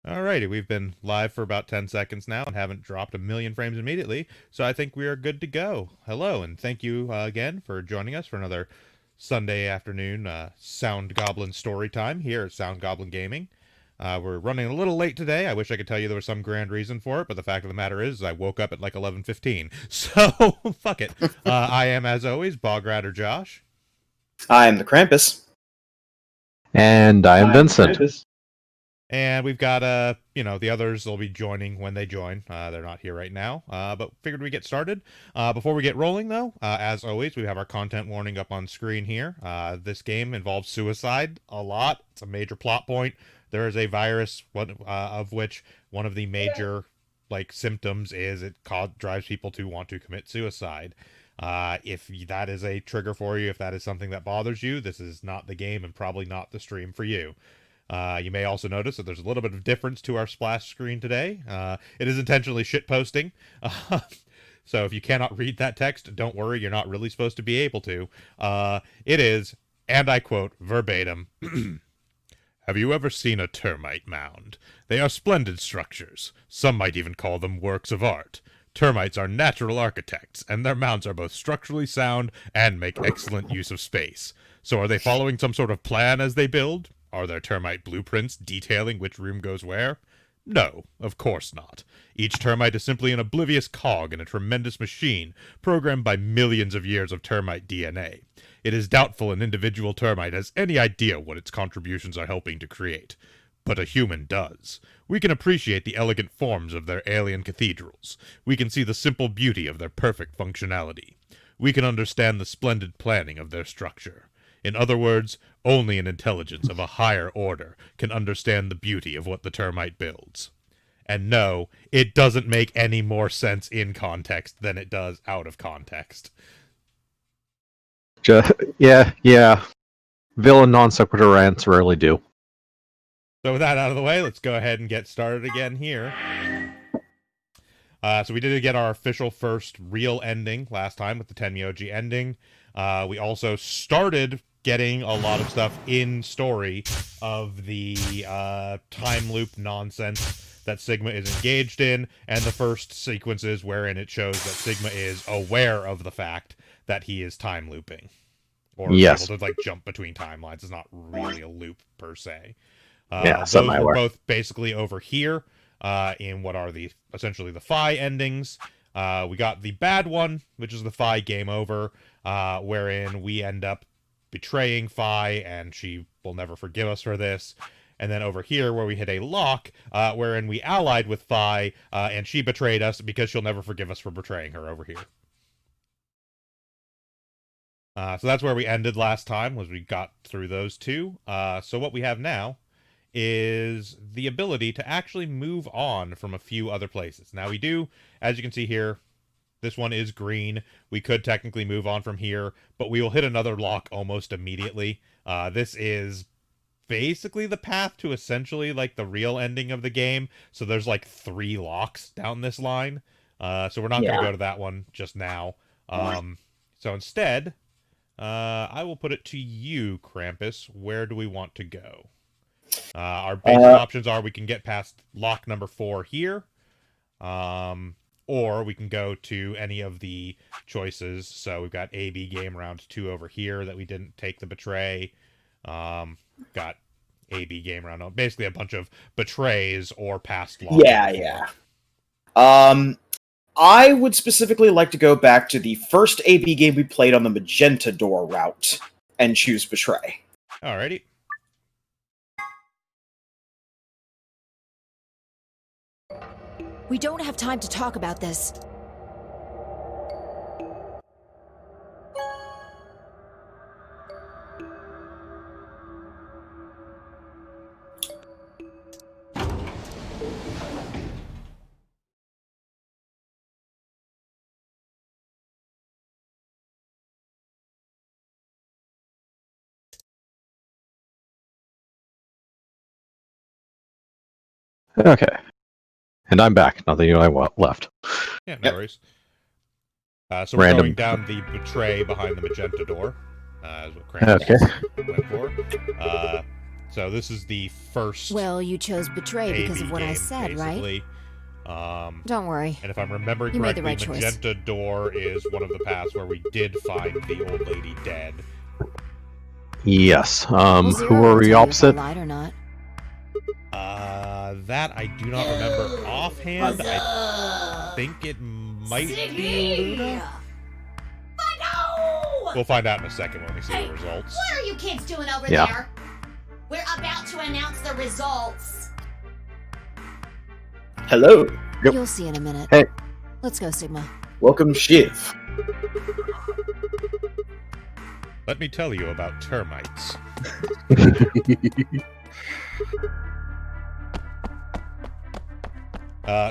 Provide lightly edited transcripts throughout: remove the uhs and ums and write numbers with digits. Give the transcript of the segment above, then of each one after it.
Alrighty, we've been live for about 10 seconds now and haven't dropped a million frames immediately, so I think we are good to go. Hello, and thank you again for joining us for another Sunday afternoon SoundGoblin Storytime here at SoundGoblin Gaming. We're running a little late today. I wish I could tell you there was some grand reason for it, but the fact of the matter is I woke up at like 11:15. So, fuck it. I am, as always, Bograt or Josh. I am the Krampus. And I am Vincent. And we've got, the others will be joining when they join. They're not here right now, but figured we'd get started. Before we get rolling, though, as always, we have our content warning up on screen here. This game involves suicide a lot. It's a major plot point. There is a virus, of which one of the major, symptoms is it drives people to want to commit suicide. If that is a trigger for you, if that is something that bothers you, this is not the game and probably not the stream for you. You may also notice that there's a little bit of difference to our splash screen today. It is intentionally shitposting. So if you cannot read that text, don't worry, you're not really supposed to be able to. It is, and I quote, verbatim, "Have you ever seen a termite mound? They are splendid structures. Some might even call them works of art. Termites are natural architects, and their mounds are both structurally sound and make excellent use of space. So are they following some sort of plan as they build? Are there termite blueprints detailing which room goes where? No, of course not. Each termite is simply an oblivious cog in a tremendous machine, programmed by millions of years of termite DNA. It is doubtful an individual termite has any idea what its contributions are helping to create. But a human does. We can appreciate the elegant forms of their alien cathedrals. We can see the simple beauty of their perfect functionality. We can understand the splendid planning of their structure. In other words, only an intelligence of a higher order can understand the beauty of what the termite builds. And no, it doesn't make any more sense in context than it does out of context." Yeah. Villain non sequitur rants rarely do. So with that out of the way, let's go ahead and get started again here. So we did get our official first real ending last time with the Tenmyoji ending. We also started getting a lot of stuff in story of the time loop nonsense that Sigma is engaged in, and the first sequences wherein it shows that Sigma is aware of the fact that he is time looping. Or Yes. able to jump between timelines. It's not really a loop per se. Yeah, those were both basically over here in what are essentially the Phi endings. We got the bad one, which is the Phi game over, wherein we end up betraying Phi, and she will never forgive us for this. And then over here, where we hit a lock, wherein we allied with Phi, and she betrayed us because she'll never forgive us for betraying her over here. So that's where we ended last time, was we got through those two. So what we have now is the ability to actually move on from a few other places. Now we do, as you can see here, this one is green. We could technically move on from here, but we will hit another lock almost immediately. This is basically the path to essentially the real ending of the game. So there's 3 locks down this line. So we're not going to go to that one just now. So instead, I will put it to you, Krampus. Where do we want to go? Our basic options are we can get past lock number 4 here, or we can go to any of the choices. So we've got AB game round 2 over here that we didn't take the betray. Got AB game round, basically a bunch of betrays or past lock. Yeah. I would specifically like to go back to the first AB game we played on the Magenta Door route and choose Betray. Alrighty. We don't have time to talk about this. Okay. And I'm back. Not that you know I left. Yeah, no worries. So we're going down the betray behind the Magenta Door, is what Krampus went for. So this is the first Well, you chose betray because AB of what I game, said, right? basically. Don't worry. And if I'm remembering You made the correctly, right choice. Magenta Door is one of the paths where we did find the old lady dead. Yes. Well, Who Zero were will we tell you if I opposite? lied or not. That I do not remember offhand. I think it might be Luna. We'll find out in a second when we see the results. What are you kids doing over Yeah. there? We're about to announce the results. Hello. Yep. You'll see in a minute. Hey. Let's go, Sigma. Welcome, Shiv. Let me tell you about termites.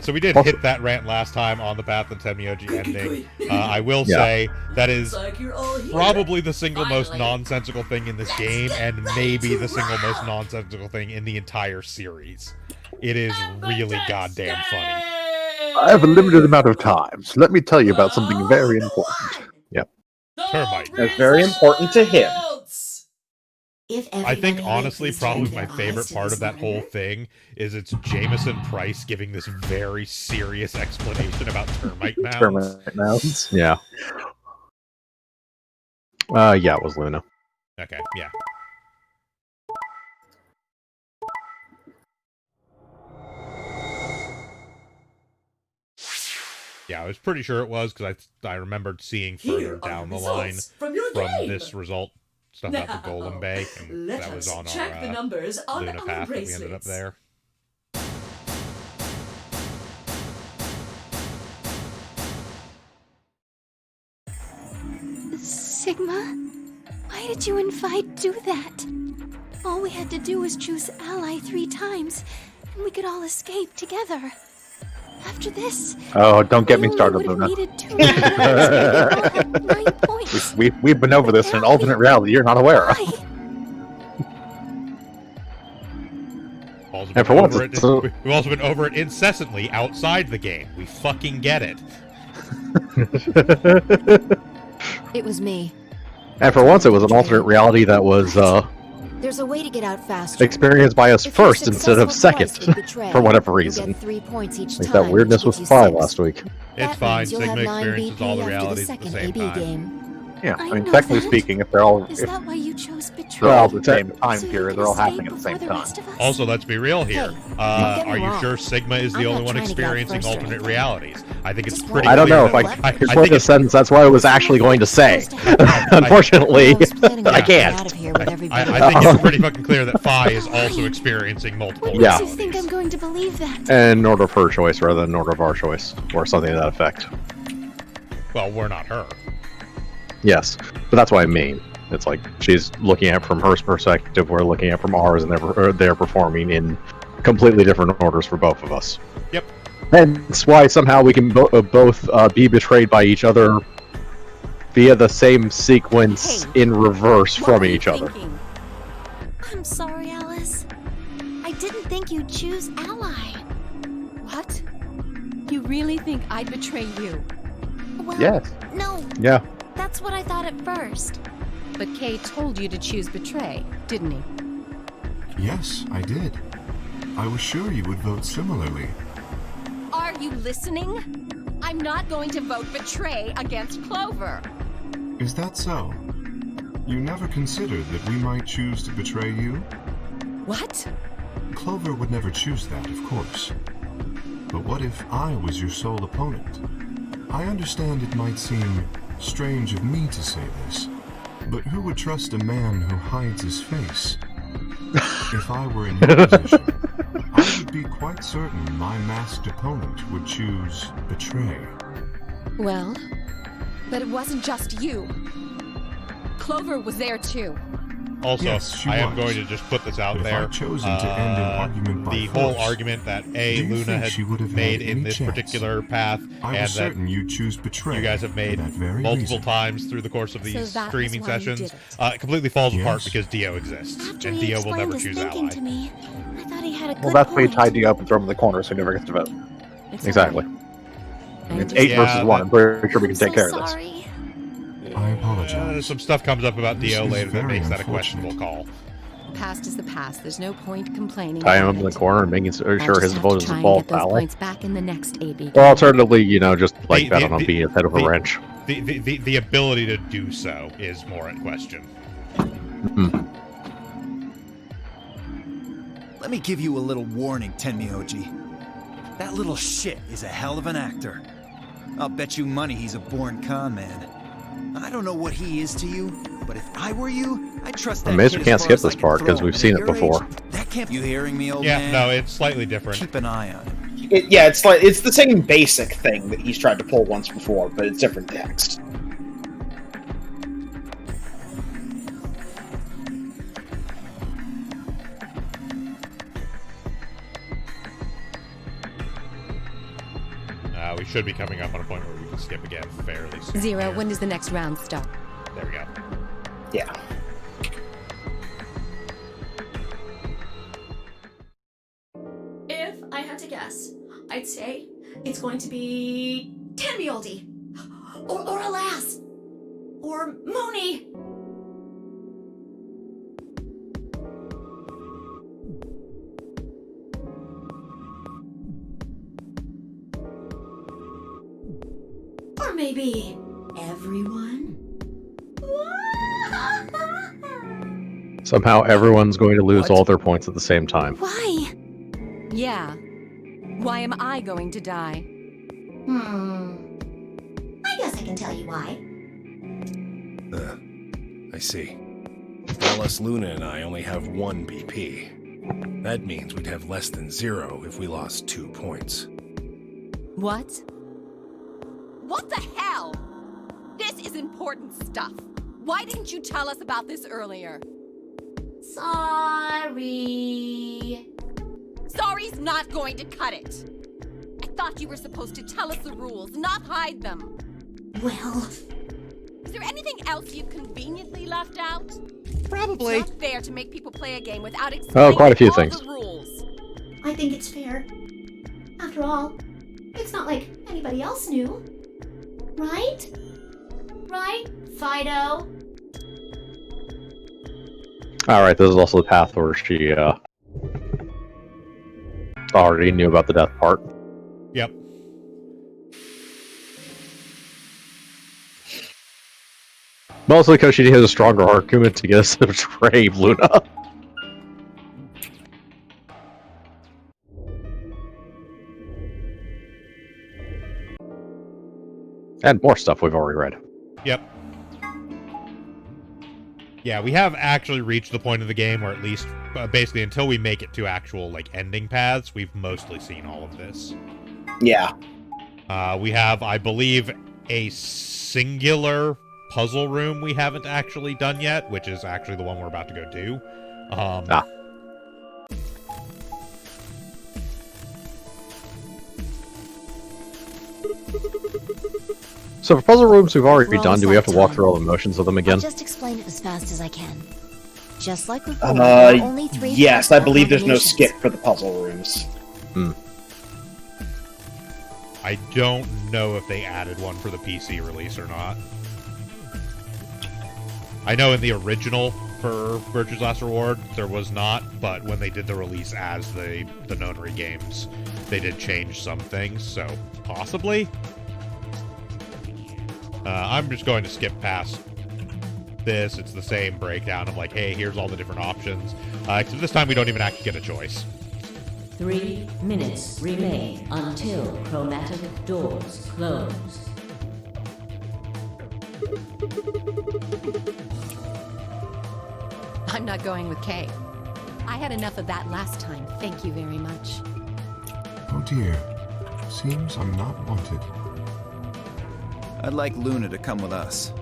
So we did hit that rant last time on the Path of Tenmyoji ending. I will say that is probably the single most nonsensical thing in this game, and maybe the single most nonsensical thing in the entire series. It is really goddamn funny. I have a limited amount of time, so let me tell you about something very important. Yep. Termite. That's very important to him. If I think, everybody honestly, makes probably their my eyes favorite to part this of that whole monitor, thing is it's Jameson Price giving this very serious explanation about termite mounds. Termite mounds. Yeah. Yeah, it was Luna. Okay, yeah. Yeah, I was pretty sure it was because I remembered seeing further down the line from this result stuff out the Golem Bay, and Let that was us on check the our numbers on Luna our path that we ended up bracelets. there. Sigma? Why did you and Vi do that? All we had to do was choose ally 3 times, and we could all escape together. After this, Oh, don't get we me only started, would have Luna. needed 2 more rounds, and we all had 9 points. We've been over this in an alternate reality you're not aware of. Why? Also And been for once, over it's it, we've also been over it incessantly outside the game. We fucking get it. It was me. And for once, it was an alternate reality that was There's a way to get out faster. experienced by us If you're first instead of successful second, twice with betray, for whatever you'll reason. get 3 points each Like time, that weirdness which was gives you 5 6. last week. It's That fine. means you'll Sigma have 9 experiences all the BP after the realities at the second same AB time. game. Yeah, I I mean, know technically that. speaking, if they're all Is if that why you chose they're betrayal? all the same time So you period, could they're all escape happening at the same before time. rest of us? Also, let's be real here. Hey, don't get me Are you wrong. sure Sigma is the I'm only not one trying to get out experiencing first or alternate anything. realities? I think it's Just pretty want I don't clear know if that I I could I put think the it's- sentence. That's what I was actually going to say. Unfortunately, I was planning on I getting can't. out of here with everybody. I think it's pretty fucking clear that Phi is also experiencing multiple What Yeah. makes you think I'm realities. going to believe that? and in order of her choice rather than in order of our choice, or something to that effect. Well, we're not her. Yes, but that's what I mean. It's like she's looking at it from her perspective, we're looking at it from ours, and they're performing in completely different orders for both of us. Yep. Hence why somehow we can both be betrayed by each other via the same sequence Hey, in reverse What from were you each other. thinking? I'm sorry, Alice. I didn't think you'd choose ally. What? You really think I'd betray you? Well, Yes. no, Yeah. that's what I thought at first. But Kay told you to choose betray, didn't he? Yes, I did. I was sure you would vote similarly. Are you listening? I'm not going to vote betray against Clover. Is that so? You never considered that we might choose to betray you? What? Clover would never choose that, of course. But what if I was your sole opponent? I understand it might seem strange of me to say this, but who would trust a man who hides his face? If I were in your position, I would be quite certain my masked opponent would choose betray. Well, but it wasn't just you. Clover was there too. Also, Yes, she I am was. going to just put this out But if there. I'd chosen to end an argument by the whole force, argument that do you Luna think had she would have made had in any this chance? particular path, I and was that certain you'd choose betray. you guys have for made that very multiple reason. times through the course of So these that was streaming why you sessions, did it completely falls apart Yes. because Dio exists, After and he Dio will explained never his choose thinking ally. to me, I thought he had a good Well, that's why you point. tied you up and throw him in the corner so he never gets to vote. It's Exactly. alright. It's 8 Yeah, versus 1. I'm pretty sure we can I'm take so care of this. sorry. I apologize. Some stuff comes up about This Dio is later that very makes that a unfortunate. questionable call. past is the past. There's no point complaining. Tie him up about in the it. corner and making I'll sure just his have vote to is a try and false get those ballot. points back in the next AB. Or alternatively, just like The- bet the- on him the- being a bit of a the- wrench. The ability to do so is more at question. Let me give you a little warning, Tenmyoji. That little shit is a hell of an actor. I'll bet you money he's a born con man. I don't know what he is to you, but if I were you, I'd trust that I'm amazed kid we as can't far skip as I this can part throw because him. we've And seen at it your before. age, that can't. You hearing me, old Yeah, man? no, it's slightly different. Keep an eye on him. It's the same basic thing that he's tried to pull once before, but it's different text. We should be coming up on a point where we can skip again fairly soon. Zero, here. when does the next round start? There we go. Yeah. If I had to guess, I'd say it's going to be Tenmyoji. Or Alas. Or Mooney. Or maybe everyone? Somehow everyone's going to lose all their points at the same time. Why? Yeah. Why am I going to die? I guess I can tell you why. I see. Alice, Luna, and I only have 1 BP. That means we'd have less than 0 if we lost 2 points. What? What the hell? This is important stuff. Why didn't you tell us about this earlier? Sorry. Sorry's not going to cut it. I thought you were supposed to tell us the rules, not hide them. Well, Is there anything else you've conveniently left out? Probably. It's not fair to make people play a game without explaining quite a few all things. the rules. I think it's fair. After all, it's not like anybody else knew. Right? Right, Fido? Alright, this is also the path where she already knew about the death part. Yep. Mostly because she has a stronger argument to get us to betray Luna. And more stuff we've already read. Yep. Yeah, we have actually reached the point of the game where at least, basically, until we make it to actual, ending paths, we've mostly seen all of this. Yeah. We have, I believe, a singular puzzle room we haven't actually done yet, which is actually the one we're about to go do. So for puzzle rooms we've already We're done, do we have to walk almost out of through all the motions of them again? I'll just explain it as fast as I can. Just like before, there are only 3 Yes, I believe there's no combinations. skip for the puzzle rooms. I don't know if they added one for the PC release or not. I know in the original for Virtue's Last Reward, there was not, but when they did the release as the Nonary games, they did change some things, so possibly? I'm just going to skip past this. It's the same breakdown of hey, here's all the different options. Except this time we don't even actually get a choice. 3 minutes remain until chromatic doors close. I'm not going with Kay. I had enough of that last time. Thank you very much. Oh dear. Seems I'm not wanted. I'd like Luna to come with us.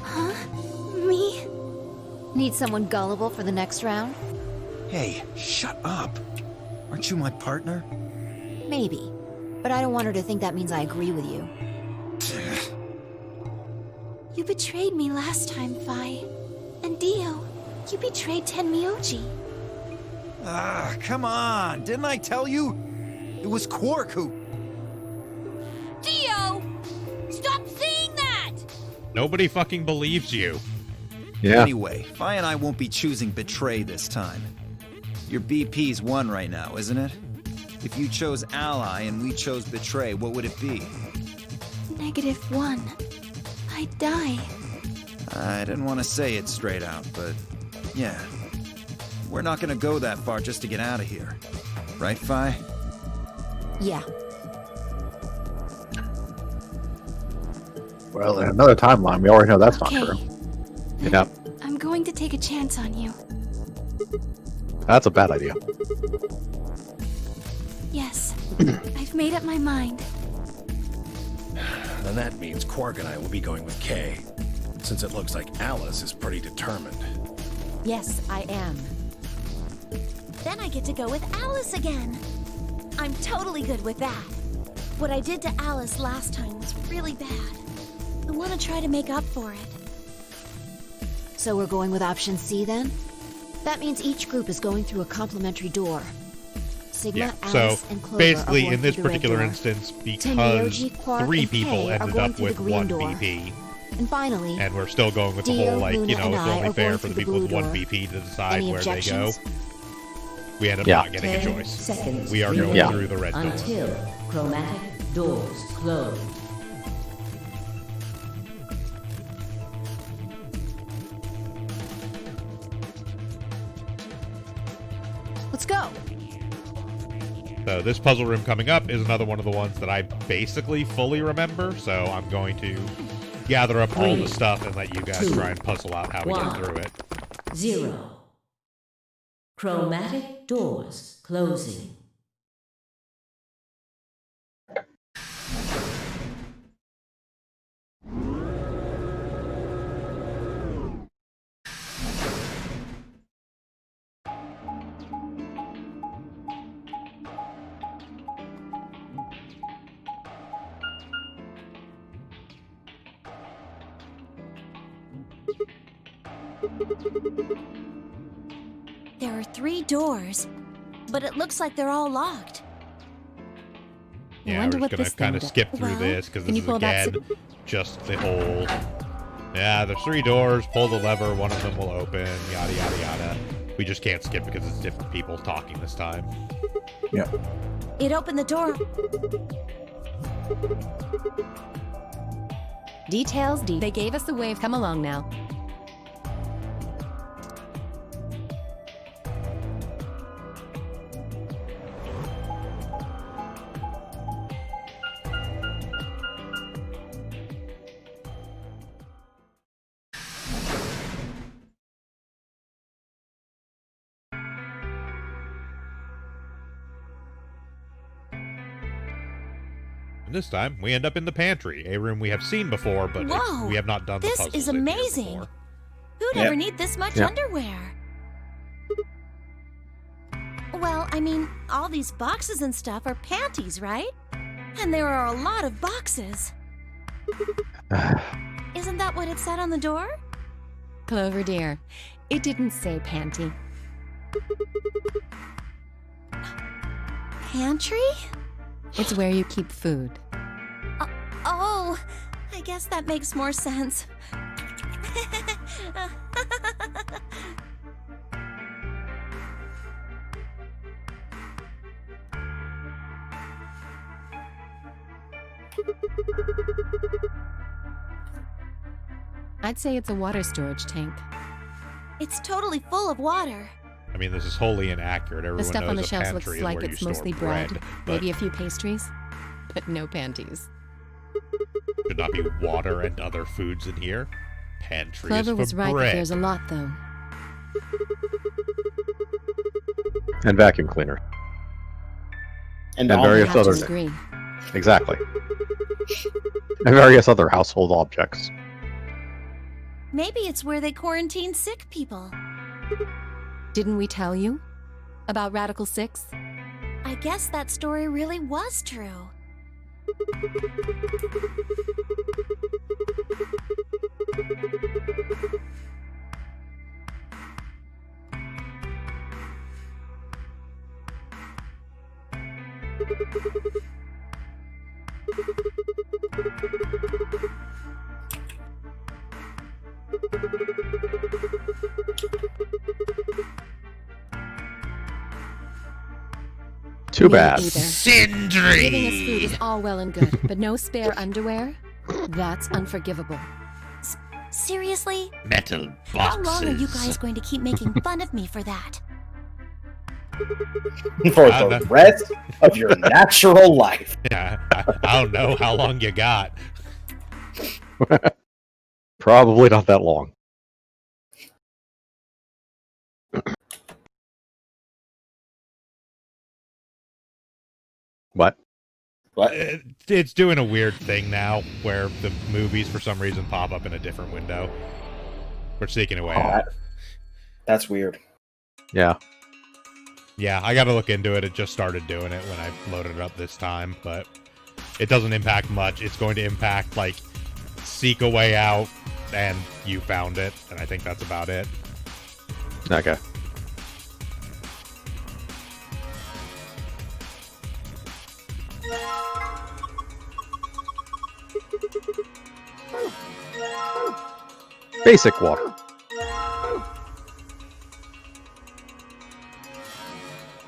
Huh? Me? Need someone gullible for the next round? Hey, shut up. Aren't you my partner? Maybe. But I don't want her to think that means I agree with you. You betrayed me last time, Fi. And Dio, you betrayed Tenmyoji. Ah, come on. Didn't I tell you? It was Quark who... Dio! Stop saying that! Nobody fucking believes you. Yeah. Anyway, Fi and I won't be choosing betray this time. Your BP's 1 right now, isn't it? If you chose ally and we chose betray, what would it be? -1. I'd die. I didn't want to say it straight out, but yeah. We're not gonna go that far just to get out of here. Right, Fi? Yeah. Well, in another timeline, we already know that's Okay. not true. Yeah, I'm going to take a chance on you. that's a bad idea. Yes. I've made up my mind. Then that means Quark and I will be going with Kay, since it looks like Alice is pretty determined. Yes, I am. Then I get to go with Alice again. I'm totally good with that. What I did to Alice last time was really bad. I want to try to make up for it. So we're going with option C then? That means each group is going through a complementary door. Sigma, Yeah, so Alice, and Clover basically are going in this through the red particular door. instance, because Tenryoji, Quark, 3 and people Kay are ended going up through the with green 1 door. BP, And finally, and we're still going with the Dio, whole, like, Luna, you know, and it's I only are fair going for the through the people with blue 1 door. BP to decide Any where they go. objections? We end up Yeah. not getting a 10 choice. seconds We are going Yeah. through the red door. until chromatic doors close. let's go. So this puzzle room coming up is another one of the ones that I basically fully remember, so I'm going to gather up all the 3, stuff and let you guys 2, try and puzzle out how we get 1. through it. 0. Chromatic doors closing. There are 3 doors, but it looks like they're all locked. Yeah, wonder we're what just gonna this kind thing of does. skip through Well, this because can this you is pull that again just the whole. Yeah, there's 3 doors. Pull the lever, one of them will open. Yada yada yada. We just can't skip because it's different people talking this time. Yeah. It opened the door. Details, They gave us the wave. Come along now. And this time, we end up in the pantry, a room we have seen before, but Whoa, we have not done the this puzzles is in here amazing. before. Who'd Yep. ever need this much Yep. underwear? Well, I mean, all these boxes and stuff are panties, right? And there are a lot of boxes. Isn't that what it said on the door? Clover dear, it didn't say panty. Pantry? It's where you keep food. Oh, I guess that makes more sense. I'd say it's a water storage tank. It's totally full of water. I mean, this is wholly inaccurate. Everyone The stuff knows on the a shelves pantry looks is like where it's you store mostly bread, but maybe a few pastries, but no panties. should not be water and other foods in here. Pantry Clover is for was right that bread. there's a lot, though. And vacuum cleaner. And And all various I have to other agree. Exactly. And various other household objects. Maybe it's where they quarantine sick people. Didn't we tell you about Radical 6? I guess that story really was true. Too bad. Either. Sindri! Giving us food is all well and good, but no spare underwear? That's unforgivable. Seriously? Metal boxes. How long are you guys going to keep making fun of me for that? For the rest of your natural life. Yeah, I don't know how long you got. Probably not that long. What? What? It's doing a weird thing now where the movies for some reason pop up in a different window. We're sneaking away out. That's weird. Yeah. Yeah, I gotta look into it. It just started doing it when I loaded it up this time, but it doesn't impact much. It's going to impact, like, Seek a Way Out and You Found It, and I think that's about it. Okay. Basic water.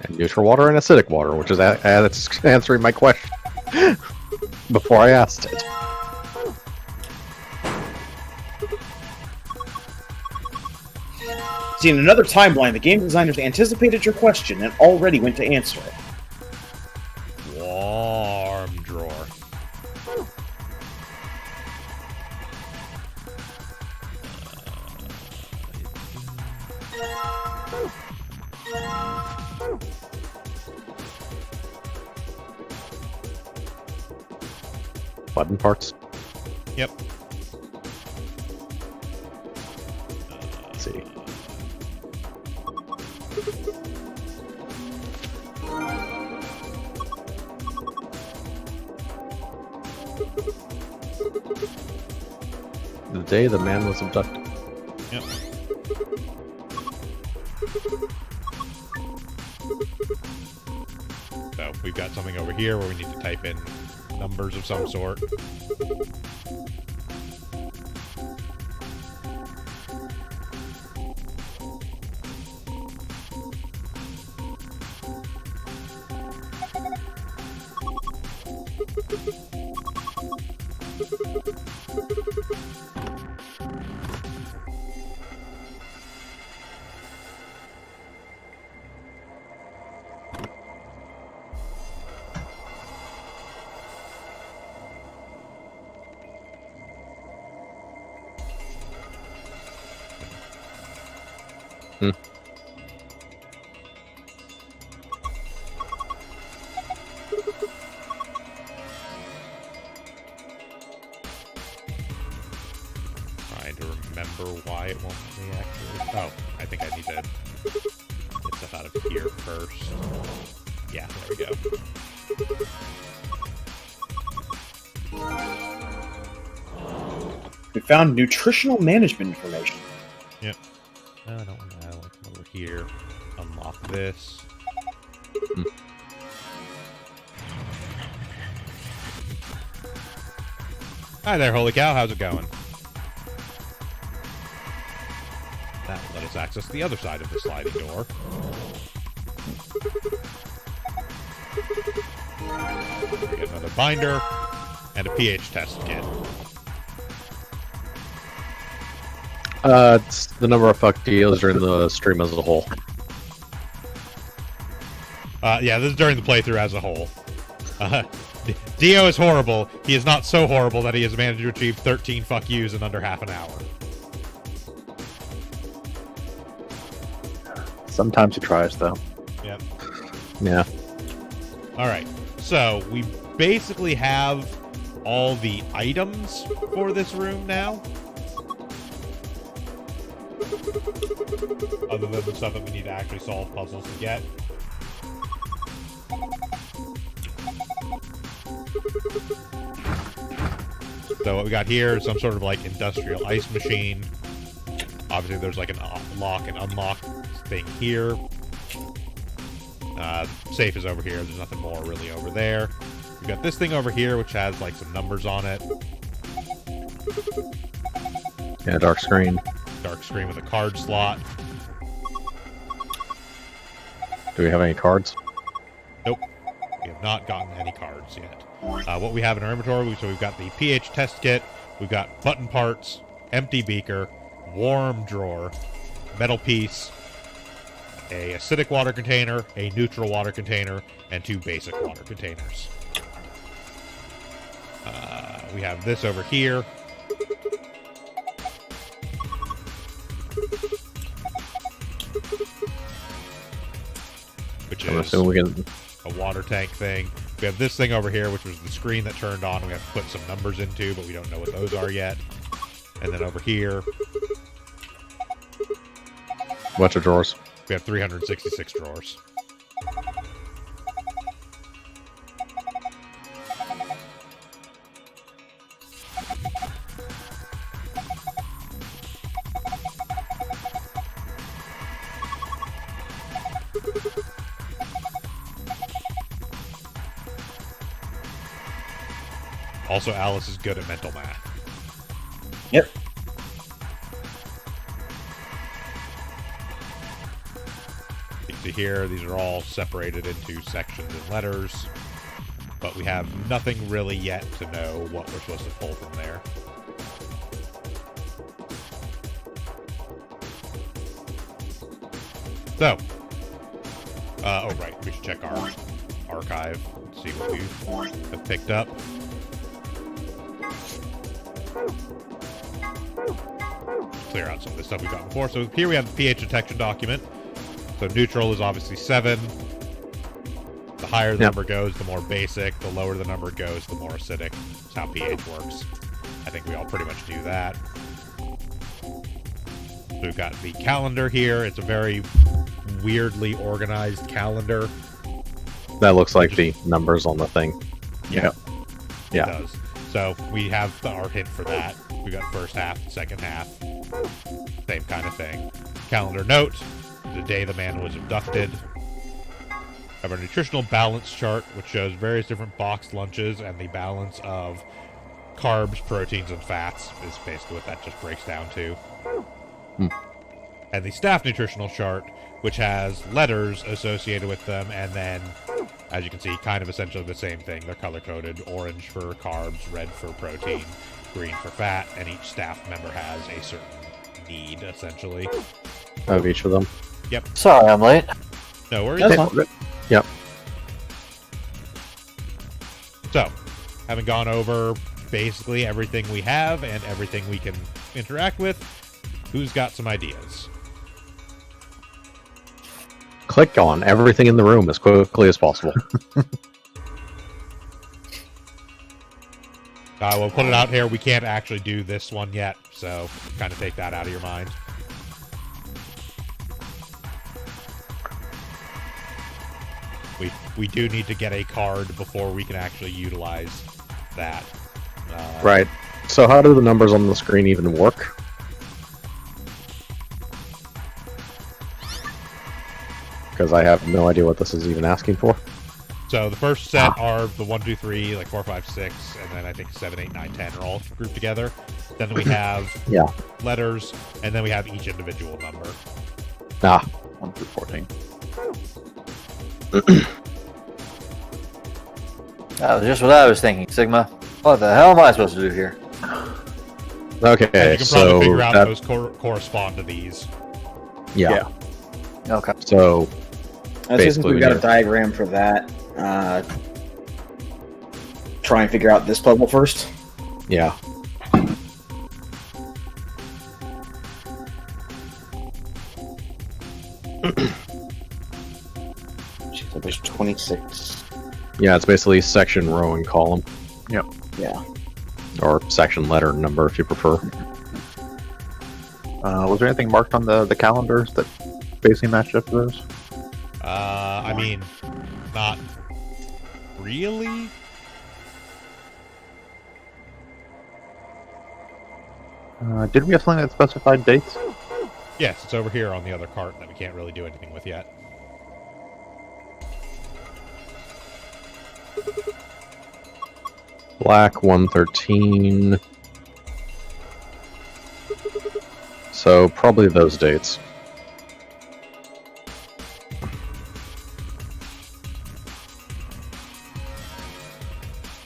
And neutral water and acidic water, which is that's answering my question before I asked it. See, in another timeline, the game designers anticipated your question and already went to answer it. Warm drawer. Button parts. Yep. Let's see. The day the man was abducted. Yep. So we've got something over here where we need to type in numbers of some sort. Trying to remember why it won't let me actually. Oh, I think I need to get stuff out of here first. Yeah, there we go. We found nutritional management information. Yep. No, I don't want to come over here. Unlock this. Hi there, holy cow. How's it going? That will let us access the other side of the sliding door. We get another binder and a pH test kit. It's the number of fuck deals during the stream as a whole. Yeah, this is during the playthrough as a whole. Dio is horrible. He is not so horrible that he has managed to achieve 13 fuck yous in under half an hour. Sometimes he tries, though. Yep. Yeah. Alright, so we basically have all the items for this room now. Other than the stuff that we need to actually solve puzzles to get. So what we got here is some sort of like industrial ice machine. Obviously there's like an lock and unlock thing here. Safe is over here. There's nothing more really over there. We've got this thing over here which has like some numbers on it. Yeah, dark screen. Dark screen with a card slot. Do we have any cards? Nope. We have not gotten any cards yet. What we have in our inventory, so we've got the pH test kit, we've got button parts, empty beaker, warm drawer, metal piece, a acidic water container, a neutral water container, and 2 basic water containers. We have this over here. Which is we can... a water tank thing. We have this thing over here, which was the screen that turned on. We have to put some numbers into, but we don't know what those are yet. And then over here, bunch of drawers. we have 366 drawers. Also, Alice is good at mental math. Yep. You see here, these are all separated into sections and letters, but we have nothing really yet to know what we're supposed to pull from there. So, oh right, we should check our archive, see what we have picked up. Clear out some of the stuff we've got before. So here we have the pH detection document. So neutral is obviously 7. The higher the number goes, the more basic. The lower the number goes, the more acidic. That's how pH works. I think we all pretty much do that. So we've got the calendar here. It's a very weirdly organized calendar. That looks like the numbers on the thing. Yeah. Yeah. It does. So we have our hint for that. We got first half, second half. Same kind of thing. Calendar note, the day the man was abducted. We have our nutritional balance chart, which shows various different boxed lunches and the balance of carbs, proteins, and fats is basically what that just breaks down to. And the staff nutritional chart, which has letters associated with them, and then, as you can see, kind of essentially the same thing. They're color-coded, orange for carbs, red for protein, green for fat, and each staff member has a certain need, essentially. Of each of them. Yep. Sorry, I'm late. No worries. That's fine. Yep. So, having gone over basically everything we have and everything we can interact with, who's got some ideas? Click on everything in the room as quickly as possible. We'll put it out here. We can't actually do this one yet, so kind of take that out of your mind. We do need to get a card before we can actually utilize that. Right. So how do the numbers on the screen even work? Because I have no idea what this is even asking for. So the first set are the 1, 2, 3, like 4, 5, 6, and then I think 7, 8, 9, 10 are all grouped together. Then we have letters, and then we have each individual number. 1 through 14. That was just what I was thinking, Sigma. What the hell am I supposed to do here? Okay, and you can probably figure out those correspond to these. Yeah. Okay. So basically, we've got a diagram for that. Try and figure out this puzzle first. Yeah. So there's 26. Yeah, it's basically section, row, and column. Yep. Yeah. Or section, letter, number, if you prefer. Was there anything marked on the calendars that basically matched up to those? I mean, not really. Did we have something that specified dates? Yes, it's over here on the other cart that we can't really do anything with yet. Black 113. So probably those dates.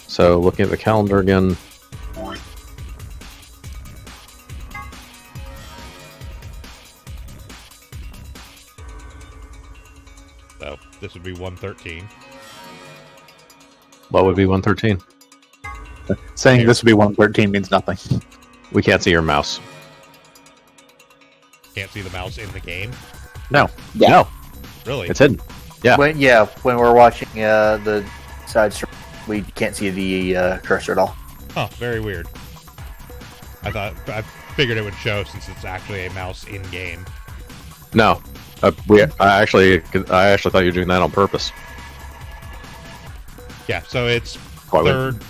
So looking at the calendar again. So this would be 113. What would be 113? Saying this would be 113 means nothing. We can't see your mouse. Can't see the mouse in the game. No. Yeah. No. Really? It's hidden. Yeah. When we're watching the side stream, we can't see the cursor at all. Huh, very weird. I figured it would show since it's actually a mouse in game. No. I actually thought you were doing that on purpose. Yeah, so it's third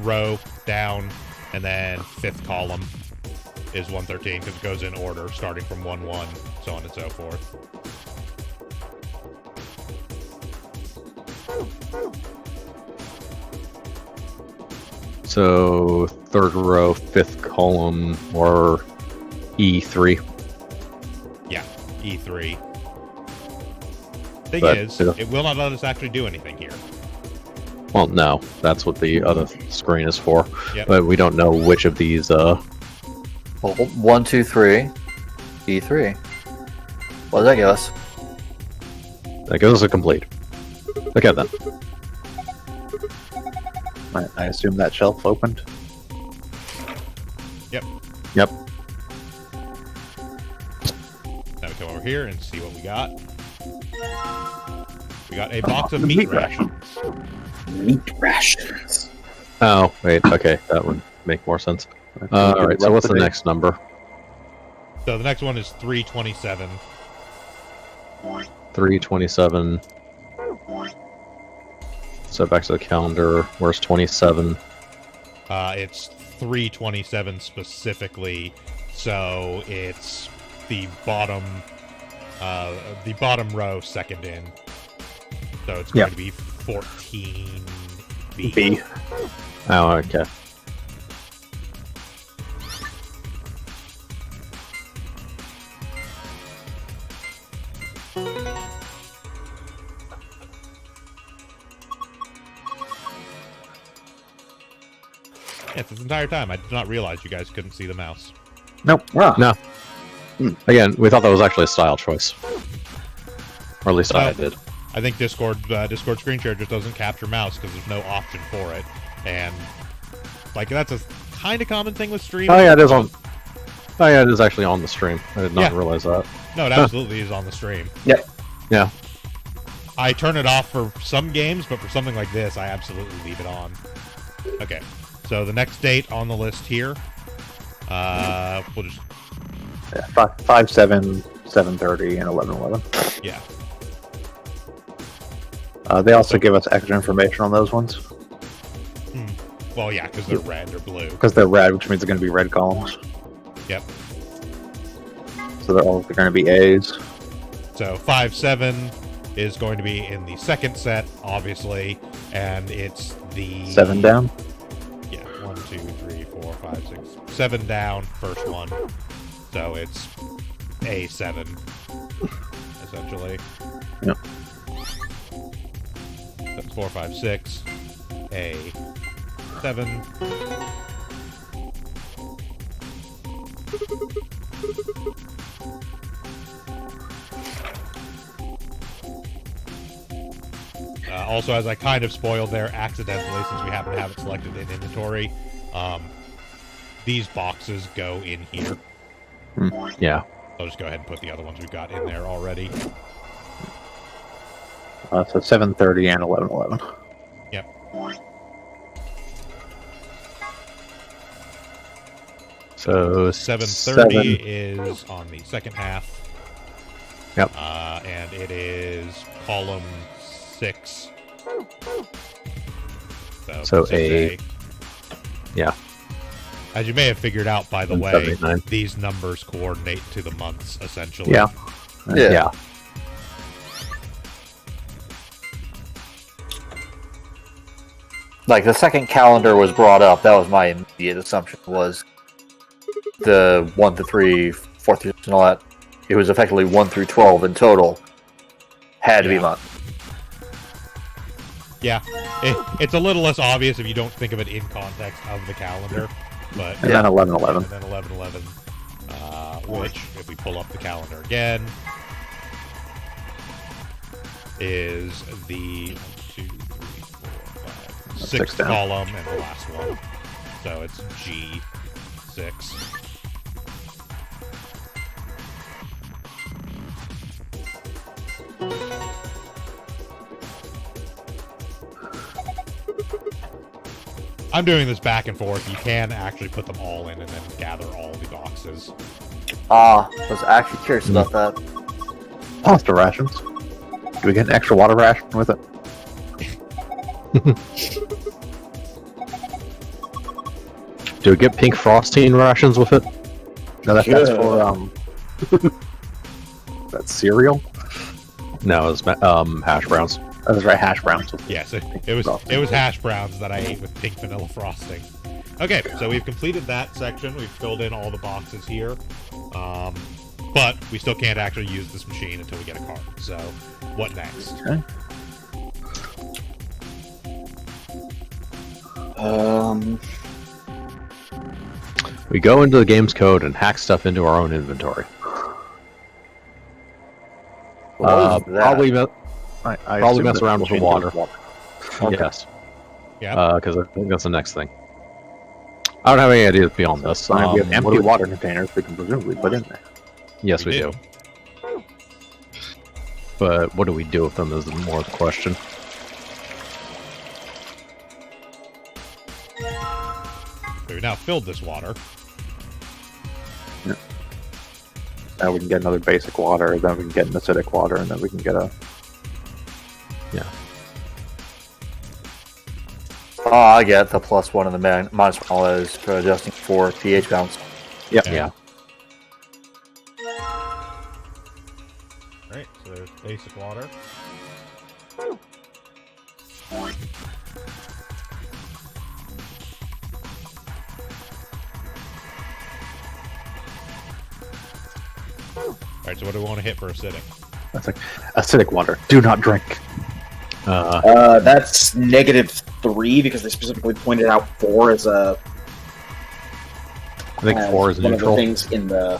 row down, and then fifth column is 113 because it goes in order, starting from 1-1, so on and so forth. So third row, fifth column, or E3. Yeah, E3. Thing But, is, yeah. it will not let us actually do anything here. Well, no, that's what the other screen is for. Yep. But we don't know which of these. Well, 1, 2, 3, E3. What does that give us? That gives us a complete. Okay then. I assume that shelf opened. Yep. Yep. Now we come over here and see what we got. We got a box of meat rations. Meat rations. Oh wait. Okay, that would make more sense. All right. So what's the next number? So the next one is 327. 327. So back to the calendar. Where's 27? It's 327 specifically, so it's the bottom row second in. So it's going to be 14B. B. Oh, okay. Yes, this entire time I did not realize you guys couldn't see the mouse. Nope. No. Again, we thought that was actually a style choice. Or at least I did. I think Discord screen share just doesn't capture mouse because there's no option for it, and like that's a kind of common thing with streaming. Oh yeah, it is on. Oh yeah, it is actually on the stream. I did not realize that. No, it absolutely is on the stream. Yep. Yeah. I turn it off for some games, but for something like this, I absolutely leave it on. Okay, so the next date on the list here, we'll just 5, 7, 7:30, and 11:11. Yeah. They also give us extra information on those ones. Well, yeah, because they're red or blue. Because they're red, which means they're going to be red columns. Yep. So they're going to be A's. So 5, 7 is going to be in the second set, obviously, and it's the 7 down. Yeah, 1, 2, 3, 4, 5, 6, 7 down. First one. So it's A7, essentially. Yep. That's 4, 5, 6. A7. Also, as I kind of spoiled there accidentally, since we happen to have it selected in inventory, these boxes go in here. Yeah. I'll just go ahead and put the other ones we've got in there already. So 7:30 and 11:11. Yep. So 7:30 is on the second half. Yep. And it is column 6. So 6A. Yeah. As you may have figured out, by the And way, 79. these numbers coordinate to the months, essentially. Yeah. Yeah. Like the second calendar was brought up, that was my immediate assumption was the 1 to 3, 4 through 6 and all that, it was effectively 1 through 12 in total. Had to be month. Yeah, it's a little less obvious if you don't think of it in context of the calendar, but And then 11/11. And then 11/11, which, if we pull up the calendar again, is the 1, 2, 3, 4, 5, sixth down. column and the last one. So it's G6. I'm doing this back and forth. You can actually put them all in and then gather all the boxes. I was actually curious about that. Pasta rations. Do we get an extra water ration with it? Do we get pink frosting rations with it? No, that's for that's cereal. No, it's hash browns. That's right, hash browns. Yes, it was hash browns that I ate with pink vanilla frosting. Okay, so we've completed that section. We've filled in all the boxes here. But we still can't actually use this machine until we get a card. So, what next? Okay. We go into the game's code and hack stuff into our own inventory. Probably mess around with the water. Okay. Yes. Yeah. Because I think that's the next thing. I don't have any ideas beyond this. We have what empty do we- water containers we can presumably put in there. Yes, we do. But what do we do with them is more the question. So we've now filled this water. Yeah. Now we can get another basic water, then we can get an acidic water, and then we can get a... Yeah. I get the +1 and the -1 is for adjusting for pH balance. Yep. Yeah. Alright, so there's basic water. Alright, so what do we want to hit for acidic? That's like acidic water. Do not drink. That's -3 because they specifically pointed out 4 as a. I think 4 is one neutral. of the things in the.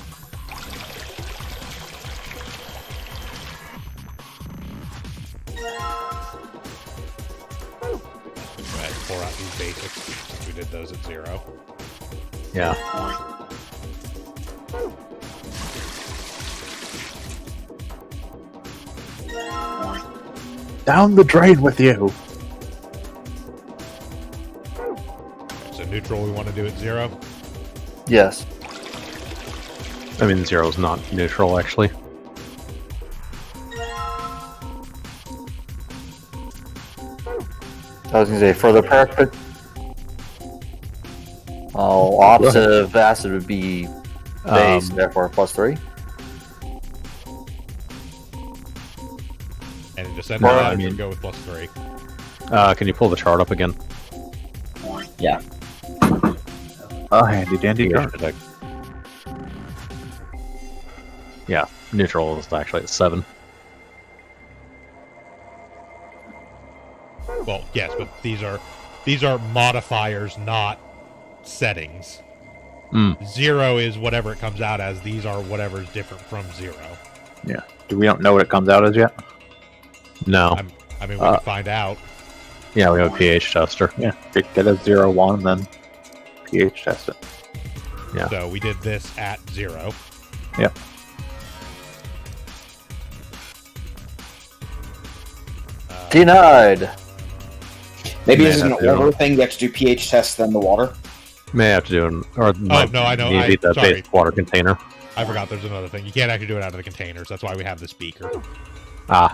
Go ahead and pour out these basics since we did those at 0. Yeah. Down the drain with you. So neutral we want to do at 0. Yes. I mean, 0 is not neutral, actually. I was going to say, for the perfect... Oh, opposite of acid would be base, therefore +3. And in Descendant, Well, I I mean- go with +3. Can you pull the chart up again? Yeah. Oh, handy dandy chart. Yeah, neutral is actually at 7. Well, yes, but these are modifiers, not settings. 0 is whatever it comes out as. These are whatever's different from 0. Yeah. We don't know what it comes out as yet? No. I mean, we can find out. Yeah, we have a pH tester. Yeah. Get a 0, 1, then pH test it. Yeah. So we did this at 0. Yep. Denied! Maybe May this is an have to- order thing. You have to do pH tests, then the water. May have to do an... Or no, I know. You need the Sorry. basic water container. I forgot there's another thing. You can't actually do it out of the containers. That's why we have this beaker. Ah.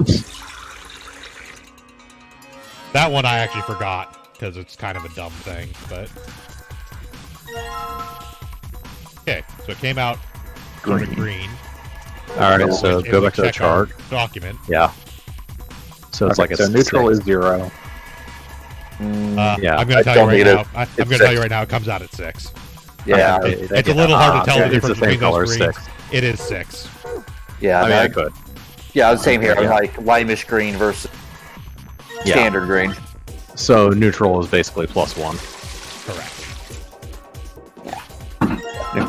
That one I actually forgot, because it's kind of a dumb thing, but... Okay, so it came out green. Alright, so If go we back to the check our chart. Document. Yeah. So it's Okay, like a so neutral 6. is 0. Yeah, I'm going to tell you don't right think it now. is. I'm It's going to tell you 6. right now. It comes out at 6. Yeah, it's a little hard to tell the difference between those greens. 6. It is 6. Yeah, I mean, I could. Yeah, the same here. Yeah. Like limeish green versus standard green. So neutral is basically +1. Correct.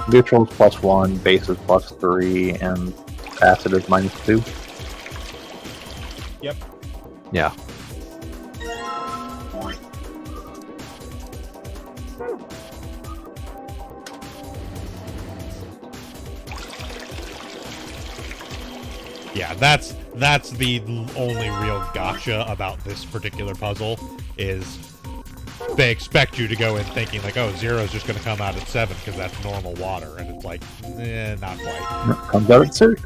Neutral is +1, base is +3, and acid is -2. Yep. Yeah. Yeah, that's the only real gotcha about this particular puzzle is they expect you to go in thinking like, oh, 0 is just going to come out at 7 because that's normal water, and it's like, not quite. Comes out at 6.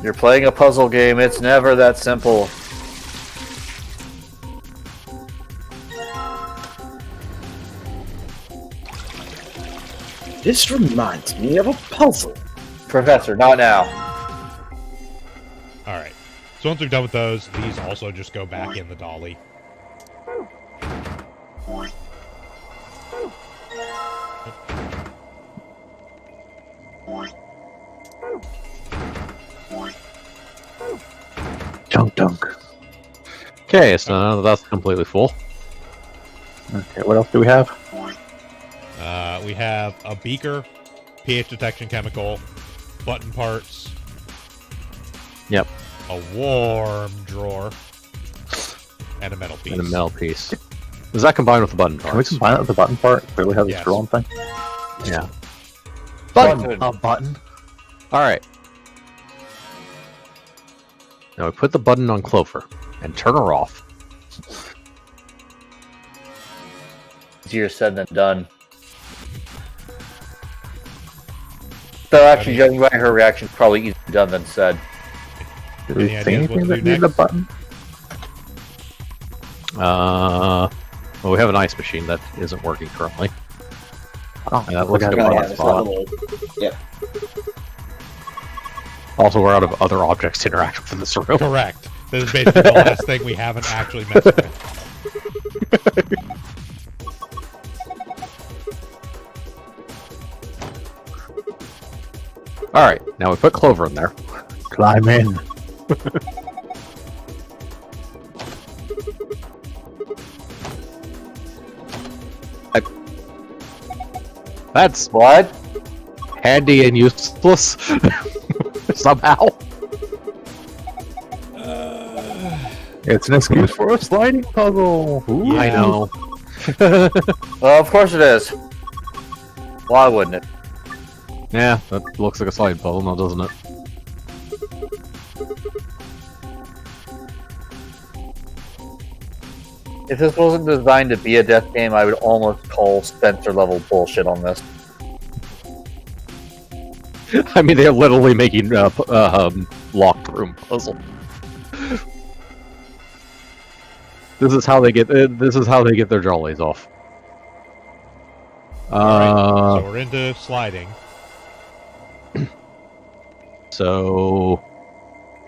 You're playing a puzzle game. It's never that simple. This reminds me of a puzzle. Professor, not now. All right. So once we've done with those, these also just go back in the dolly. Dunk dunk. Okay, so now that's completely full. Okay, what else do we have? We have a beaker, pH detection chemical, button parts. Yep. A warm drawer. And a metal piece. And a metal piece. Does that combine with the button Can we parts? combine it with the button part? Clearly has a Yes. scroll thing. Yeah. Button. A button. Alright. Now we put the button on Clover and turn her off. Easier said than done. So actually, judging by her reaction, it's probably easier done than said. Did we Any see ideas what anything to that do needed a next? button? Well, we have an ice machine that isn't working currently. Oh, And that looks like a Yeah, button it's spot. got a little- Yep. Also, we're out of other objects to interact with in this room. Correct. This is basically the last thing we haven't actually messed with. Alright, now we put Clover in there. Climb in. That's What? handy and useless. Somehow. It's an excuse for a sliding puzzle. Ooh. I know. Well, of course it is. Why wouldn't it? Yeah, that looks like a slide puzzle now, doesn't it? If this wasn't designed to be a death game, I would almost call Spencer level bullshit on this. I mean, they're literally making locked room puzzle. This is how they get. This is how they get their jollies off. Alright, so we're into sliding. So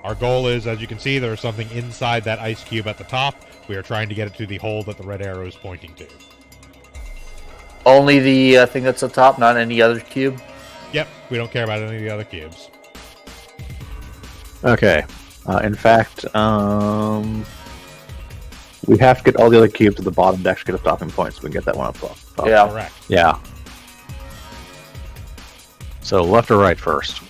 Our goal is, as you can see, there is something inside that ice cube at the top. We are trying to get it to the hole that the red arrow is pointing to. Only the thing that's up top, not any other cube? Yep, we don't care about any of the other cubes. Okay. In fact, we have to get all the other cubes at the bottom to actually get a stopping point, so we can get that one up top. Yeah. Correct. yeah. So left or right first?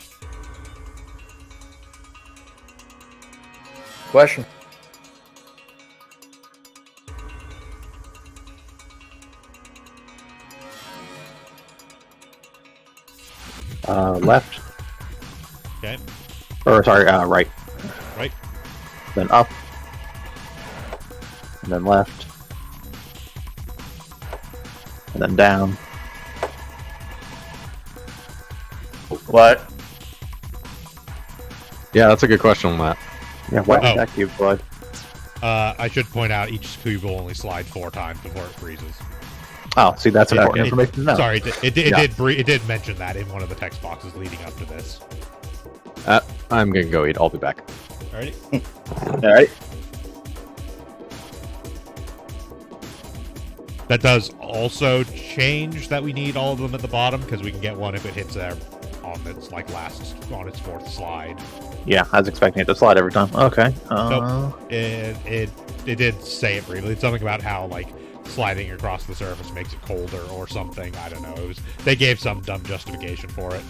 Question. Left. Okay. Or sorry, right. Right. Then up. And then left. And then down. What? Yeah, that's a good question on that. Yeah, what Oh. is that cube, bud? I should point out each cube will only slide 4 times before it freezes. Oh, see, that's important It- information to know. Sorry, it Yeah. did mention that in one of the text boxes leading up to this. I'm gonna go eat. I'll be back. Alright. That does also change that we need all of them at the bottom, because we can get one if it hits there on its on its fourth slide. Yeah, I was expecting it to slide every time. Okay. So it did say it briefly. It's something about how like sliding across the surface makes it colder or something. I don't know. They gave some dumb justification for it.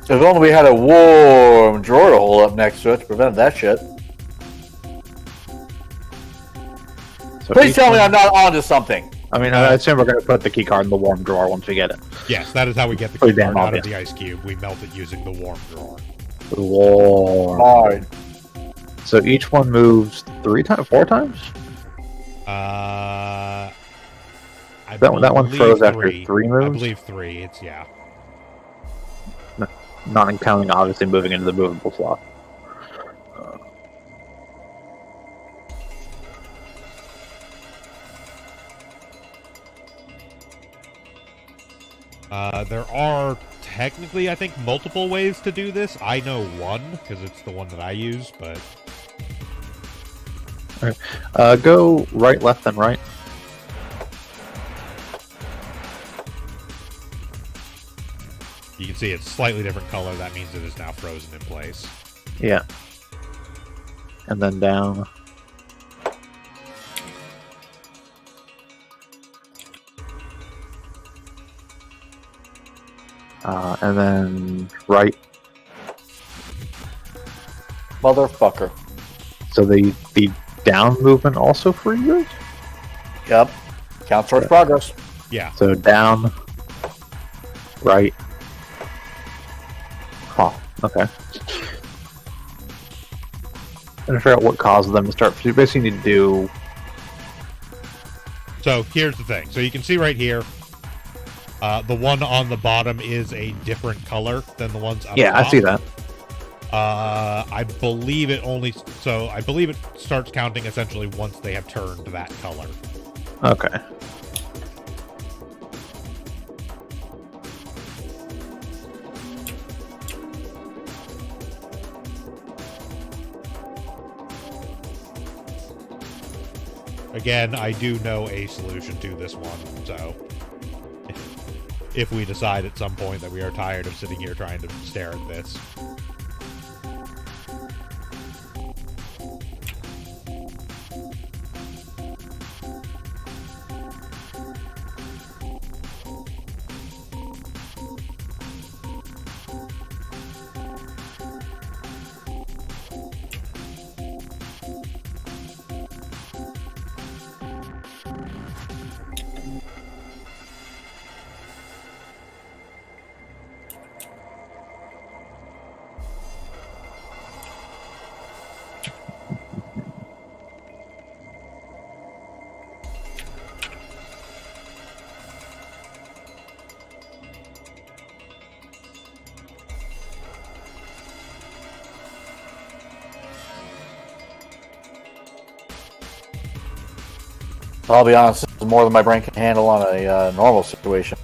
If only we had a warm drawer hole up next to it to prevent that shit. So Please tell me I'm not onto something. I mean, I assume we're going to put the key card in the warm drawer once we get it. Yes, that is how we get the Pretty key damn card out of obvious. the ice cube. We melt it using the warm drawer. Warm. Alright. So each one moves 4 times? That one froze after 3 moves? I believe 3. It's, yeah. Not counting, obviously, moving into the movable slot. There are technically, I think, multiple ways to do this. I know one, because it's the one that I use, but... Alright. Go right, left, then right. You can see it's slightly different color. That means it is now frozen in place. Yeah. And then down. And then right. Motherfucker. So the down movement also freezes? Yep. Counts towards progress. Yeah. So down, right. Huh. Okay. And figure out what causes them to start. You basically need to do. So here's the thing. So you can see right here, the one on the bottom is a different color than the ones up Yeah, top. I see that. I believe it only. So I believe it starts counting essentially once they have turned that color. Okay. Again, I do know a solution to this one, so if we decide at some point that we are tired of sitting here trying to stare at this. I'll be honest, this is more than my brain can handle on a normal situation.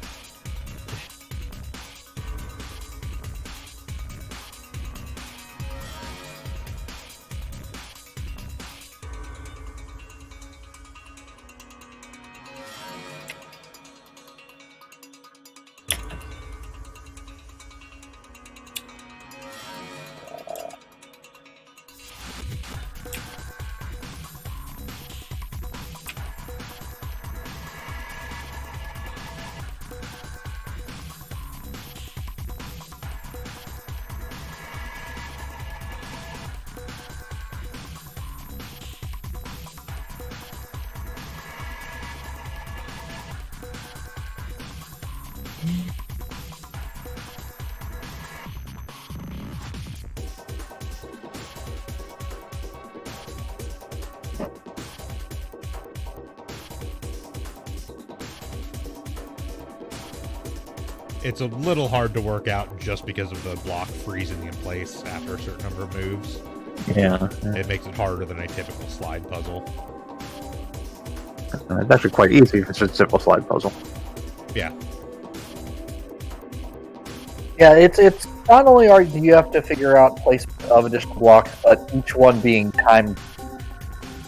It's a little hard to work out just because of the block freezing in place after a certain number of moves. Yeah. It makes it harder than a typical slide puzzle. It's actually quite easy if it's just a simple slide puzzle. Yeah. Yeah, it's not only do you have to figure out placement of additional blocks, but each one being timed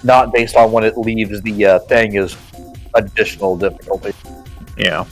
not based on when it leaves the thing is additional difficulty. Yeah.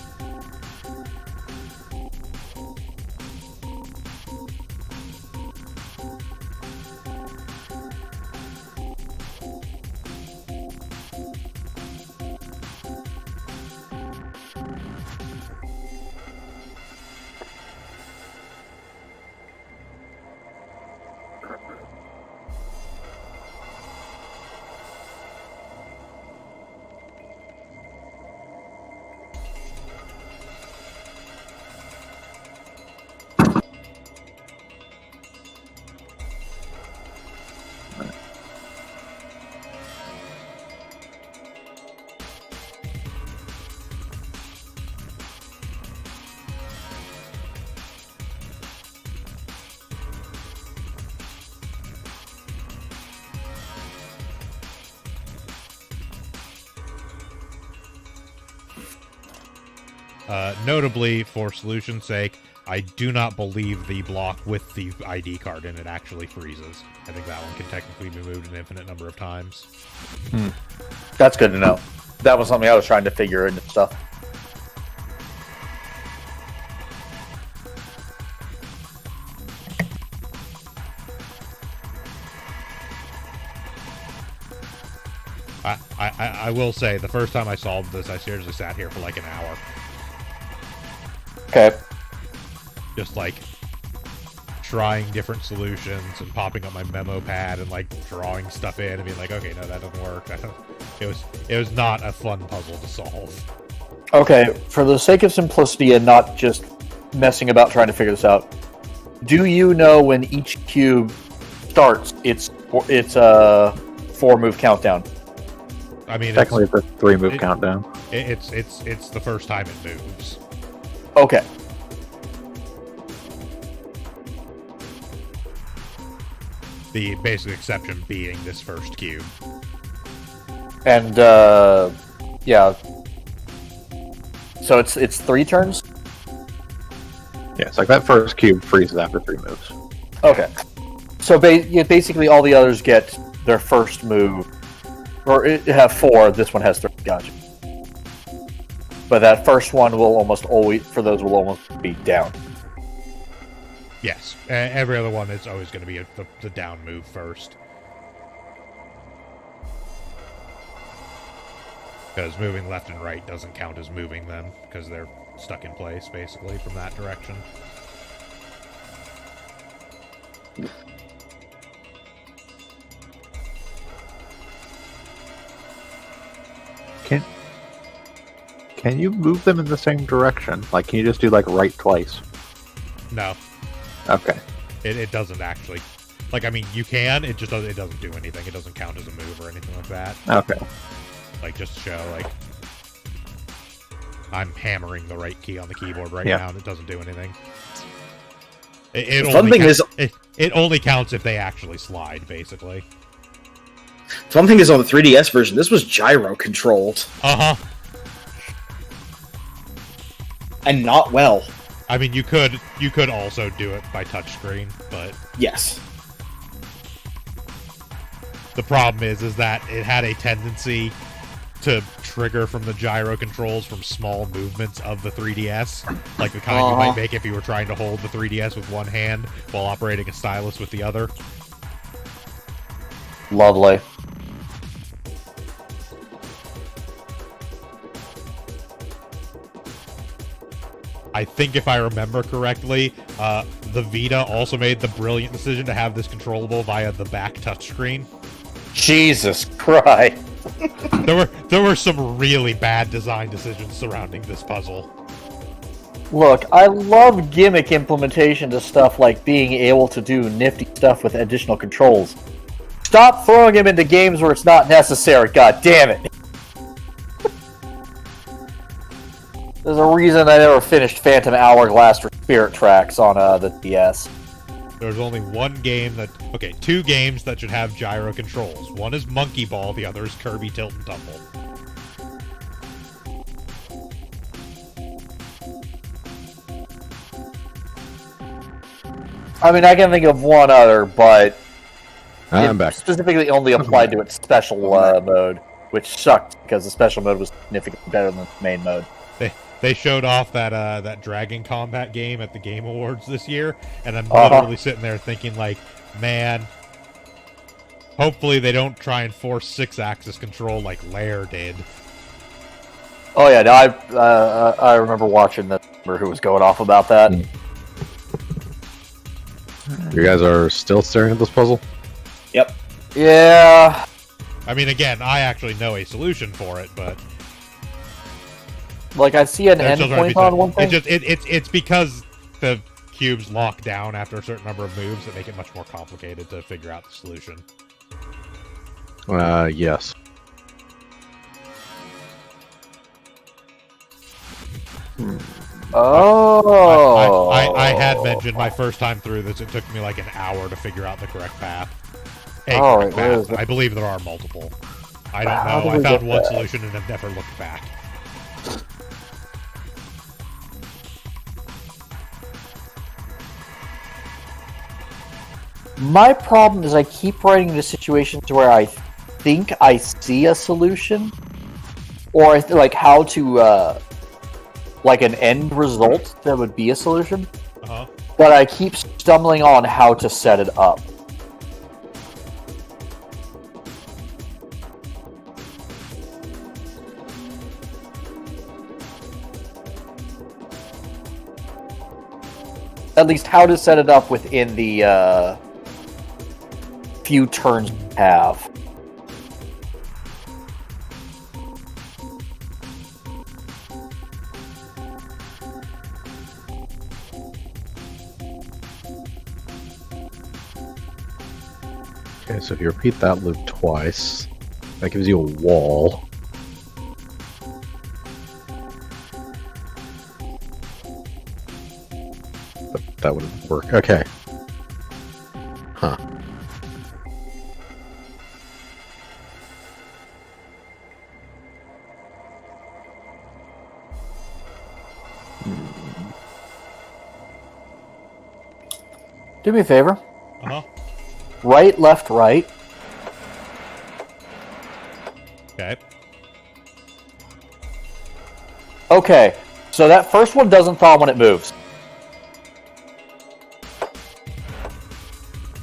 Notably, for solution's sake, I do not believe the block with the ID card in it actually freezes. I think that one can technically be moved an infinite number of times. That's good to know. That was something I was trying to figure into stuff. I will say, the first time I solved this, I seriously sat here for like an hour. Okay. Just like trying different solutions and popping up my memo pad and like drawing stuff in and being like, okay, no, that doesn't work. It was not a fun puzzle to solve. Okay, for the sake of simplicity and not just messing about trying to figure this out, do you know when each cube starts its 4-move countdown? I mean, technically it's a 3-move countdown. It's the first time it moves. Okay. The basic exception being this first cube. And yeah. So it's 3 turns? Yeah, it's like that first cube freezes after 3 moves. Okay. So basically all the others get their first move. Or it have 4, this one has 3. Gotcha. But that first one will almost always be down. Yes. Every other one is always going to be the down move first. Because moving left and right doesn't count as moving them, because they're stuck in place, basically, from that direction. Can you move them in the same direction? Like, can you just do, like, right twice? No. Okay. It doesn't actually. Like, I mean, you can, it doesn't do anything. It doesn't count as a move or anything like that. Okay. Like, just to show, like, I'm hammering the right key on the keyboard right now, and it doesn't do anything. It only counts if they actually slide, basically. The one thing is, on the 3DS version, this was gyro controlled. Uh-huh. And not well. I mean, you could also do it by touchscreen, but yes. The problem is that it had a tendency to trigger from the gyro controls from small movements of the 3DS, like the kind you might make if you were trying to hold the 3DS with one hand while operating a stylus with the other. Lovely. I think if I remember correctly, the Vita also made the brilliant decision to have this controllable via the back touchscreen. Jesus Christ. There were some really bad design decisions surrounding this puzzle. Look, I love gimmick implementation to stuff like being able to do nifty stuff with additional controls. Stop throwing him into games where it's not necessary, god damn it! There's a reason I never finished Phantom Hourglass or Spirit Tracks on the DS. There's only two games that should have gyro controls. One is Monkey Ball, the other is Kirby Tilt and Tumble. I mean, I can think of one other, but I'm back. Specifically only applied to its special mode, which sucked because the special mode was significantly better than the main mode. They showed off that Dragon Combat game at the Game Awards this year, and I'm literally sitting there thinking, like, man, hopefully they don't try and force 6-axis control like Lair did. Oh yeah, no, I remember watching that who was going off about that. You guys are still staring at this puzzle? Yep. Yeah. I mean, again, I actually know a solution for it, but like I see an endpoint on one thing. It's because the cubes lock down after a certain number of moves that make it much more complicated to figure out the solution. Yes. Oh. I had mentioned my first time through this, it took me like an hour to figure out the correct path. I believe there are multiple. I don't know. I found one solution and have never looked back. My problem is I keep running into situations where I think I see a solution, or like how to, like an end result that would be a solution, but I keep stumbling on how to set it up. At least how to set it up within the few turns you have. Okay, so if you repeat that loop twice, that gives you a wall. But that wouldn't work. Okay. Huh. Do me a favor. Right, left, right. Okay. Okay, so that first one doesn't thaw when it moves.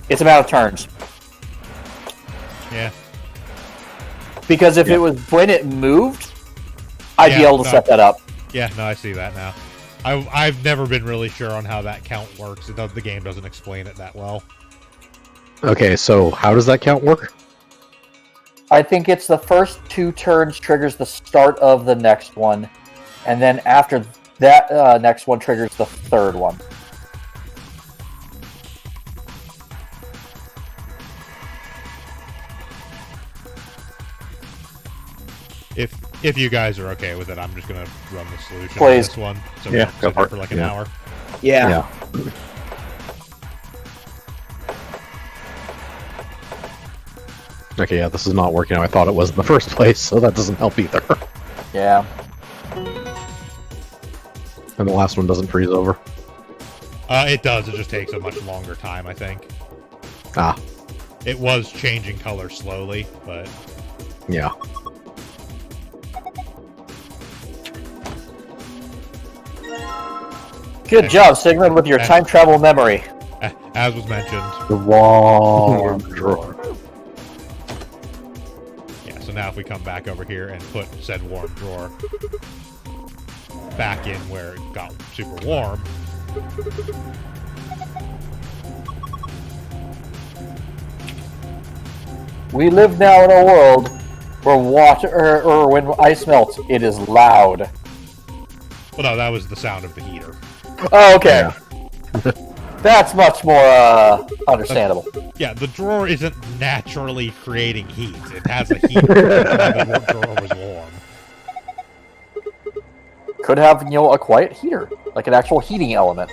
It's a matter of turns. Yeah. Because if it was when it moved, I'd be able to set that up. Yeah, no, I see that now. I've never been really sure on how that count works. The game doesn't explain it that well. Okay, so how does that count work? I think it's the first 2 turns triggers the start of the next one, and then after that next one triggers the third one. If you guys are okay with it, I'm just gonna run the solution on this one. So yeah, go for like an hour. Yeah. Okay, yeah, this is not working how I thought it was in the first place, so that doesn't help either. Yeah. And the last one doesn't freeze over. It does. It just takes a much longer time, I think. Ah. It was changing color slowly, but yeah. Good job, Sigmund, with your time travel memory. As was mentioned. The warm drawer. Yeah, so now if we come back over here and put said warm drawer back in where it got super warm. We live now in a world where water, or when ice melts, it is loud. Well, no, that was the sound of the heater. Oh, okay. Yeah. That's much more understandable. Yeah, the drawer isn't naturally creating heat. It has a heater. The drawer was warm. Could have, a quiet heater, like an actual heating element.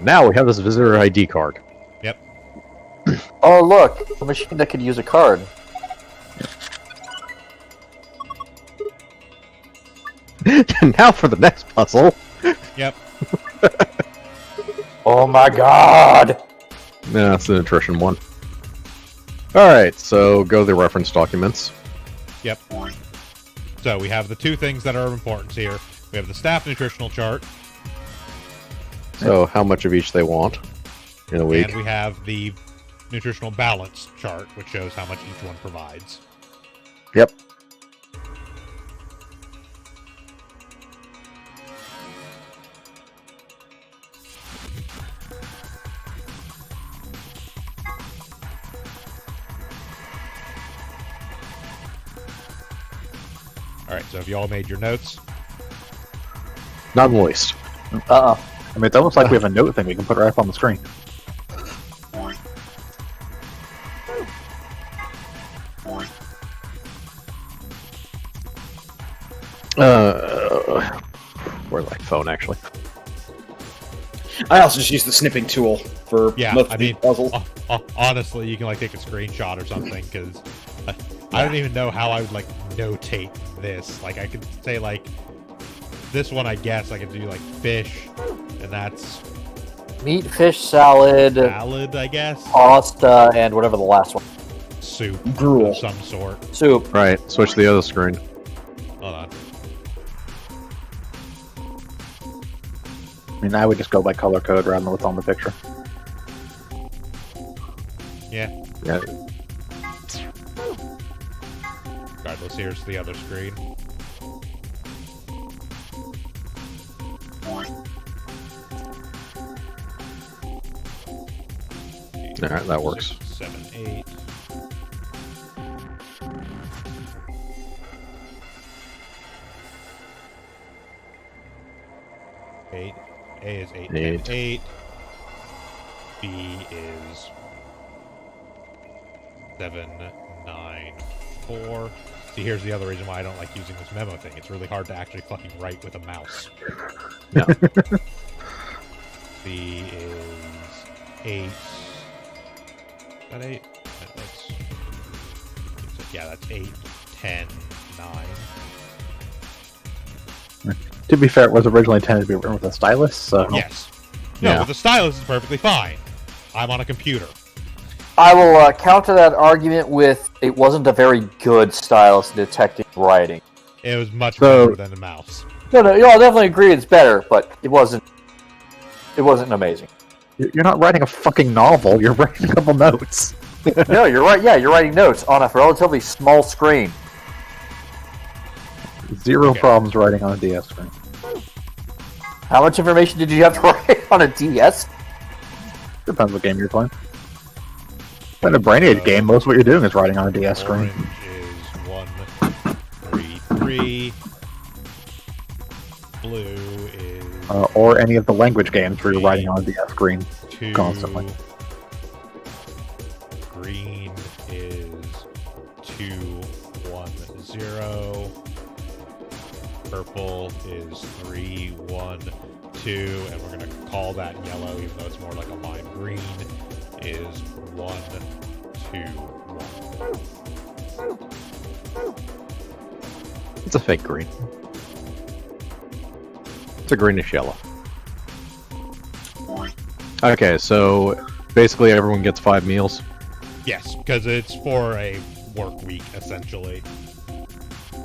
Now we have this visitor ID card. Yep. Oh, look, a machine that could use a card. Now for the next puzzle. Yep. Oh my god! Yeah, it's an attrition one. Alright, so go to the reference documents. Yep. So we have the two things that are of importance here. We have the staff nutritional chart, So how much of each they want in a week. and we have the nutritional balance chart, which shows how much each one provides. Yep. Alright, so have you all made your notes? Not in the least. I mean, it's almost like we have a note thing we can put right up on the screen. Or like phone, actually. I also just use the snipping tool for Yeah, most I of these mean, puzzles. honestly, you can like take a screenshot or something, because I don't even know how I would like notate this. Like, I could say like this one, I guess I could do like fish, and that's Meat, fish, salad, I guess. pasta, and whatever the last one. Soup Gruel. of some sort. Soup. Right, switch to the other screen. Hold on. I mean, I would just go by color code rather than what's on the picture. Yeah. Yeah. Regardless, here's the other screen. Alright, that works. 6, 7, 8. Eight. A is 8, 10, 8. B is 7, 9, 4. See, here's the other reason why I don't like using this memo thing. It's really hard to actually fucking write with a mouse. No. B is 8. Is that 8? Yeah, that's 8, 10, 9. To be fair, it was originally intended to be written with a stylus, so... Yes. No, with the stylus is perfectly fine. I'm on a computer. I will counter that argument with it wasn't a very good stylus detecting writing. It was much better than the mouse. No, I'll definitely agree it's better, but it wasn't amazing. You're not writing a fucking novel, you're writing a couple notes. No, you're right. Yeah, you're writing notes on a relatively small screen. Zero problems writing on a DS screen. How much information did you have to write on a DS? Depends what game you're playing. In a Brain Age game, most of what you're doing is writing on a DS screen. Orange is 1, 3, 3. Blue is... Or any of the language games where you're writing on a DS screen 2. constantly. Green is 2, 1, 0. Purple is 3, 1, 2. And we're going to call that yellow, even though it's more like a lime. Green is 1, 2, 1. It's a fake green. It's a greenish yellow. Okay, so basically everyone gets 5 meals. Yes, because it's for a work week, essentially.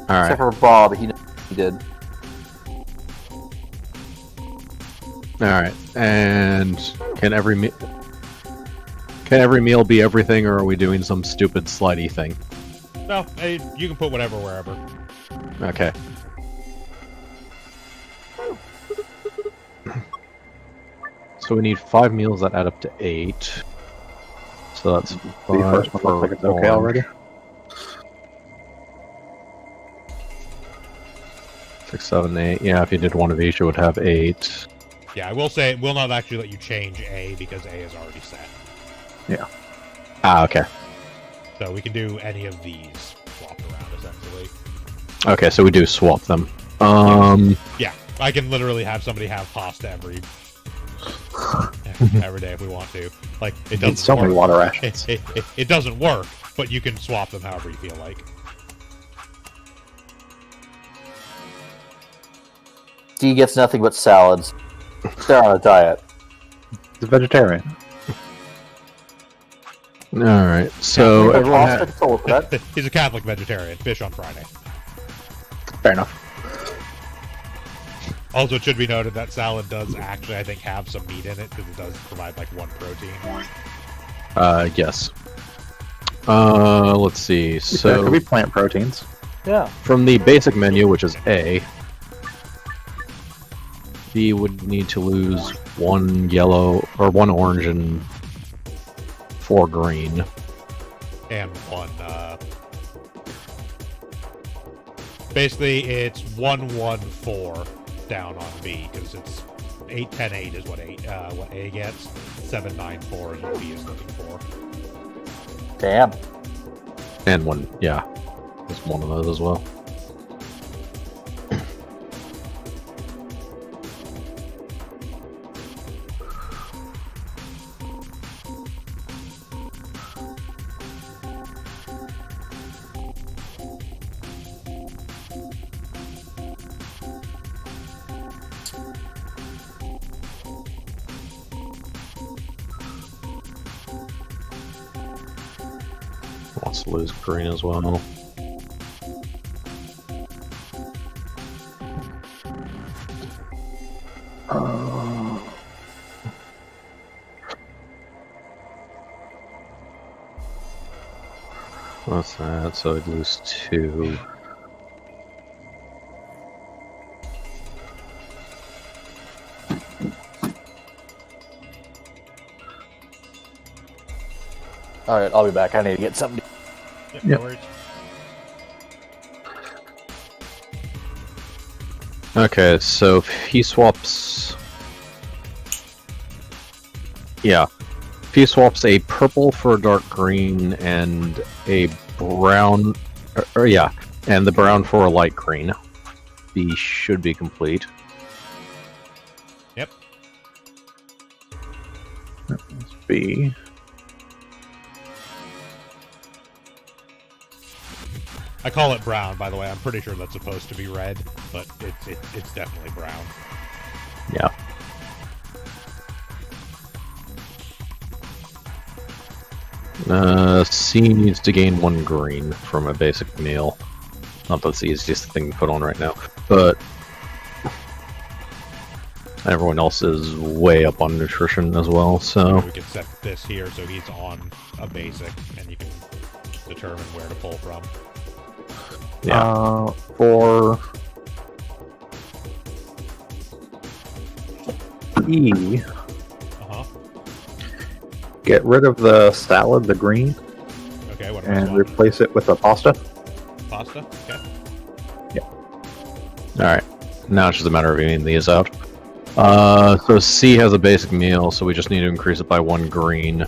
Alright. Except for Bob, he did. Alright, and can every meal be everything, or are we doing some stupid slidey thing? No, you can put whatever wherever. Okay. So we need 5 meals that add up to 8. So that's 5 The first one looks like it's okay already. 6, 7, 8. Yeah, if you did one of each, it would have 8. Yeah, I will say it will not actually let you change A because A is already set. Yeah. Ah, okay. So we can do any of these swapped around, essentially. Okay, so we do swap them. Yeah, I can literally have somebody have pasta every day if we want to. Like, it doesn't so many work. water rations. It doesn't work, but you can swap them however you feel like. D gets nothing but salads. They're on a diet. He's a vegetarian. All right, so everyone He's a Catholic vegetarian. Fish on Friday. Fair enough. Also, it should be noted that salad does actually, I think, have some meat in it because it does provide like 1 protein. Yes. Let's see. So There could be plant proteins. Yeah. From the basic menu, which is A, B would need to lose 1 yellow or 1 orange and 4 green. And 1, basically, it's 1-1-4 down on B, because it's 8-10-8 is what A gets. 7-9-4 is what B is looking for. Damn. And 1, yeah. There's 1 of those as well. Wants to lose green as well. What's that? So I'd lose 2. Alright, I'll be back. I need to get something. Yep, no worries. Okay, so if he swaps... Yeah. If he swaps a purple for a dark green and a brown... yeah, and the brown for a light green, B should be complete. Yep. That's B. I call it brown, by the way. I'm pretty sure that's supposed to be red, but it's definitely brown. Yeah. C needs to gain 1 green from a basic meal. Not that it's the easiest thing to put on right now, but everyone else is way up on nutrition as well, so... We can set this here so he's on a basic, and you can determine where to pull from. Yeah. For E, get rid of the salad, the green, Okay, what and replace it with a pasta. Pasta? Okay. Alright. Now it's just a matter of eating these out. So C has a basic meal, so we just need to increase it by 1 green.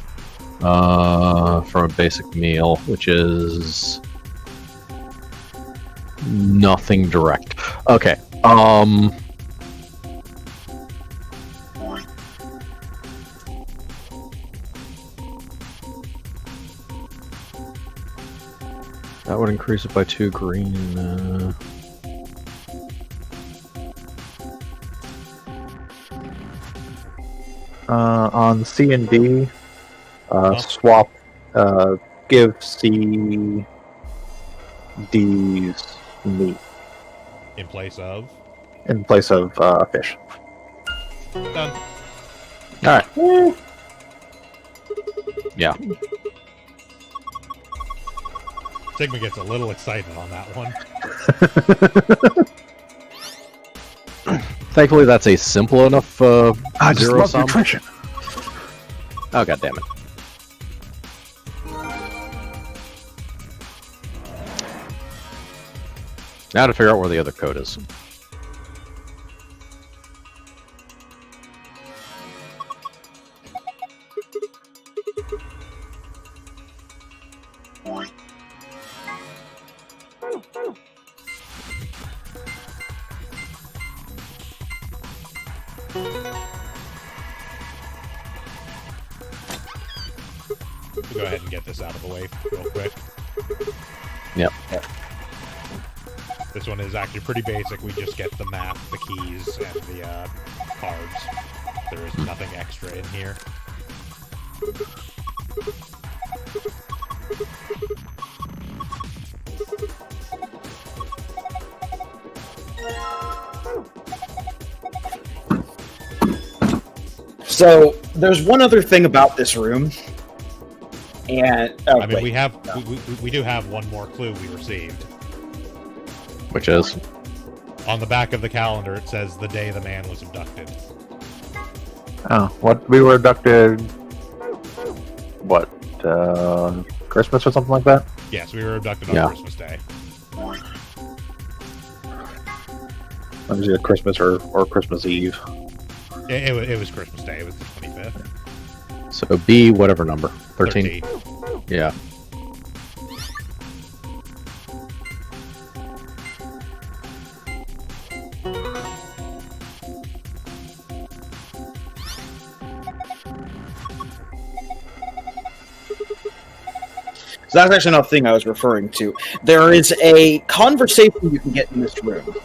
From a basic meal, which is... nothing direct. Okay. That would increase it by 2 green. On C and D, swap. Give C D's meat In place of? in place of fish. Done. Alright. Yeah. Sigma gets a little excited on that one. Thankfully, that's a simple enough I just zero love sum. nutrition. Oh, god damn it. Now to figure out where the other code is. We'll go ahead and get this out of the way real quick. Yep. This one is actually pretty basic. We just get the map, the keys, and the cards. There is nothing extra in here. So there's one other thing about this room, and I mean, we do have one more clue we received. Which is? On the back of the calendar, it says the day the man was abducted. Oh, what? We were abducted. What? Christmas or something like that? Yes, we were abducted on Christmas Day. It was either Christmas or Christmas Eve. It was Christmas Day. It was the 25th. So B, whatever number. 13? Yeah. So that's actually another thing I was referring to. There is a conversation you can get in this room.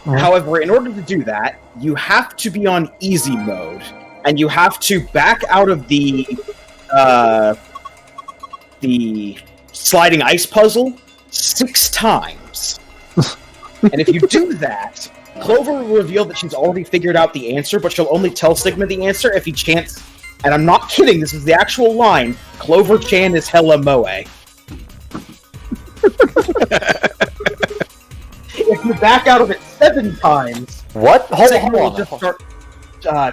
However, in order to do that, you have to be on easy mode, and you have to back out of the sliding ice puzzle 6 times. And if you do that, Clover will reveal that she's already figured out the answer, but she'll only tell Sigma the answer if he chants, and I'm not kidding, this is the actual line, Clover-chan is hella moe. If you back out of it 7 times, what? Sigma will just start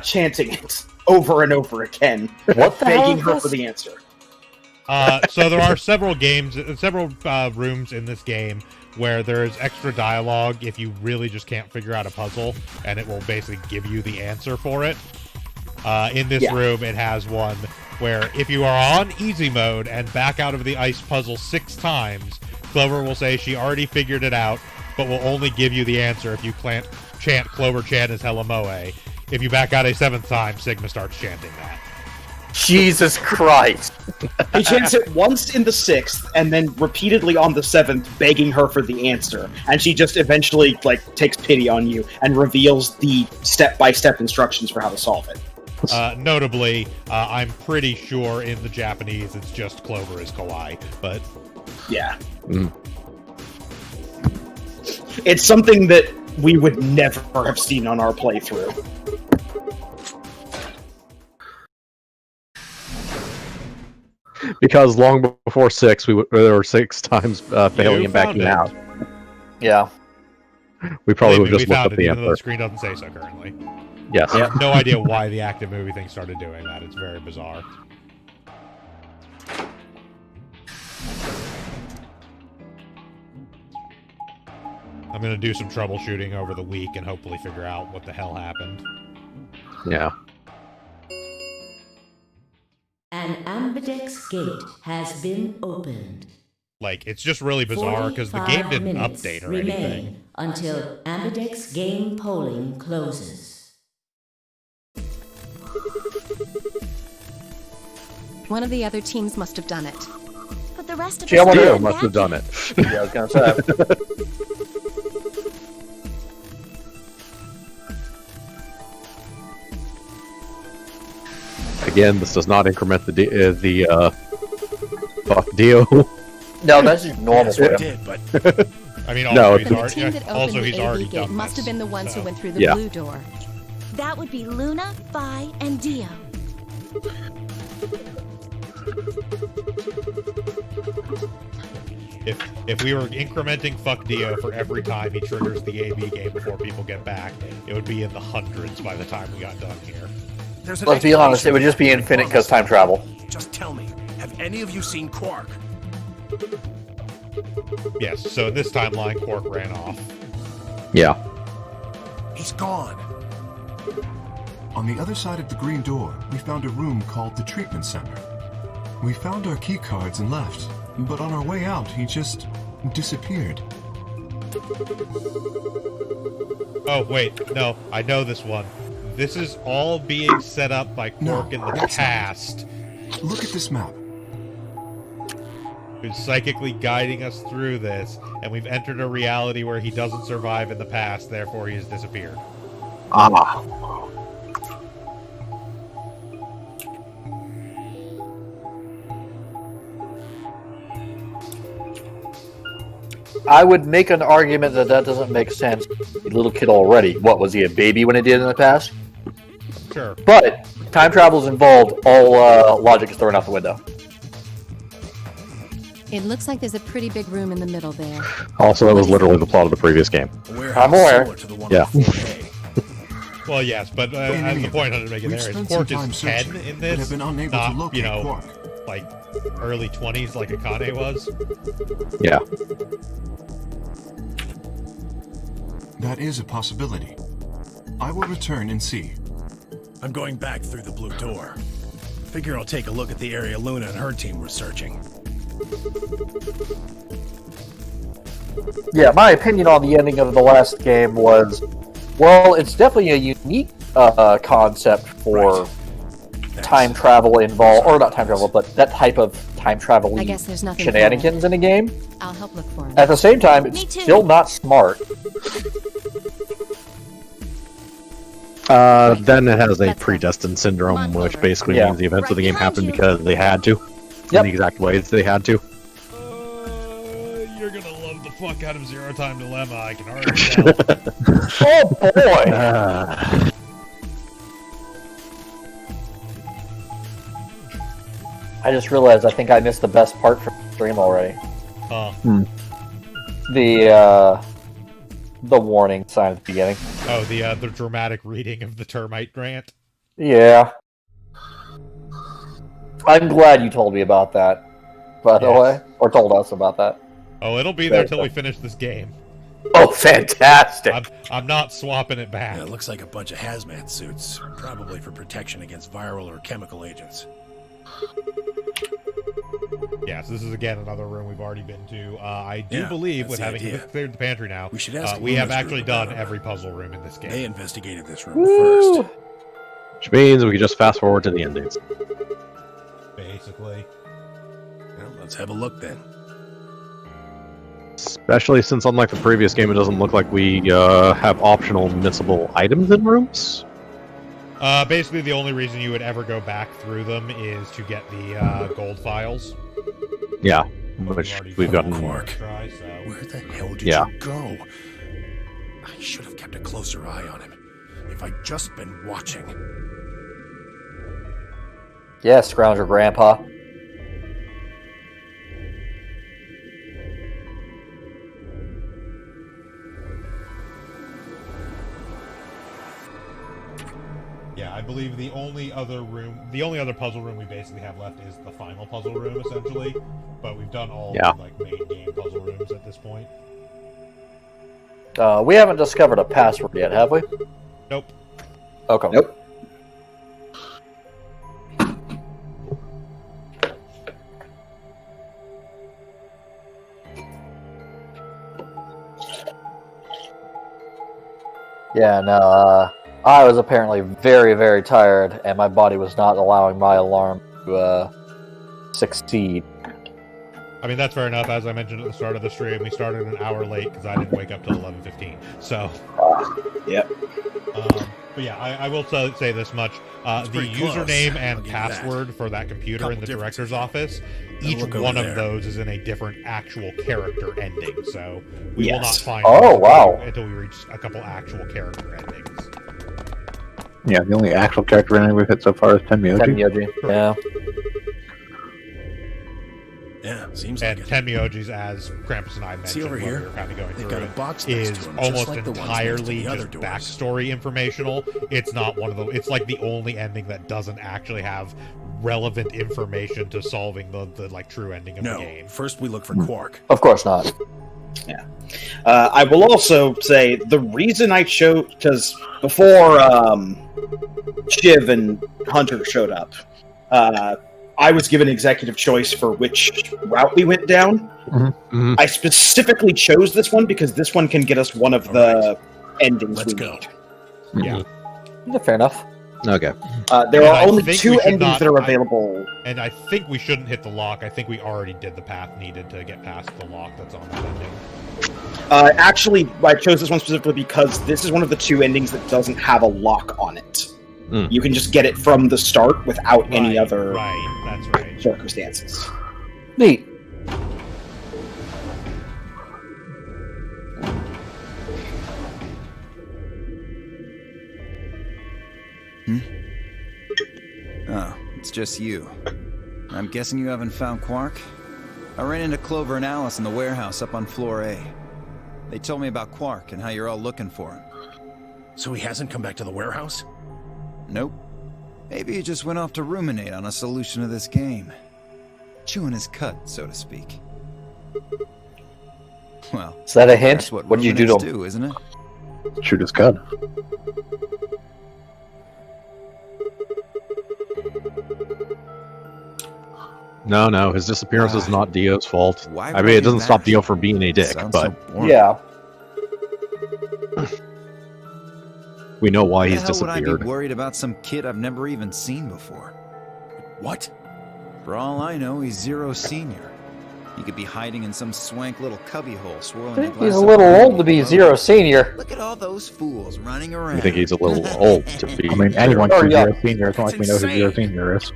chanting it over and over again, begging her for the answer. So there are several rooms in this game where there's extra dialogue if you really just can't figure out a puzzle, and it will basically give you the answer for it. In this room, it has one where if you are on easy mode and back out of the ice puzzle 6 times, Clover will say she already figured it out, but will only give you the answer if you chant Clover-chan is hella moe. If you back out a 7th time, Sigma starts chanting that. Jesus Christ. He chants it once in the 6th, and then repeatedly on the 7th, begging her for the answer. And she just eventually, takes pity on you and reveals the step-by-step instructions for how to solve it. Notably, I'm pretty sure in the Japanese it's just Clover is kawaii, but... Yeah. It's something that we would never have seen on our playthrough. Because long before 6, there were 6 times failing and backing out. Yeah. We probably would have just looked up the even though answer. the screen doesn't say so currently. Yes. I have no idea why the active movie thing started doing that. It's very bizarre. I'm gonna do some troubleshooting over the week and hopefully figure out what the hell happened. Yeah. An ambidex gate has been opened. It's just really bizarre because the game didn't update or remain anything. Until ambidex game polling closes. One of the other teams must have done it. But the rest of Yeah, us Dio must have done it. Yeah, I was gonna say. Again, this does not increment the fuck Dio. No, that's just normal for him. did, but I mean, No, also, The team that opened he's the already AV gate done must this, have been the ones so. who went through the Yeah. blue door. That would be Luna, Vi, and Dio. If we were incrementing fuck Dio for every time he triggers the AB game before people get back, it would be in the hundreds by the time we got done here. there's an Let's be honest, it would just be explanation. infinite because time travel. Just tell me, have any of you seen Quark? Yes, so in this timeline, Quark ran off. Yeah. He's gone. On the other side of the green door, we found a room called the treatment center. We found our key cards and left, but on our way out, he just disappeared. Oh, wait, no, I know this one. This is all being set up by Quark in the that's not it. past, Look at this map. who's psychically guiding us through this, and we've entered a reality where he doesn't survive in the past, therefore he has disappeared. Ah. I would make an argument that doesn't make sense. A little kid already. What, was he a baby when he did in the past? Sure. But time travel is involved, all logic is thrown out the window. It looks like there's a pretty big room in the middle there. Also, that was literally the plot of the previous game. I'm aware. Yeah. Well, yes, but as the point I was making there is Quark is 10 in this, not, you know, like early 20s like Akane was. Yeah. That is a possibility. I will return and see. I'm going back through the blue door. Figure I'll take a look at the area Luna and her team were searching. Yeah, my opinion on the ending of the last game was, well, it's definitely a unique concept for time travel involved, or not time travel, but that type of time travel I guess there's nothing shenanigans in a game. I'll help look for him. At the same time, it's still not smart. Then it has a predestined syndrome, which basically means the events of the game happened because they had to. In the exact ways they had to. You're gonna love the fuck out of Zero Time Dilemma, I can already tell. Oh boy! I just realized I think I missed the best part from the stream already. The warning sign at the beginning. Oh, the dramatic reading of the termite grant? Yeah. I'm glad you told me about that, by the way. Or told us about that. Oh, it'll be there till we finish this game. Oh, fantastic! I'm not swapping it back. Yeah, it looks like a bunch of hazmat suits, probably for protection against viral or chemical agents. Yes, this is again another room we've already been to. I do believe, with having cleared the pantry now, we should ask we have Luna's actually group done about every puzzle room in this game. They investigated this room first. Which means we can just fast forward to the endings. Basically. Well, let's have a look then. Especially since, unlike the previous game, it doesn't look like we have optional missable items in rooms. Basically, the only reason you would ever go back through them is to get the gold files. Yeah, which we've gotten. Quark. Where the hell did you go? I should have kept a closer eye on him. If I'd just been watching. Yes, Scrounger Grandpa. Yeah, I believe the only other puzzle room we basically have left is the final puzzle room, essentially. But we've done all the main game puzzle rooms at this point. We haven't discovered a password yet, have we? Nope. Okay. Nope. Yeah, no, I was apparently very, very tired, and my body was not allowing my alarm to succeed. I mean, that's fair enough. As I mentioned at the start of the stream, we started an hour late because I didn't wake up till 11:15. So, yep. But yeah, I will say this much: the username and password for that computer in the director's office, each one of those is in a different actual character ending. So we will not find until we reach a couple actual character endings. Yeah, the only actual character ending we've hit so far is Tenmyoji. Yeah. Yeah, seems and like Tenmyoji's, as Krampus and I mentioned when we were kind of going through it, is almost entirely just backstory informational. It's not one of the. It's like the only ending that doesn't actually have relevant information to solving the like true ending of the game. First we look for Quark. Of course not. Yeah. I will also say the reason I chose, because before Shiv and Hunter showed up, I was given executive choice for which route we went down. Mm-hmm. I specifically chose this one because this one can get us one of the endings we need. Yeah. Yeah, fair enough. Okay. There are only two endings that are available. And I think we shouldn't hit the lock. I think we already did the path needed to get past the lock that's on that ending. Actually, I chose this one specifically because this is one of the two endings that doesn't have a lock on it. You can just get it from the start without any other circumstances. Neat. Oh, it's just you. I'm guessing you haven't found Quark? I ran into Clover and Alice in the warehouse up on floor A. They told me about Quark and how you're all looking for him. So he hasn't come back to the warehouse? Nope. Maybe he just went off to ruminate on a solution to this game. Chewing his cud, so to speak. Well, Is that a hint? that's what What did you do to ruminates him? do, isn't it? Shoot his gun. No, his disappearance is not Dio's fault. Why I mean, it doesn't that? stop Dio from being a dick, Sounds but so boring. Yeah. we know why Why he's the hell would I disappeared. be worried about some kid I've never even seen before? What? For all I know, he's Zero Senior. He could be hiding in some swank little cubbyhole swirling I a think glass he's a of little brandy old to be below. Zero Senior. Look at all those fools running around. I think he's a little old to be. I mean, anyone Or can be young. Zero Senior. It's not like we know who Zero Senior is.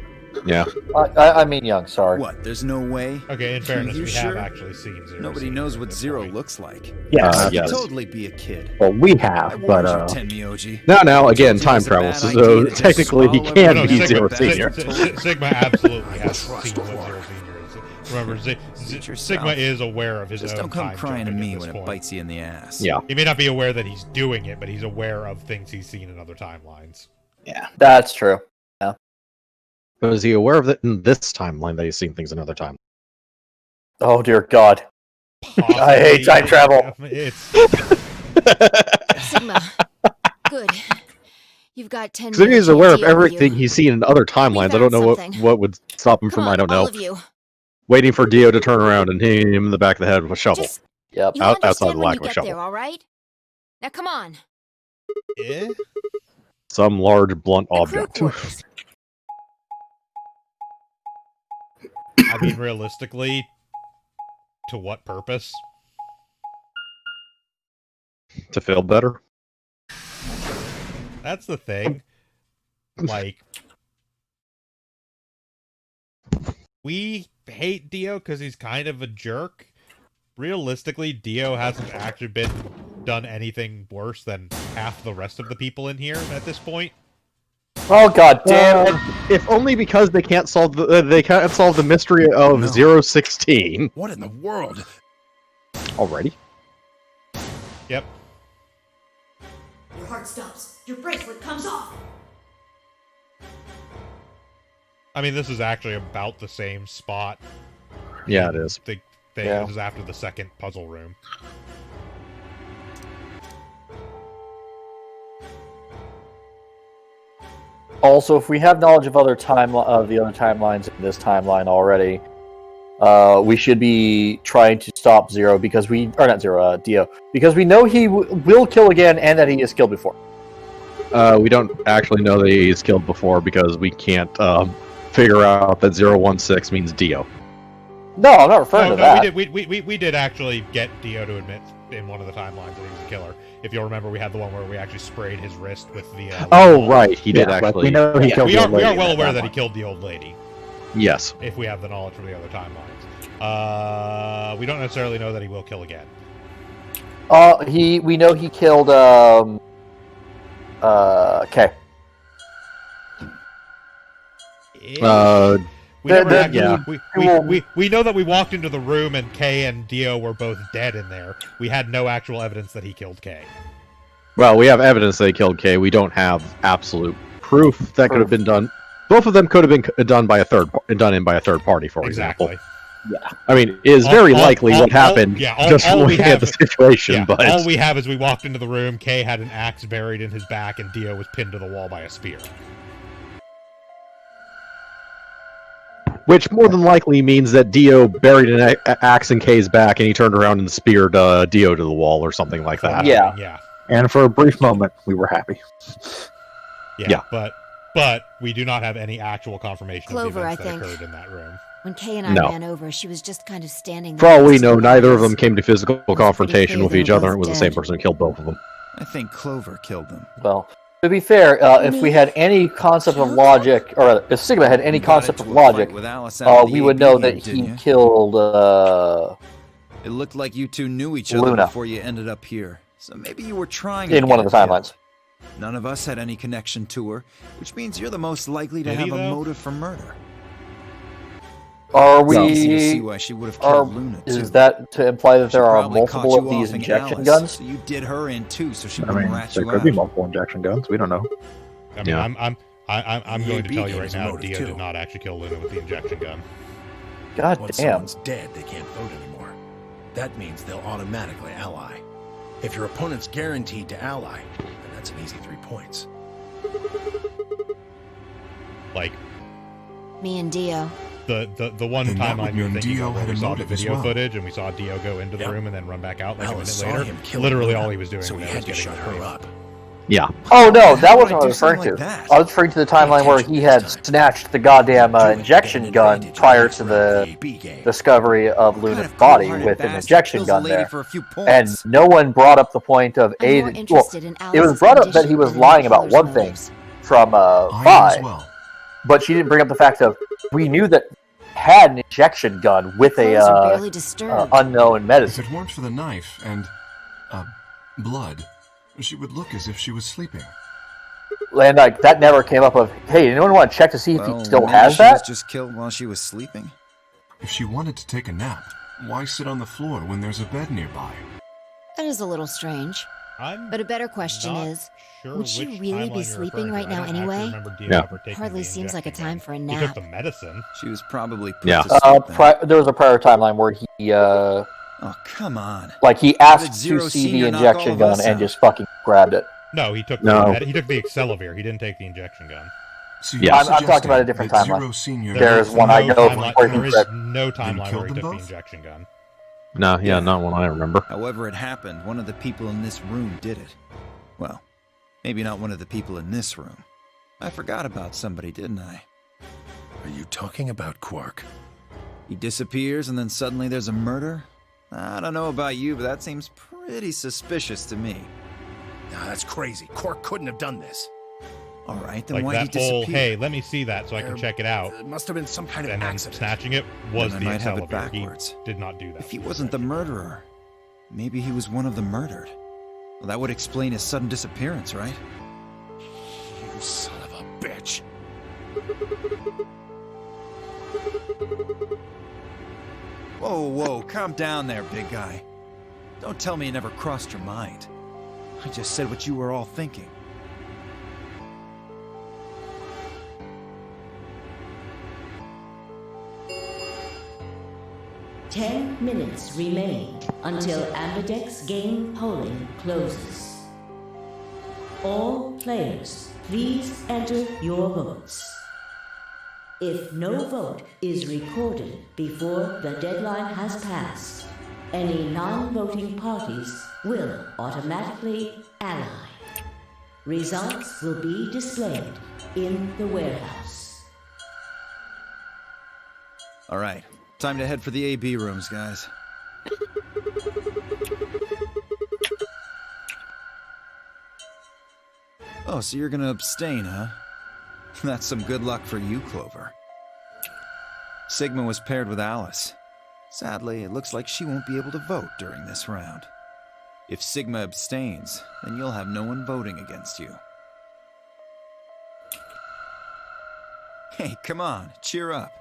Yeah. I mean young, sorry. What? There's no way? Okay, in fairness, You we sure? have actually seen Zero. Nobody Senior knows at what this Zero point. looks like. Yes. He could Yes. totally be a kid. Well, we I have, warned but you, Tenmyoji. Now, again, Told you it time was a travel, bad so idea to just technically he swallow can everything be up Zero that Senior. Sigma absolutely has seen what Zero Senior is. Remember, Suit yourself. Sigma is aware of his Just own don't come time crying to jumping me at this when it point. bites you in the ass. Yeah. He may not be aware that he's doing it, but he's aware of things he's seen in other timelines. Yeah. That's true. Yeah. But is he aware of it in this timeline that he's seen things in other timelines? Oh dear God. Possibly, I hate time travel. It's Sigma. Good. You've got 10 Because if minutes he's aware of to deal with everything you. he's seen in other timelines, I don't found know something. what would stop him Come from, on, I don't all know, of you. waiting for Dio to turn around and hit him in the back of the head with a shovel. Just, Yep. you outside understand the when lack you of a get shovel. there, all right? Now come on. eh? Some large, blunt The crew object. quarters. I mean, realistically, to what purpose? To feel better. That's the thing. Like, we hate Dio because he's kind of a jerk. Realistically, Dio hasn't actually done anything worse than half the rest of the people in here at this point. Oh God damn it. If only because they can't solve the mystery of No. 016 What in the world? already. Yep. Your heart stops. Your bracelet comes off. I mean, this is actually about the same spot. Yeah, it is. The thing. Yeah. This is after the second puzzle room. Also, if we have knowledge of the other timelines in this timeline already, we should be trying to stop Dio because we know he will kill again and that he has killed before. We don't actually know that he's killed before because we can't figure out that 016 means Dio. No, I'm not referring to that. We did actually get Dio to admit in one of the timelines that he was a killer. If you'll remember, we had the one where we actually sprayed his wrist with the. Oh, right, he did Yeah, but actually. we know he killed we the are old lady. well in aware that that he timeline. killed the old lady. Yes. If we have the knowledge from the other timelines, we don't necessarily know that he will kill again. We know he killed Kay. We never that- actually, yeah. we know that we walked into the room and Kay and Dio were both dead in there. We had no actual evidence that he killed Kay. Well, we have evidence they killed Kay. We don't have absolute proof that could have been done. Both of them could have been done by a third party, for Exactly. example. Yeah. I mean, it is very likely what happened just from looking at the situation, Yeah, but all we have is we walked into the room, Kay had an axe buried in his back, and Dio was pinned to the wall by a spear. which more than likely means that Dio buried an axe in Kay's back and he turned around and speared Dio to the wall or something like that. Yeah. And for a brief moment, we were happy. Yeah. But we do not have any actual confirmation Clover, of the events I that think. occurred in that room. When Kay and I No. ran over, she was just kind of standing For there. all we just know, looking neither at of them us. came to physical confrontation clear with they each were other. both It was the same dead. person who killed both of them. I think Clover killed them. Well, to be fair, if we had any concept of logic, or if Sigma had any You got concept of into a fight logic, with Alice out of the we would AB know game, that didn't he you? killed. It looked like you two knew each other Luna. before you ended up here. So maybe you were trying In one of the to get him timelines. None of us had any connection to her, which means you're the most likely to Did he, have a though? motive for murder. Are It's easy to see we? why she would have killed Luna, too. Is that to imply that She there are probably caught multiple of you these off in injection Alice, guns? So you did her in too, so she I wouldn't mean, rat there you could be out. multiple injection guns. We don't know. I mean, Yeah. I'm The going to AB tell you gave right us a now, motive, Dio too. did not actually kill Luna with the injection gun. God Once damn. someone's dead, they can't vote anymore. That means they'll automatically ally. If your opponent's guaranteed to ally, then that's an easy 3 points. Like, Me and Dio. the one Then that timeline would you were mean thinking Dio of where had we a saw the motive as video well. footage and we saw Dio go into the Yep. room and then run back out like Alice a minute saw later. him kill Literally Luna, all he was doing so there he was had to getting shut the her cream. up. Yeah. Oh no, that How wasn't would what I I was do referring something to. like that? I was referring to the timeline where he had snatched the goddamn injection gun prior to the discovery of Luna's body with an injection gun there. And no one brought up the point of I'm more Aiden. Well, interested in it was Alice's brought up that he condition was than in lying the about killer's one thing motives. from I am Vi, as well. but she didn't bring up the fact of we knew that had an injection gun with a Clothes are barely disturbed. unknown If medicine. it weren't for the knife and, blood, she would look as if she was sleeping. And like that never came up of, hey, anyone want to check to see if Well, he still maybe has she was that? just killed while she was sleeping. If she wanted to take a nap, why sit on the floor when there's a bed nearby? That is a little strange. I'm But a better question not is, sure would she which really timeline be you're sleeping referring right to. I now don't actually anyway? remember Dio Yeah. ever taking Hardly the seems like a injection time gun. for a He nap. took the medicine. She was probably put Yeah. to sleep then. There was a prior timeline where he Oh, come on. like he Did asked to Zero see the Senior knock all injection of gun us and out? just fucking grabbed it. No, he took No. he took the Accelavir. He didn't take the injection gun. So Yeah. you're I'm talking about a suggesting different that timeline. Zero Senior There is killed one I them know both? of where he There is grabbed. no timeline killed where he them took the both? injection gun. No, yeah, Yeah. not one I remember. However it happened, one of the people in this room did it. Well, maybe not one of the people in this room. I forgot about somebody, didn't I? Are you talking about Quark? He disappears and then suddenly there's a murder? I don't know about you, but that seems pretty suspicious to me. Nah, that's crazy. Quark couldn't have done this. All right, then Like why'd he that whole, disappear? hey, let me see that so I can check it out. It must have been some kind of And then accident. snatching it was Then the I might have it Accelavir. He backwards. did not do that. If he wasn't the murderer, maybe he was one of the murdered. Well, that would explain his sudden disappearance, right? You son of a bitch. Whoa, whoa, calm down there, big guy. Don't tell me it never crossed your mind. I just said what you were all thinking. Ten minutes remain until Ambidex game polling closes. All players, please enter your votes. If no vote is recorded before the deadline has passed, any non-voting parties will automatically ally. Results will be displayed in the warehouse. All right, time to head for the AB rooms, guys. Oh, so you're gonna abstain, huh? That's some good luck for you, Clover. Sigma was paired with Alice. Sadly, it looks like she won't be able to vote during this round. If Sigma abstains, then you'll have no one voting against you. Hey, come on, cheer up.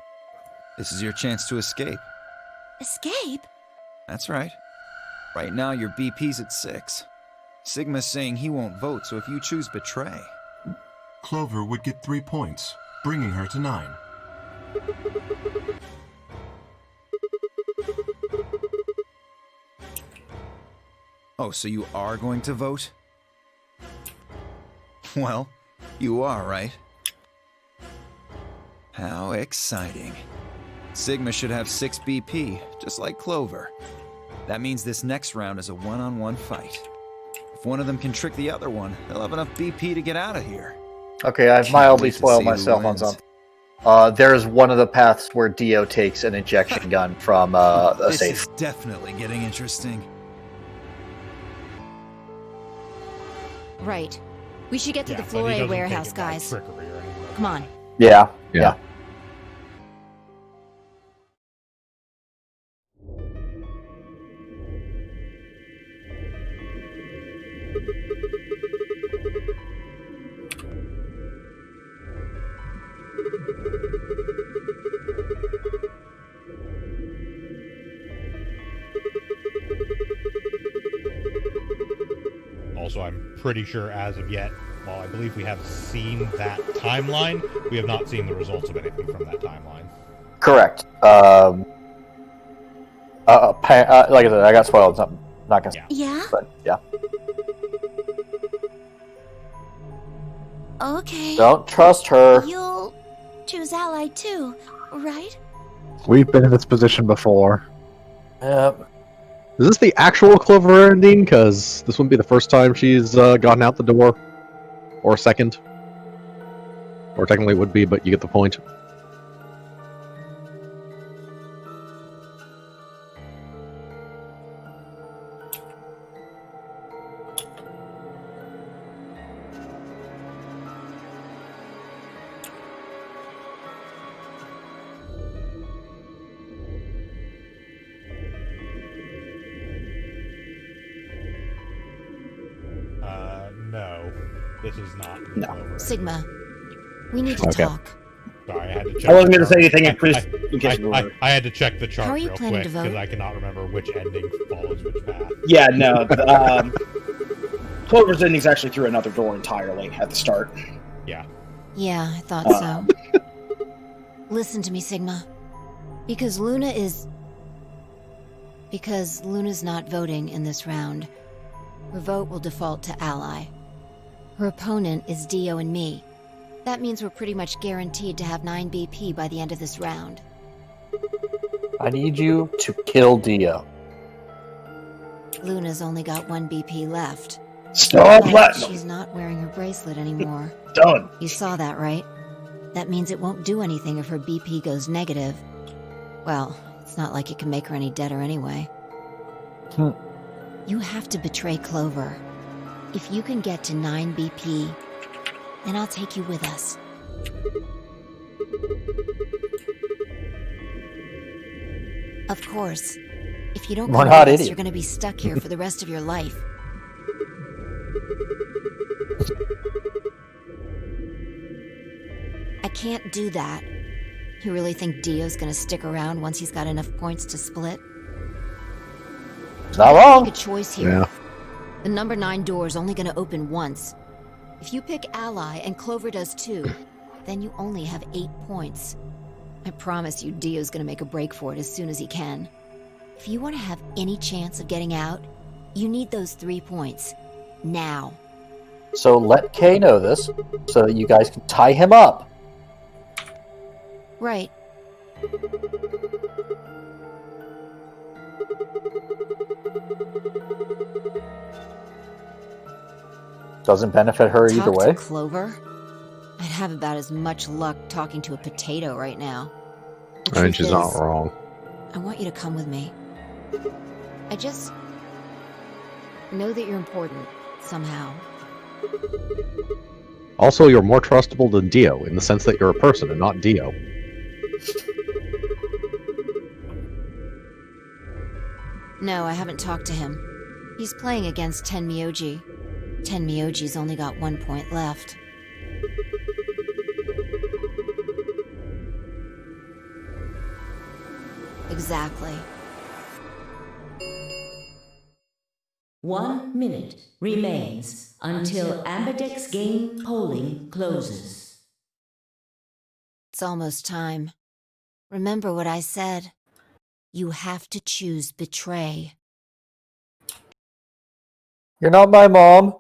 This is your chance to escape. Escape? That's right. Right now, your BP's at 6. Sigma's saying he won't vote, so if you choose betray... Clover would get 3 points, bringing her to 9. Oh, so you are going to vote? Well, you are, right? How exciting. Sigma should have 6 BP, just like Clover. That means this next round is a one-on-one fight. If one of them can trick the other one, they'll have enough BP to get out of here. Okay, I've Can't mildly wait to spoiled see who myself on wins. something. There's one of the paths where Dio takes an injection gun from a This safe. is definitely getting interesting. Right. We should get to the but he Flore doesn't warehouse, take it by guys. trickery or anything like Come on. Yeah. Yeah. Also, I'm pretty sure as of yet, while I believe we have seen that timeline, we have not seen the results of anything from that timeline. Correct. Like I said, I got spoiled. So I'm not gonna. Yeah? But yeah. Okay. Don't trust her. You'll choose Ally too, right? We've been in this position before. Yep. Is this the actual Clover ending? Because this wouldn't be the first time she's gotten out the door. Or second. Or technically it would be, but you get the point. No. This is not. No. Sigma, we need to Okay. talk. Sorry, I had to check. I wasn't the going to say chart. anything in case I had to check the chart How are you real planning quick to vote? because I cannot remember which ending follows which path. Yeah, no. Clover's ending's actually through another door entirely at the start. Yeah. Yeah, I thought so. Listen to me, Sigma. Because Luna's not voting in this round, her vote will default to Ally. Her opponent is Dio and me. That means we're pretty much guaranteed to have 9 BP by the end of this round. I need you to kill Dio. Luna's only got 1 BP left. Stop But platinum! she's not wearing her bracelet anymore. Done. You saw that, right? That means it won't do anything if her BP goes negative. Well, it's not like it can make her any deader anyway. You have to betray Clover. If you can get to 9 BP, then I'll take you with us. Of course, if you don't We're come not with us, idiots. you're going to be stuck here for the rest of your life. I can't do that. You really think Dio's going to stick around once he's got enough points to split? Not wrong. Make a choice here. Yeah. The number 9 door is only going to open once. If you pick Ally and Clover does too, then you only have 8 points. I promise you Dio's going to make a break for it as soon as he can. If you want to have any chance of getting out, you need those 3 points. Now. So let Kay know this, so that you guys can tie him up. Right. Doesn't benefit her either Talk way. to Clover? I'd have about as much luck talking to a potato right now. The I mean, truth she's not is, wrong. I want you to come with me. I just know that you're important, somehow. Also, you're more trustable than Dio, in the sense that you're a person and not Dio. No, I haven't talked to him. He's playing against Tenmyoji. Tenmyoji's only got 1 point left. Exactly. 1 minute remains until Ambidex game polling closes. It's almost time. Remember what I said. You have to choose betray. You're not my mom.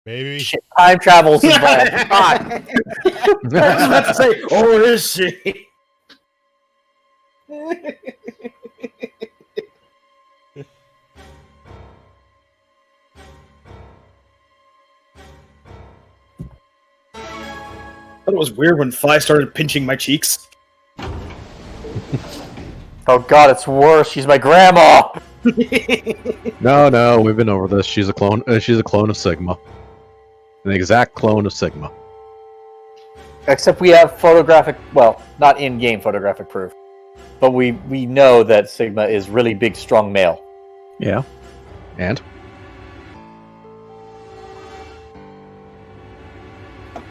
Maybe. Shit, time travel's involved. God. I was about to say, or is she? I thought it was weird when Fly started pinching my cheeks. Oh god, it's worse. She's my grandma. No, we've been over this. She's a clone. She's a clone of Sigma. An exact clone of Sigma. Except we have photographic, well, not in-game photographic proof, but we know that Sigma is really big, strong male. Yeah. And?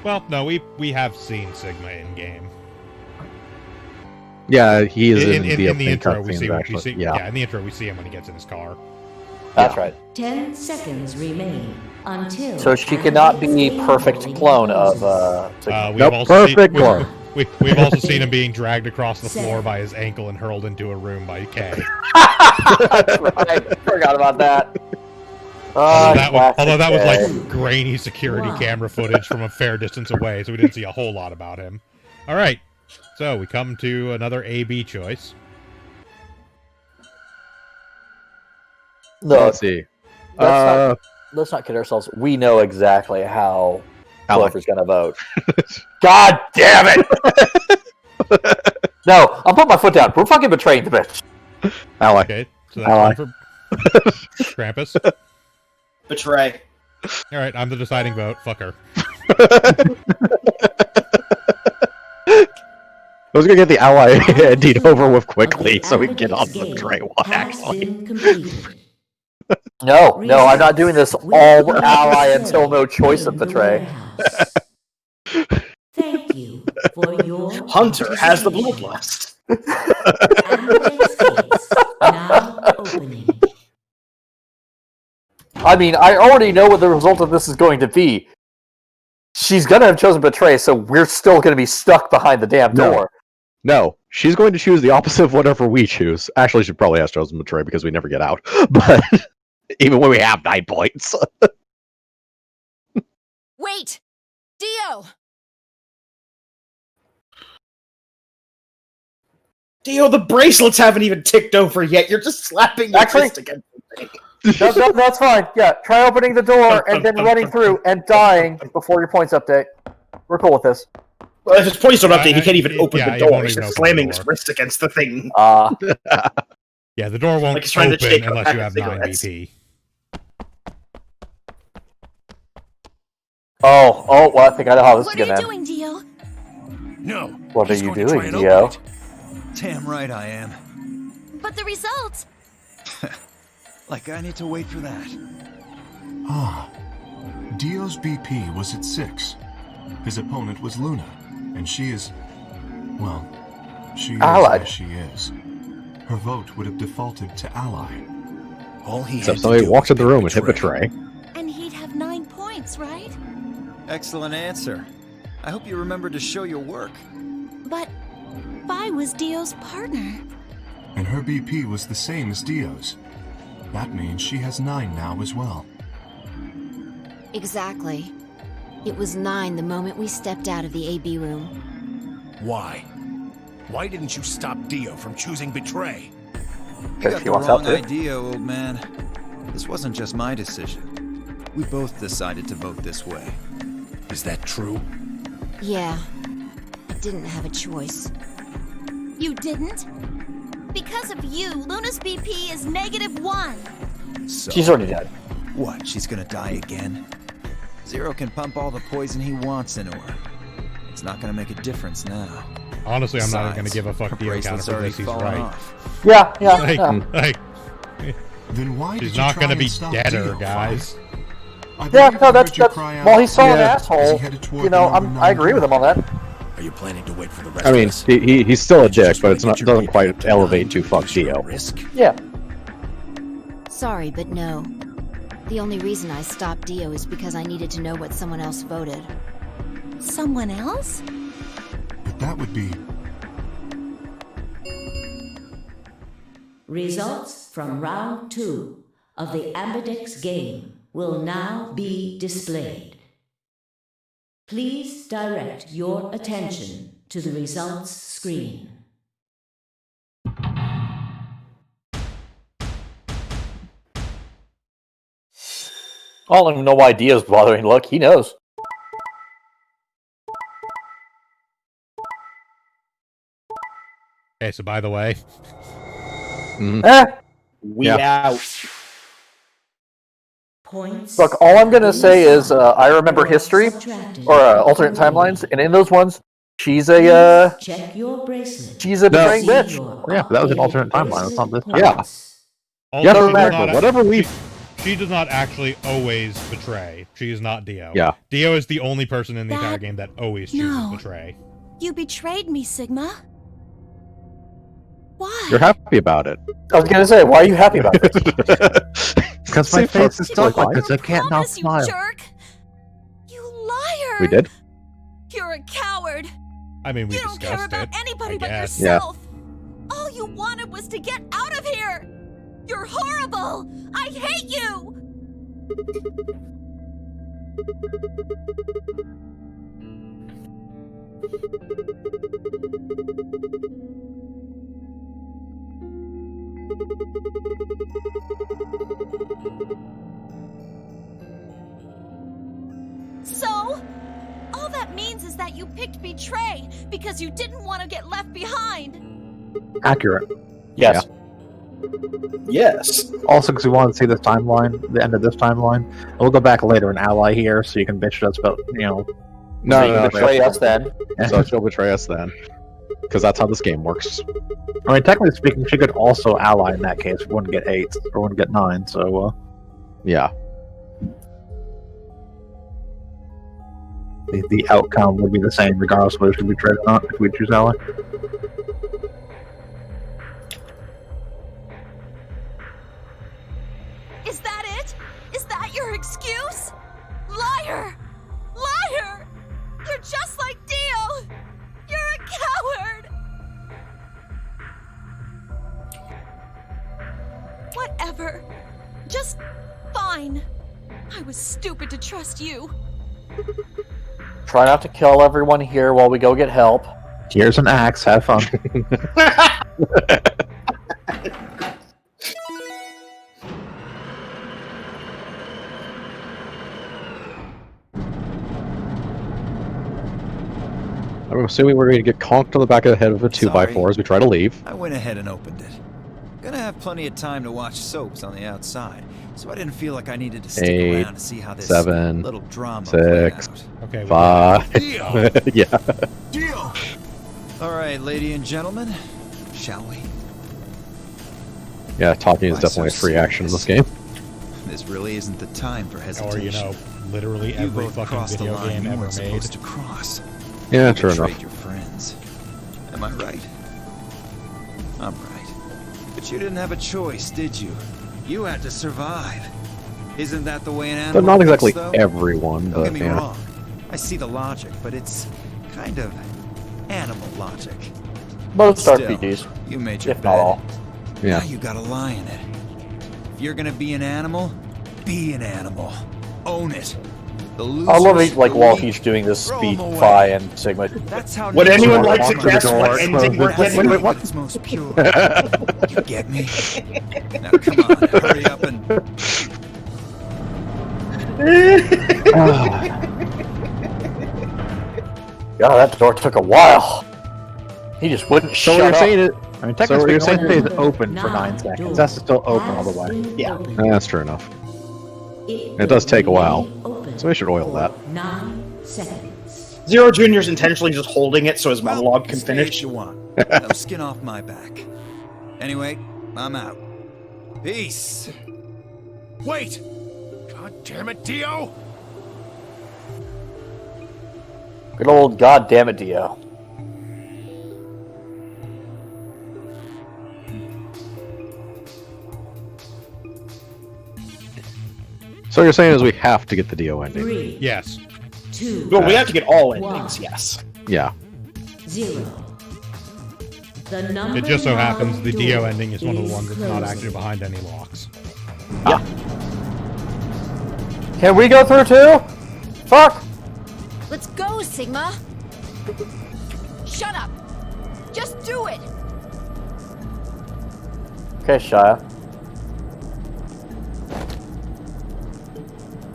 Well, no, we have seen Sigma in game. Yeah, he is in, in the opening intro. We cutscenes, see, actually. yeah, in the intro we see him when he gets in his car. That's right. 10 seconds remain until. So she cannot be perfect clone of. We've also seen him being dragged across the floor by his ankle and hurled into a room by Kay. That's right. Forgot about that. Although that was like grainy security camera footage from a fair distance away, so we didn't see a whole lot about him. All right, so we come to another A/B choice. No, let's see. Let's not kid ourselves. We know exactly how Clover's going to vote. God damn it! No, I'm putting my foot down. We're fucking betraying the bitch. Ally. Okay, so that's one for Krampus. Betray. All right, I'm the deciding vote. Fuck her. I was gonna get the ally indeed over with quickly, so we can get on the betray one. Actually. No, I'm not doing this all ally until no choice of betray. Thank you for your Hunter has the bloodlust. now opening. I mean, I already know what the result of this is going to be. She's gonna have chosen betray, so we're still gonna be stuck behind the damn door. No, she's going to choose the opposite of whatever we choose. Actually, she probably has chosen betray because we never get out. But even when we have 9 points. Wait! Dio! Dio, the bracelets haven't even ticked over yet. You're just slapping your fist against the thing. No, that's fine. Yeah, try opening the door and then running through and dying before your points update. We're cool with this. Well, if his points don't update, he can't even open the he door. won't He's even just open slamming the his door. wrist against the thing. Yeah, the door won't Like he's trying to open shake up unless pack you of have 9 cigarettes. BP. Oh, well, I think I know how this is What are gonna you end. doing, Dio? No. What are he's you going to try doing, and Dio? open it. Damn right I am. But the results. Like I need to wait for that. Ah. Dio's BP was at 6. His opponent was Luna, and she is... well, she is Allied. as she is. Her vote would have defaulted to ally. All he Except had somebody to do walks was in the room and pick hit betray. And he'd have 9 points, right? Excellent answer. I hope you remember to show your work. But Vi was Dio's partner. And her BP was the same as Dio's. That means she has 9 now as well. Exactly. It was 9 the moment we stepped out of the AB room. Why? Why didn't you stop Dio from choosing betray? You got she the wants wrong out to. idea, old man. This wasn't just my decision. We both decided to vote this way. Is that true? Yeah. I didn't have a choice. You didn't? Because of you, Luna's BP is -1. So, She's already dead. what, she's gonna die again? Zero can pump all the poison he wants into her. It's not gonna make a difference now. Honestly, I'm not even going to Besides, give a fuck her Dio counter bracelet's for already this. He's fallen right. off. Yeah. Like, Then why she's did you not try going to and be stop deader, Dio, guys. Fi? I Yeah, believe no, I that's heard you cry out while he's still an as asshole. he headed toward You know, the number I 9 agree with him on that. Are you planning to wait for the rest I mean, of us? he's still a dick, but it's not Get your doesn't BP quite up to elevate 9 to fuck because you're Dio. at risk? Yeah. Sorry, but no. The only reason I stopped Dio is because I needed to know what someone else voted. Someone else? But that would be... Results from round 2 of the Ambidex game will now be displayed. Please direct your attention to the results screen. I don't even know why Dio's bothering. Look, he knows. Okay, so by the way, We out. Points. Look, all I'm gonna say is I remember history or alternate timelines, and in those ones, she's a Check your bracelet. she's a betraying bitch. Yeah, but that was an alternate timeline. It's not this time. Yeah. also, Doesn't she does matter. not- Whatever we. She does not actually always betray. She is not Dio. Yeah. Dio is the only person in the entire That- game that always chooses No. betray. You betrayed me, Sigma. Why? You're happy about it. I was gonna say, why are you happy about this? Because my See, face is fuck, stuck like this. I can't not Promise, you smile. jerk! You liar! We did? You're a coward. I mean, we You don't care discussed about it. anybody I but guess. yourself. All you wanted was to get out of here. You're horrible. I hate you. So, all that means is that you picked Betray because you didn't want to get left behind. Accurate. Yes. Yes. Also, because we want to see this timeline, the end of this timeline. We'll go back later and ally here, so you can bitch at us about, No, Betray us then. So she'll betray us then. Because that's how this game works. I mean, technically speaking, she could also ally in that case. We wouldn't get 8 or wouldn't get 9. So, Yeah. the outcome would be the same regardless of whether she betrayed or not if we choose ally. Is that it? Is that your excuse? Liar! Liar! You're just like Dio! You're a coward! Whatever. Just fine. I was stupid to trust you. Try not to kill everyone here while we go get help. Here's an axe. Have fun. I'm assuming we're going to get conked on the back of the head with a 2x4 as we try to leave. I went ahead and opened it. Gonna have plenty of time to watch soaps on the outside, so I didn't feel like I needed to stick 8, around to see how this 7, little drama played 6, out. Okay, 5. Yeah. Deal! Alright, lady and gentlemen, shall we? Yeah, talking is Why definitely a so free action in this game. This really isn't the time for hesitation. Or, you know, literally You every both fucking crossed the video line game you ever weren't made. supposed to cross. Yeah, You true betrayed enough. your friends. Am I right? I'm right. But you didn't have a choice, did you? You had to survive. Isn't that the way an animal But not exactly thinks, though? everyone, Don't but get me yeah. wrong. I see the logic, but it's kind of animal logic. Most Still, RPGs, you made your if bed. not all. Yeah. Now you gotta lie in it. If you're gonna be an animal, be an animal. Own it. The I love losers, it, like, the while weak, he's doing this throw speech, 'em away. Phi and Sigma. That's how Would nature anyone like to works. guess what ending we're That's getting? right, it's most pure. You get me? Now come on, hurry up and... God, that door took a while. He just wouldn't So shut you're up. saying it? I mean, So what technically you're speaking, saying only stays open for 9 seconds. That's still open all the way. Yeah. That's true enough. It does take a while, so we should oil that. 9 seconds. Zero Junior's intentionally just holding it so his monologue can Stay finish. if you want. No skin off my back. Anyway, I'm out. Peace. Wait! God damn it, Dio! Good old goddamn it, Dio. So you're saying is we have to get the Dio ending? 3, Yes. 2, Well, we have to get all Wow. endings, yes. Yeah. 0. The number It just so happens now the Dio door ending is one of the is ones that's not closing. actually behind any locks. Can we go through too? Fuck! Let's go, Sigma! Shut up! Just do it! Okay, Shia.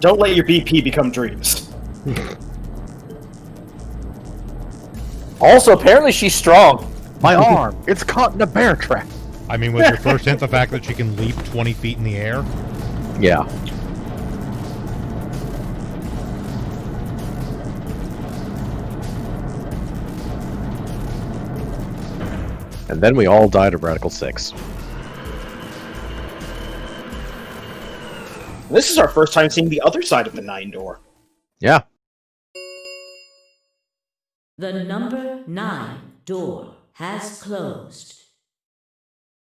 Don't let your BP become dreams. Also, apparently she's strong. My arm! It's caught in a bear trap! I mean, was your first hint the fact that she can leap 20 feet in the air? Yeah. And then we all died of Radical 6. This is our first time seeing the other side of the 9 door. Yeah. The number 9 door has closed.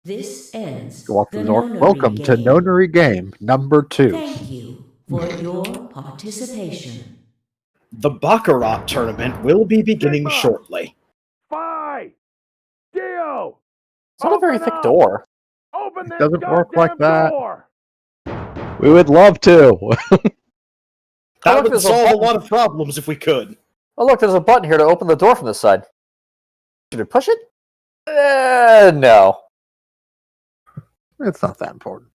This ends Go off the the door. nonary Welcome to game. Nonary Game number 2. Thank you for your participation. The Baccarat tournament will be beginning shortly. Fi! Dio! It's not a very thick door. Open It this doesn't work like goddamn that. door! We would love to. That look, would there's a solve a button. lot of problems if we could. Oh, look, there's a button here to open the door from this side. Should we push it? No. It's not that important.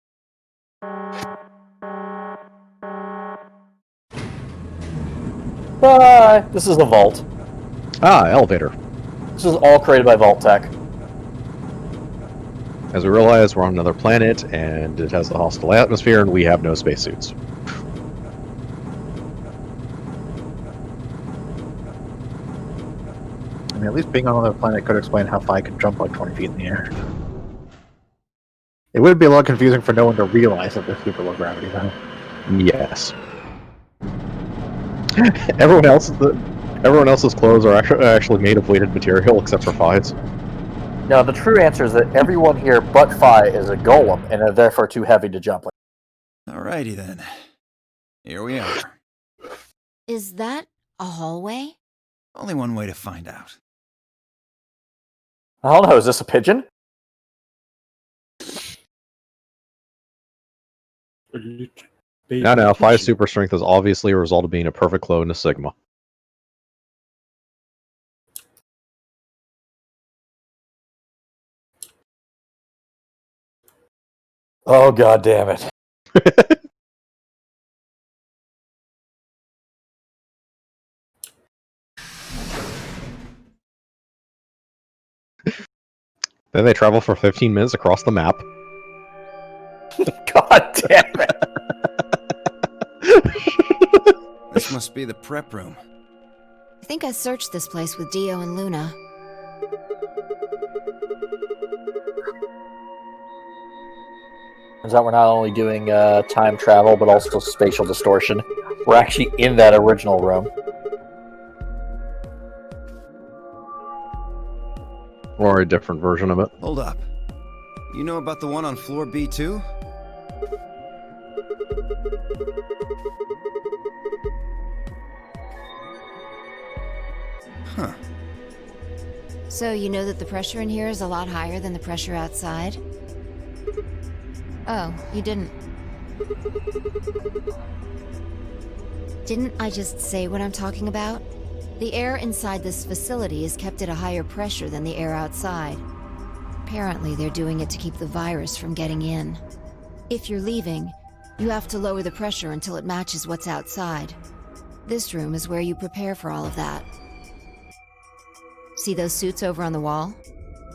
Bye! This is the vault. Elevator. This is all created by Vault Tech. As we realize, we're on another planet, and it has a hostile atmosphere, and we have no spacesuits. I mean, at least being on another planet could explain how Fi can jump like 20 feet in the air. It would be a lot confusing for no one to realize that there's super low gravity, though. Yes. Everyone else's clothes are actually made of weighted material, except for Fi's. No, the true answer is that everyone here but Fi is a golem, and are therefore too heavy to jump. Alrighty then. Here we are. Is that a hallway? Only one way to find out. I don't know, is this a pigeon? No, Fi's super strength is obviously a result of being a perfect clone of Sigma. Oh, god damn it. Then they travel for 15 minutes across the map. God damn it! This must be the prep room. I think I searched this place with Dio and Luna. Turns out we're not only doing time travel, but also spatial distortion. We're actually in that original room. Or a different version of it. Hold up. You know about the one on floor B2? Huh. So you know that the pressure in here is a lot higher than the pressure outside? Oh, you didn't. Didn't I just say what I'm talking about? The air inside this facility is kept at a higher pressure than the air outside. Apparently, they're doing it to keep the virus from getting in. If you're leaving, you have to lower the pressure until it matches what's outside. This room is where you prepare for all of that. See those suits over on the wall?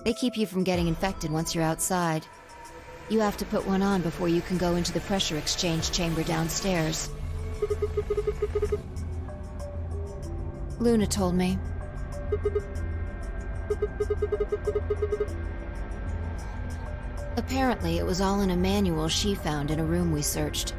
They keep you from getting infected once you're outside. You have to put one on before you can go into the pressure exchange chamber downstairs. Luna told me. Apparently, it was all in a manual she found in a room we searched.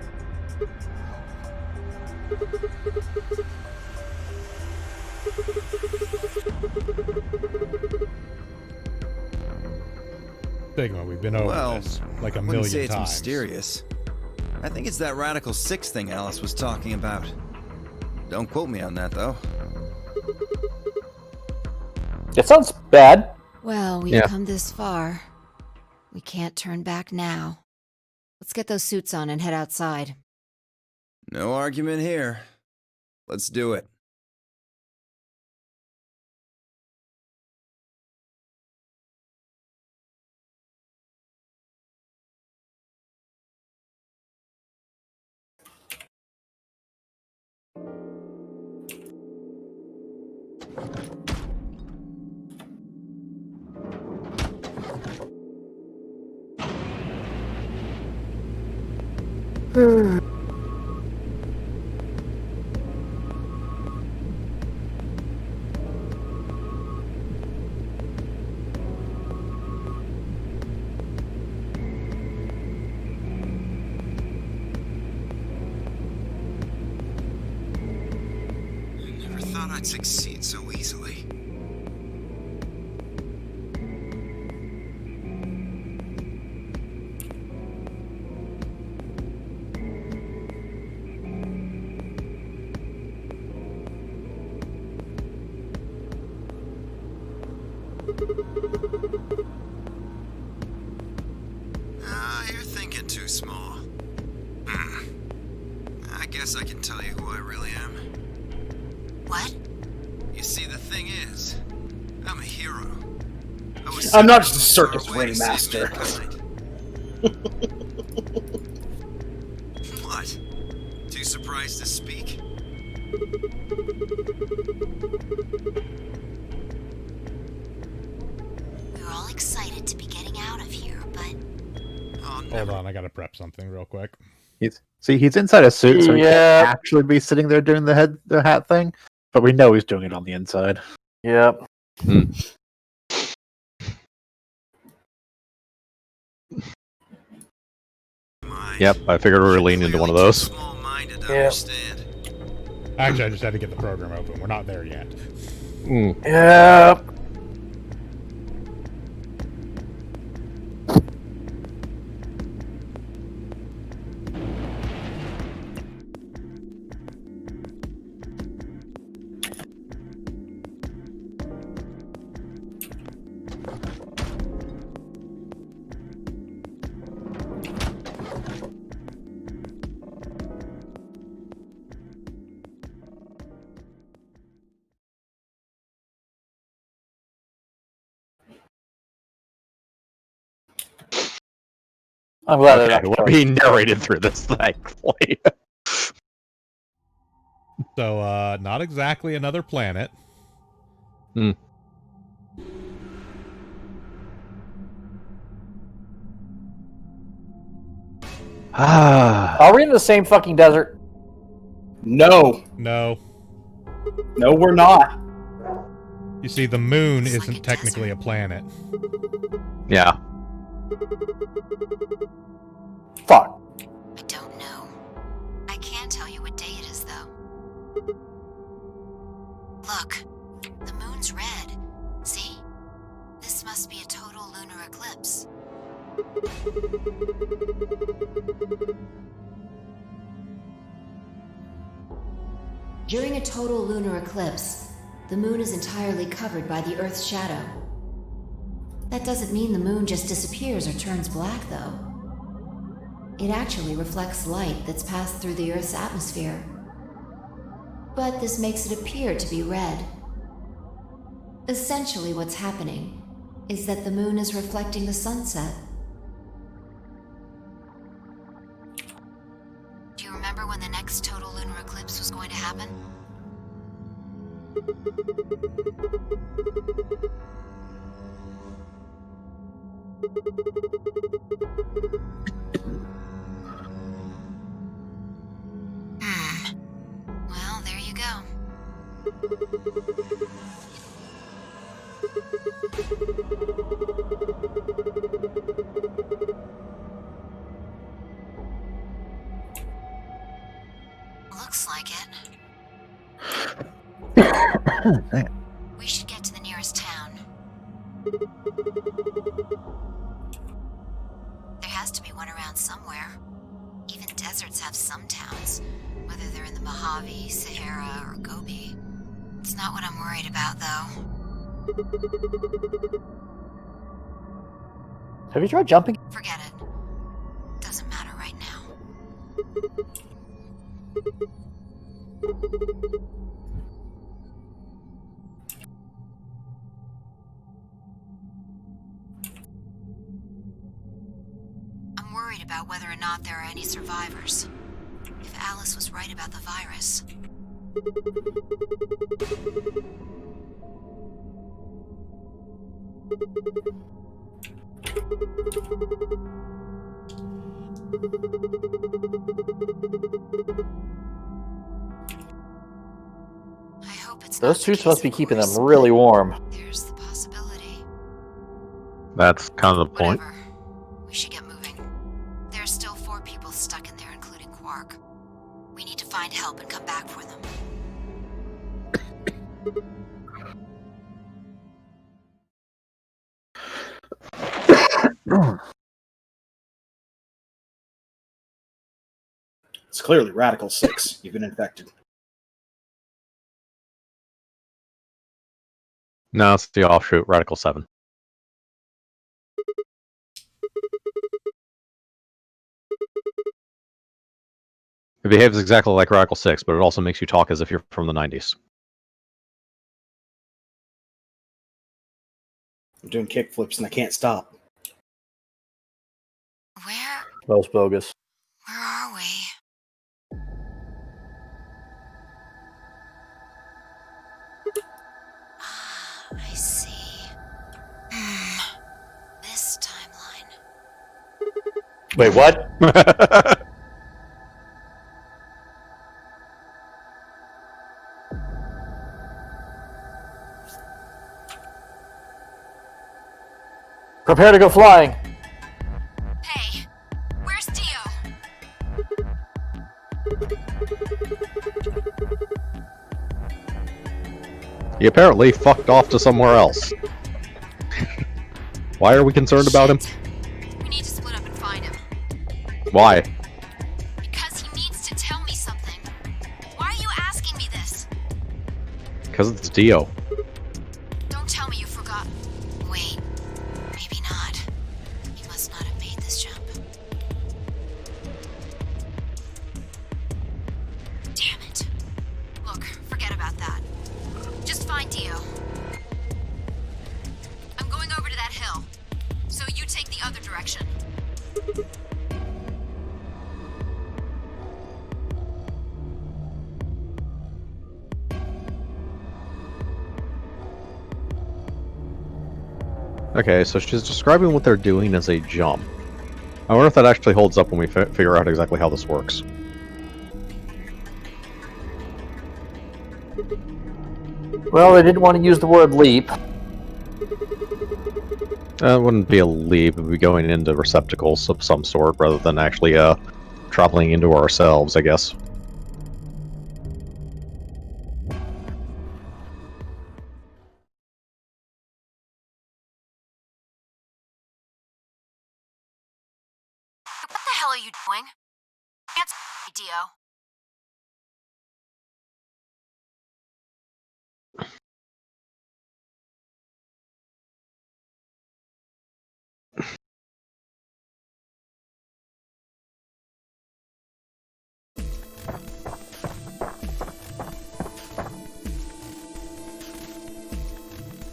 Sigma, we've been over this like a I wouldn't million say it's times. mysterious. I think it's that Radical 6 thing Alice was talking about. Don't quote me on that, though. It sounds bad. Well, we've come this far. We can't turn back now. Let's get those suits on and head outside. No argument here. Let's do it. Never thought I'd succeed so easily. guess I can tell you who I really am. What? You see, the thing is, I'm a hero. I'm not just a circus ringmaster. What? Too surprised to speak? We were all excited to be getting out of here, but... Hold on, I gotta prep something real quick. He's inside a suit, so he Yeah. can't actually be sitting there doing the hat thing. But we know he's doing it on the inside. Yep. Yep, I figured we were leaning into one of those. Yeah. Actually, I just had to get the program open. We're not there yet. Yep. I'm glad they're Okay, not we're being narrated through this, thankfully. So, not exactly another planet. Are we in the same fucking desert? No. No. No, we're not. You see, the moon isn't technically a planet. Yeah. Fuck. I don't know. I can tell you what day it is, though. Look, the moon's red. See? This must be a total lunar eclipse. During a total lunar eclipse, the moon is entirely covered by the Earth's shadow. That doesn't mean the moon just disappears or turns black, though. It actually reflects light that's passed through the Earth's atmosphere. But this makes it appear to be red. Essentially what's happening is that the moon is reflecting the sunset. Do you remember when the next total lunar eclipse was going to happen? Well, there you go. Looks like it. We should get to the nearest town. There has to be one around somewhere. Even deserts have some towns, whether they're in the Mojave, Sahara, or Gobi. It's not what I'm worried about, though. Have you tried jumping? Forget it. Doesn't matter right now. I'm worried about whether or not there are any survivors. If Alice was right about the virus. I hope it's Those suits must be keeping them really warm. There's the possibility. That's kind of the point. We should get moving. There are still 4 people stuck in there, including Quark. We need to find help and come back for them. It's clearly Radical 6. You've been infected. No, it's the offshoot, Radical 7. It behaves exactly like Radical 6, but it also makes you talk as if you're from the 90s. I'm doing kickflips and I can't stop. Where That was bogus. are we? Ah, I see. This timeline. Wait, what? Prepare to go flying. Hey, where's Dio? He apparently fucked off to somewhere else. Why are we concerned about him? We need to split up and find him. Why? Because he needs to tell me something. Why are you asking me this? Because it's Dio. Don't tell me you forgot. Wait, maybe not. He must not have made this jump. Damn it. Look, forget about that. Just find Dio. I'm going over to that hill. So you take the other direction. Okay, so she's describing what they're doing as a jump. I wonder if that actually holds up when we figure out exactly how this works. Well, they didn't want to use the word leap. It wouldn't be a leap, it would be going into receptacles of some sort, rather than actually traveling into ourselves, I guess. What the hell are you doing? Answer me, Dio.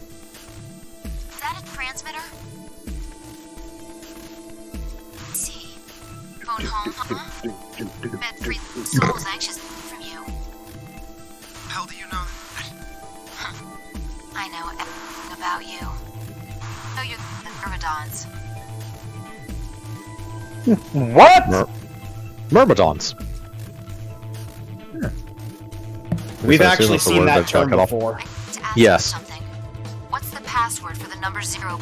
Is that a transmitter? Let's see. Phone home, huh? Bet 3 souls anxious from you. How do you know I know everything about you. Know you're the Myrmidons. What? Myrmidons. We've I assume actually that's the seen word that got term cut off. before. To ask Yes. you something. What's the password for the number 0?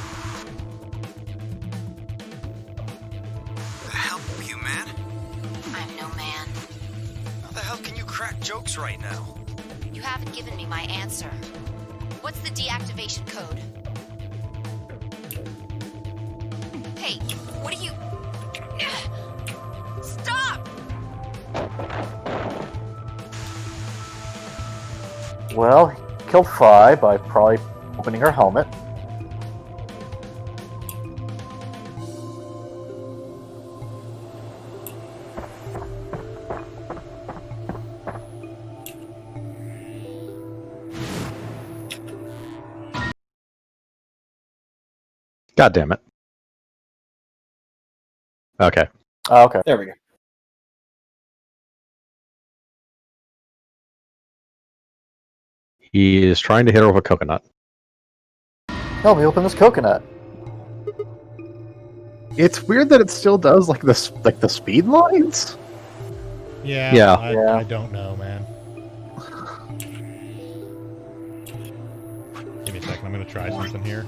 The hell are you, man? I'm no man. How the hell can you crack jokes right now? You haven't given me my answer. What's the deactivation code? Hey, what are you... Stop! Well, he killed Fry by probably opening her helmet. God damn it. Okay. Oh, okay. There we go. He is trying to hit her with a coconut. Help me open this coconut. It's weird that it still does like the speed lines. Yeah, Yeah. I don't know, man. Give me a second. I'm gonna try something here.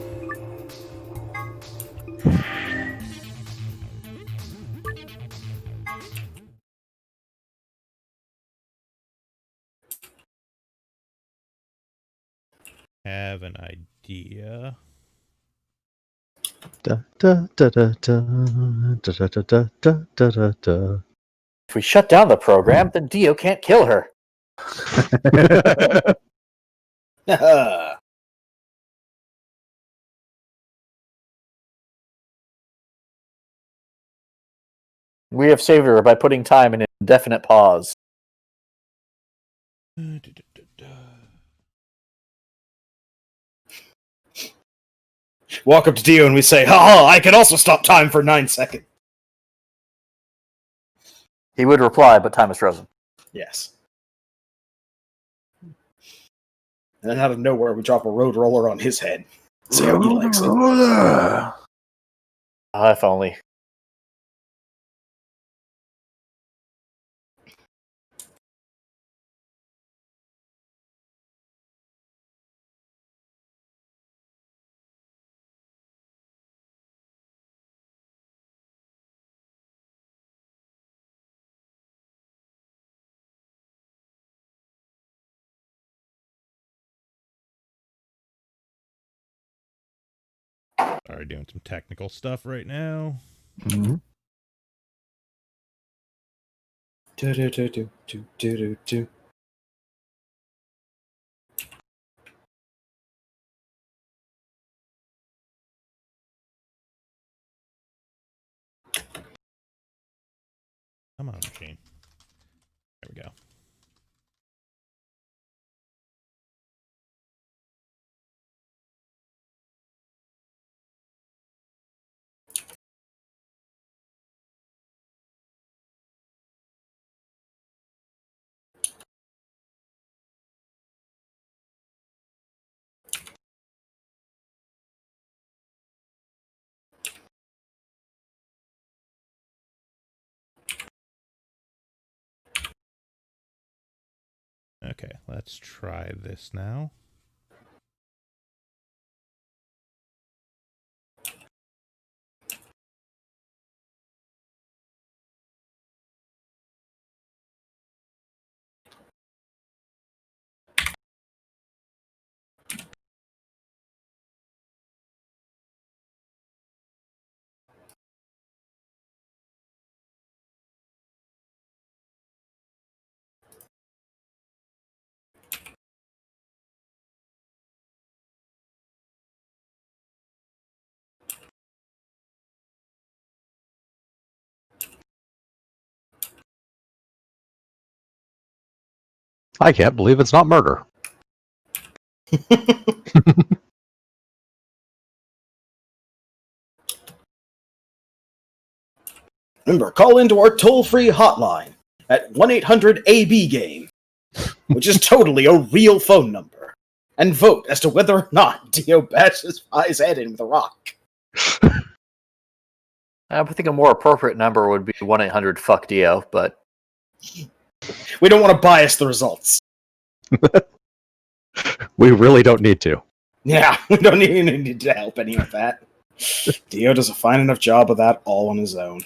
Have an idea. Da, da, da, da, da, da, da, da, da, da, da, da. If we shut down the program, then Dio can't kill her. We have saved her by putting time in an indefinite pause. Walk up to Dio and we say, "Ha! I can also stop time for 9 seconds." He would reply, but time is frozen. Yes. And then out of nowhere, we drop a road roller on his head. See how he likes it. If only. Sorry, doing some technical stuff right now. Mm-hmm. Do. Come on, machine. There we go. Okay, let's try this now. I can't believe it's not murder. Remember, call into our toll-free hotline at 1-800-AB-GAME, which is totally a real phone number, and vote as to whether or not Dio bashes Pai's head in with a rock. I think a more appropriate number would be 1-800-FUCK-DIO, but... We don't want to bias the results. We really don't need to. Yeah, we don't even need to help any of that. Dio does a fine enough job of that all on his own.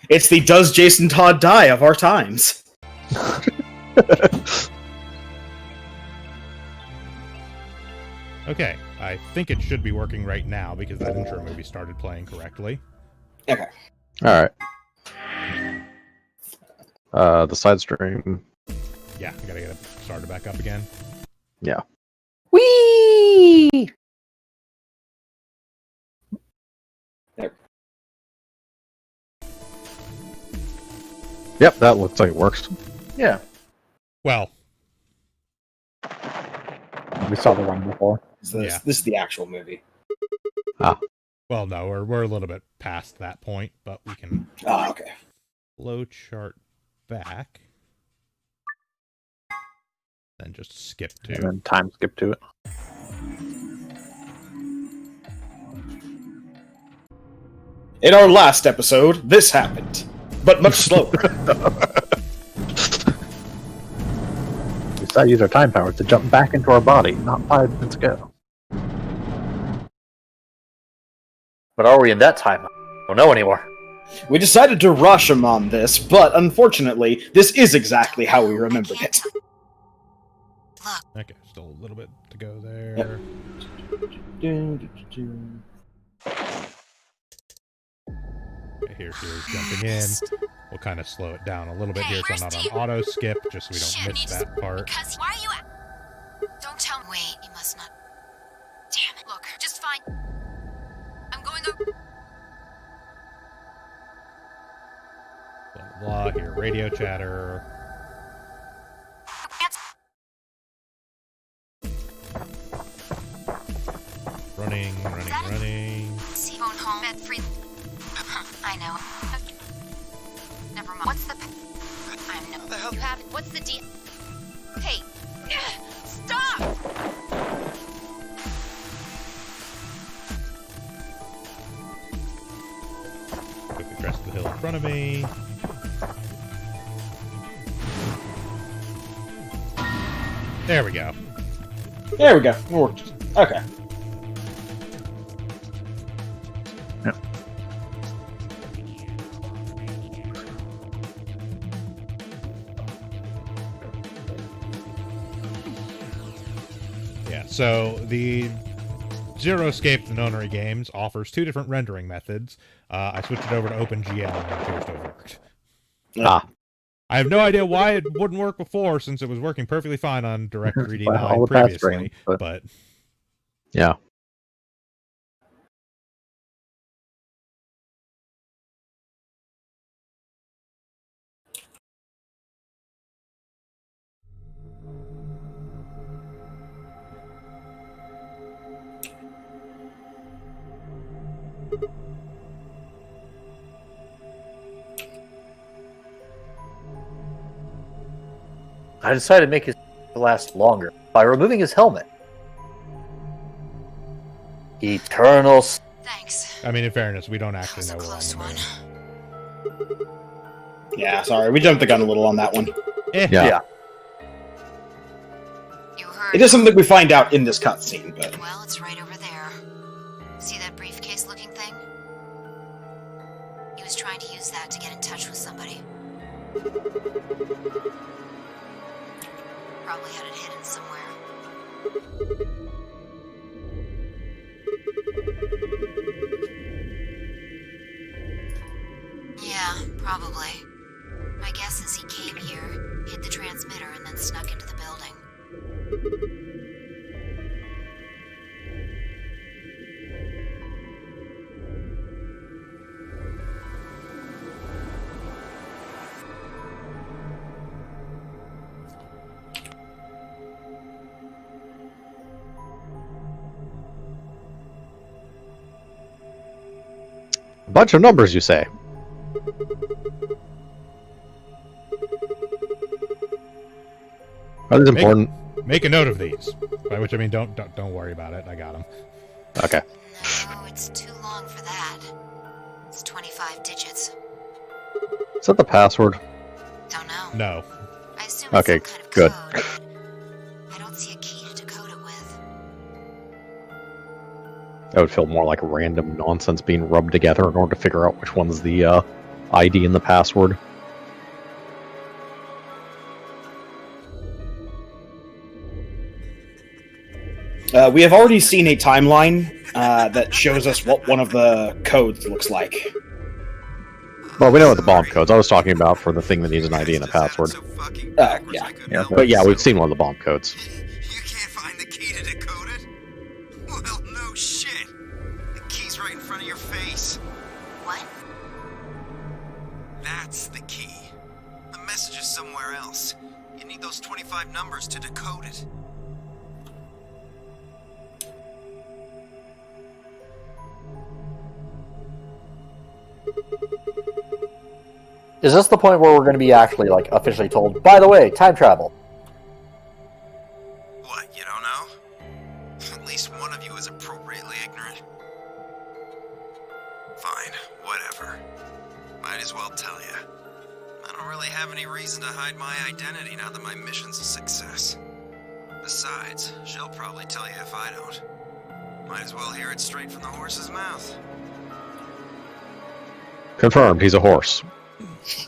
It's the does Jason Todd die of our times. Okay, I think it should be working right now because that intro movie started playing correctly. Okay. Alright. The side stream. Yeah, I gotta get it started back up again. Yeah. Whee! There. Yep, that looks like it works. Yeah. Well, We saw the one before. This is the actual movie. Ah. Well, no, we're a little bit past that point, but we can okay. Flow chart back. Then just skip to. And then time skip to it. In our last episode, this happened, but much slower. We decided to use our time power to jump back into our body, not 5 minutes ago. But are we in that time? I don't know anymore. We decided to rush him on this, but unfortunately, this is exactly how we remembered it. Okay, still a little bit to go there. Okay, here's jumping in. We'll kind of slow it down a little bit here so I'm not on auto skip, just so we don't miss that part. Why are you Don't tell me. Wait, you must not. Damn it. Look, just fine. Blah, here, radio chatter. Running. Phone home at free. I know. Never mind. What's the? I know. What the hell? You have. What's the deal? Hey, stop! Quickly crest the hill in front of me. There we go. There we go. It worked. Okay. Yeah, so the Zero Escape the Nonary games offers 2 different rendering methods. I switched it over to OpenGL and it appears to have worked. Ah. I have no idea why it wouldn't work before, since it was working perfectly fine on DirectX 9 all the past previously. frames, But Yeah. I decided to make his last longer by removing his helmet. Eternal. Thanks. I mean, in fairness, we don't actually know we're on the moon. Yeah, sorry, we jumped the gun a little on that one. Yeah. It is something we find out in this cutscene, but Well, it's right over there. See that briefcase-looking thing? He was trying to use that to get in touch with somebody. Probably had it hidden somewhere. Yeah, probably. My guess is he came here, hit the transmitter, and then snuck into the building. A bunch of numbers, you say? Are these important? Make a note of these. By which I mean, don't worry about it. I got them. Okay. No, it's too long for that. It's 25 digits. Is that the password? Don't know. No. I assume Okay, it's some kind of good. code, but I don't see a key to decode it with. That would feel more like random nonsense being rubbed together in order to figure out which one's the ID and the password. we have already seen a timeline that shows us what one of the codes looks like. Well, we know what the bomb codes. I was talking about for the thing that needs an ID and a password. Yeah. But yeah, we've seen one of the bomb codes. You can't find the key to decode it? Well, no shit. The key's right in front of your face. What? That's the key. The message is somewhere else. You need those 25 numbers to decode it. Is this the point where we're going to be actually, like, officially told, by the way, time travel? What, you don't know? At least one of you is appropriately ignorant. Fine, whatever. Might as well tell you. I don't really have any reason to hide my identity now that my mission's a success. Besides, she'll probably tell you if I don't. Might as well hear it straight from the horse's mouth. Confirmed, he's a horse.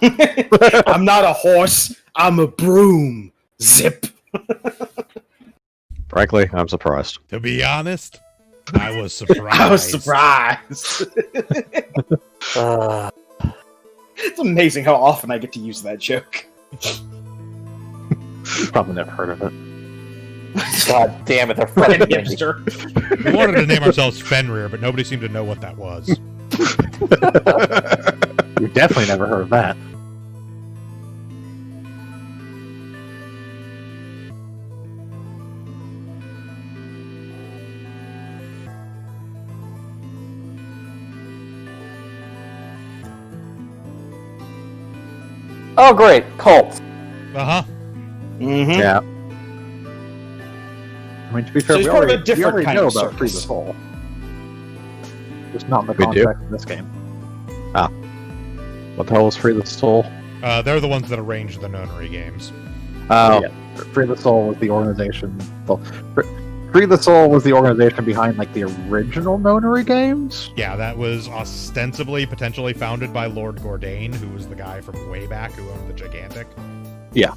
I'm not a horse. I'm a broom. Zip. Frankly, I'm surprised. To be honest, I was surprised. I was surprised. It's amazing how often I get to use that joke. Probably never heard of it. God damn it, they're Right, fucking hipster. We wanted to name ourselves Fenrir, but nobody seemed to know what that was. You definitely never heard of that. Oh, great. Cult. Uh-huh. Mm-hmm. Yeah. I mean, to be fair, So he's we part of already, a different we already kind know of about Free the circus. Soul. Just not in the We do? context of this game. Ah. What the hell is Free the Soul? They're the ones that arrange the nonary games. Oh. Yeah. Free the Soul was the organization. Well, Free the Soul was the organization behind like the original Nonary games. Yeah, that was ostensibly, potentially founded by Lord Gordain, who was the guy from way back who owned the Gigantic. Yeah.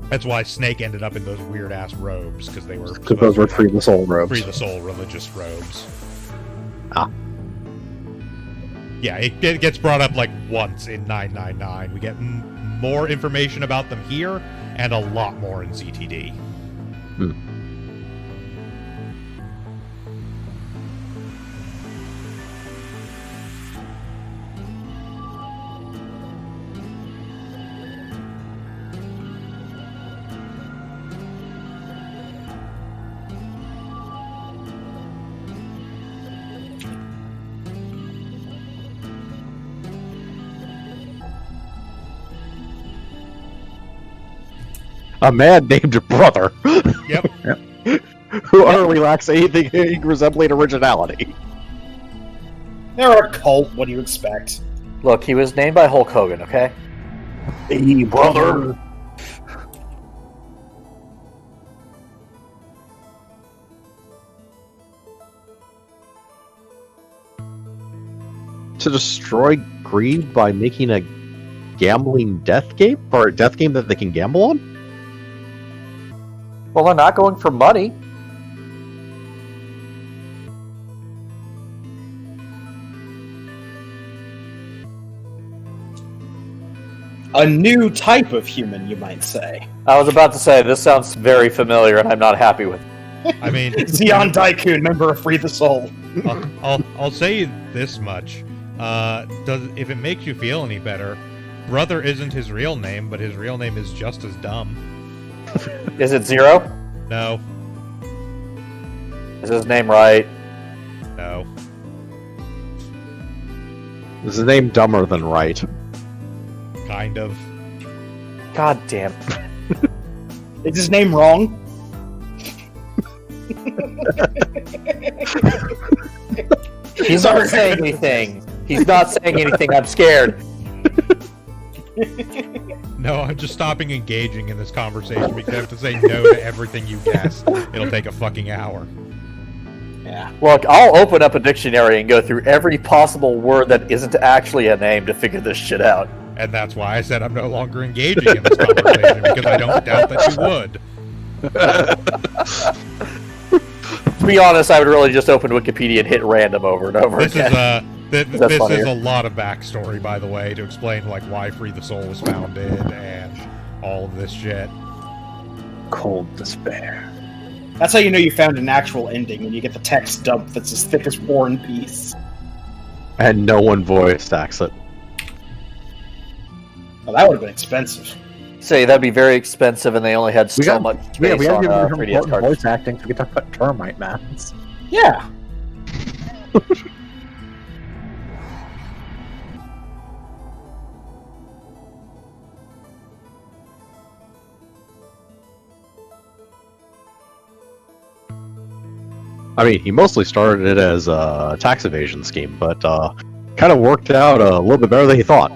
That's why Snake ended up in those weird-ass robes, because they were... Because those were Free the Soul robes. Free the Soul religious robes. Ah. Yeah, it gets brought up like once in 999. We get more information about them here, and a lot more in ZTD. Hmm. A man named Brother. Yep. Who utterly lacks anything resembling originality. They're a cult. What do you expect? Look, he was named by Hulk Hogan, okay? Hey, brother. To destroy greed by making a gambling death game? Or a death game that they can gamble on? Well, they're not going for money. A new type of human, you might say. I was about to say, this sounds very familiar, and I'm not happy with it. I mean... Zeon Daikun, member of Free the Soul. I'll say this much. If it makes you feel any better, Brother isn't his real name, but his real name is just as dumb. Is it Zero? No. Is his name right? No. Is his name dumber than right? Kind of. God damn. Is his name wrong? He's not saying anything. He's not saying anything. I'm scared. No, I'm just stopping engaging in this conversation because I have to say no to everything you guessed. It'll take a fucking hour. Yeah. Look, I'll open up a dictionary and go through every possible word that isn't actually a name to figure this shit out. And that's why I said I'm no longer engaging in this conversation, because I don't doubt that you would. To be honest, I would really just open Wikipedia and hit random over and over This again. is this is a lot of backstory, by the way, to explain like why Free the Soul was founded and all of this shit. Cold despair. That's how you know you found an actual ending, when you get the text dump that's as thick as War and Peace. And no one voice acts it. Well, that would have been expensive. Say that'd be very expensive, and they only had so much space we on have 3DS cards. voice acting, so we get to put Termite Mats. Yeah. I mean, he mostly started it as a tax evasion scheme, but kind of worked out a little bit better than he thought.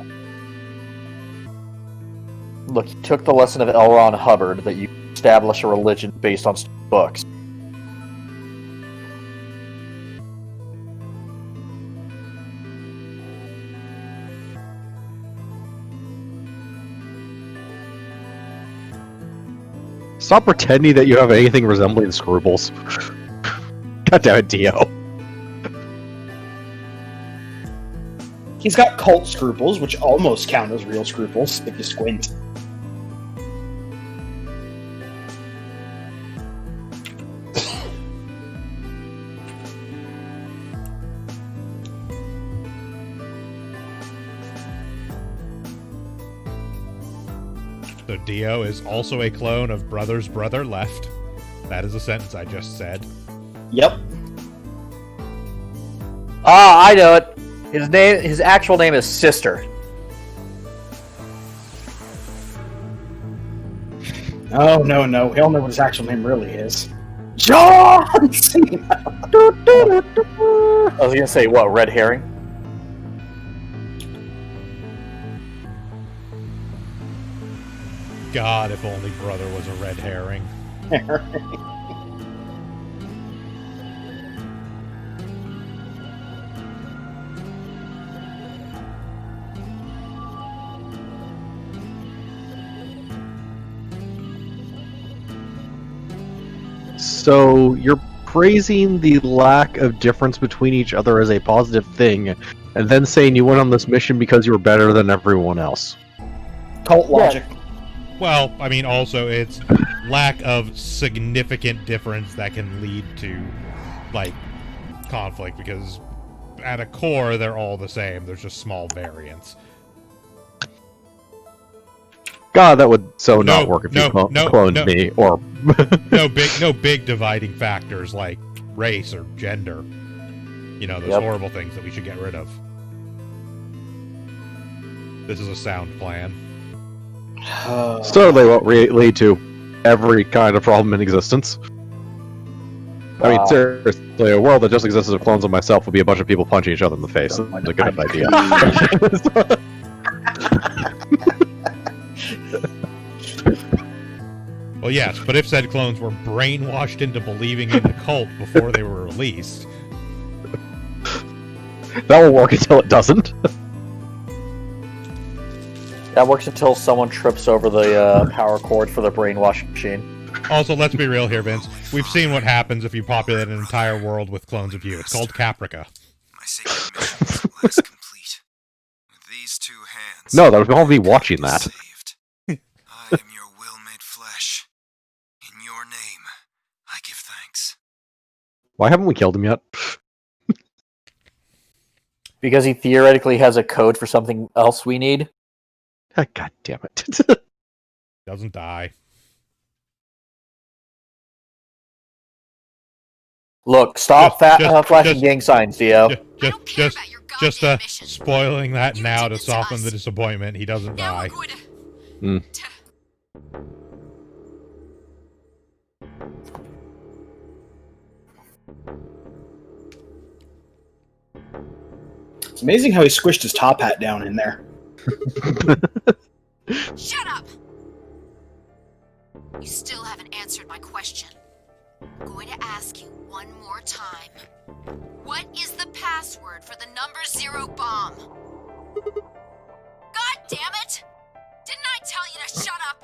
Look, he took the lesson of L. Ron Hubbard that you establish a religion based on books. Stop pretending that you have anything resembling scruples. God damn it, Dio. He's got cult scruples, which almost count as real scruples, if you squint. So Dio is also a clone of Brother's brother left. That is a sentence I just said. Yep. Ah, I know it. His actual name is Sister. Oh, no, no. We all know what his actual name really is. John Cena! I was gonna say, what, red herring? God, if only brother was a red herring. So you're praising the lack of difference between each other as a positive thing, and then saying you went on this mission because you were better than everyone else. Cult logic. Well, I mean, also, it's lack of significant difference that can lead to, like, conflict, because at a core, they're all the same. There's just small variants. God, that would not work if you cloned me, or... no big dividing factors like race or gender. You know, those horrible things that we should get rid of. This is a sound plan. Certainly won't lead to every kind of problem in existence. I mean, seriously, a world that just exists of clones of myself would be a bunch of people punching each other in the face. That's a good idea. Well, yes, but if said clones were brainwashed into believing in the cult before they were released... That will work until it doesn't. That works until someone trips over the power cord for the brainwash machine. Also, let's be real here, Vince. We've seen what happens if you populate an entire world with clones of you. It's called Caprica. My sacred mission is at last complete. With these two hands... No, that would all be watching that. I am your will made flesh. In your name, I give thanks. Why haven't we killed him yet? Because he theoretically has a code for something else we need. God damn it. Doesn't die. Look, stop flashing gang signs, Dio. Just spoiling that now to soften the disappointment. He doesn't die. It's amazing how he squished his top hat down in there. Shut up! You still haven't answered my question. I'm going to ask you one more time. What is the password for the number 0 bomb? God damn it! Didn't I tell you to shut up?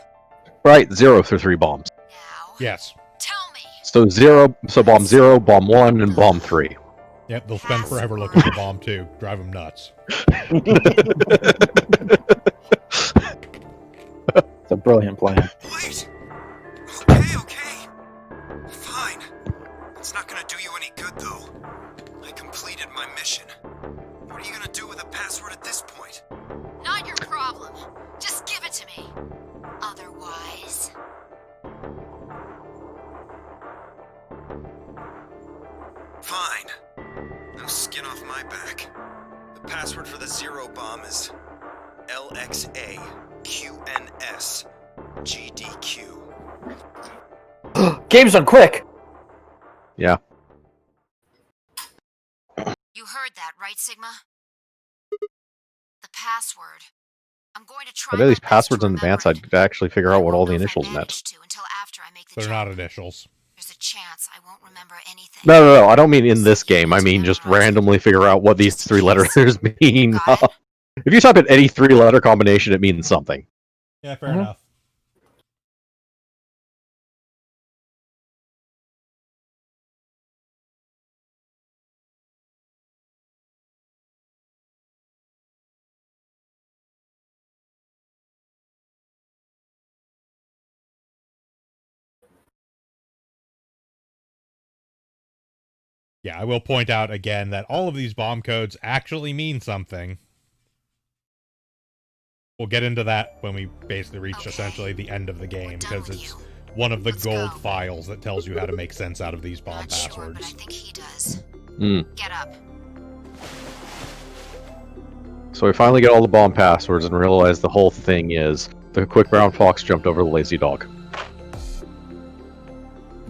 Right, 0 through 3 bombs. Yes. Tell me. So bomb 0, bomb 1, and bomb 3. Yep, they'll spend forever looking for bomb 2. Drive them nuts. It's a brilliant plan. Wait! Okay. Fine. It's not gonna do you any good, though. I completed my mission. What are you gonna do with the password at this point? Not your problem. Just give it to me. Otherwise... Fine. No skin off my back. The password for the 0 bomb is LXAQNSGDQ. Game's done quick! Yeah. You heard that, right, Sigma? The password. I'm going to try. I bet these passwords in advance, I'd actually figure out what all the initials meant. They're not initials. There's a chance I won't remember anything. No, I don't mean in this game. I mean just randomly figure out what these 3 letters mean. If you type in any 3-letter combination, it means something. Yeah, fair enough. Yeah, I will point out again that all of these bomb codes actually mean something. We'll get into that when we basically reach essentially the end of the game, because it's one of the gold files that tells you how to make sense out of these bomb passwords. But I think he does. Get up. So we finally get all the bomb passwords and realize the whole thing is the quick brown fox jumped over the lazy dog.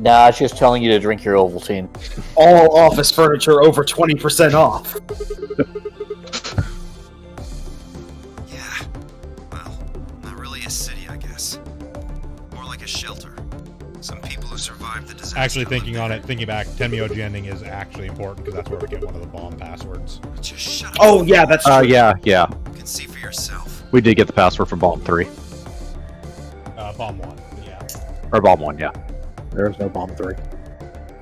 Nah, she's telling you to drink your Ovaltine. All office furniture over 20% off. Yeah. Well, not really a city, I guess. More like a shelter. Some people who survived the disaster. Actually, thinking back, Tenmyoji ending is actually important because that's where we get one of the bomb passwords. Just shut up. Oh, yeah, that's true. Yeah. You can see for yourself. We did get the password for Bomb 3. Bomb 1, yeah. Or Bomb 1, yeah. There's no bomb 3.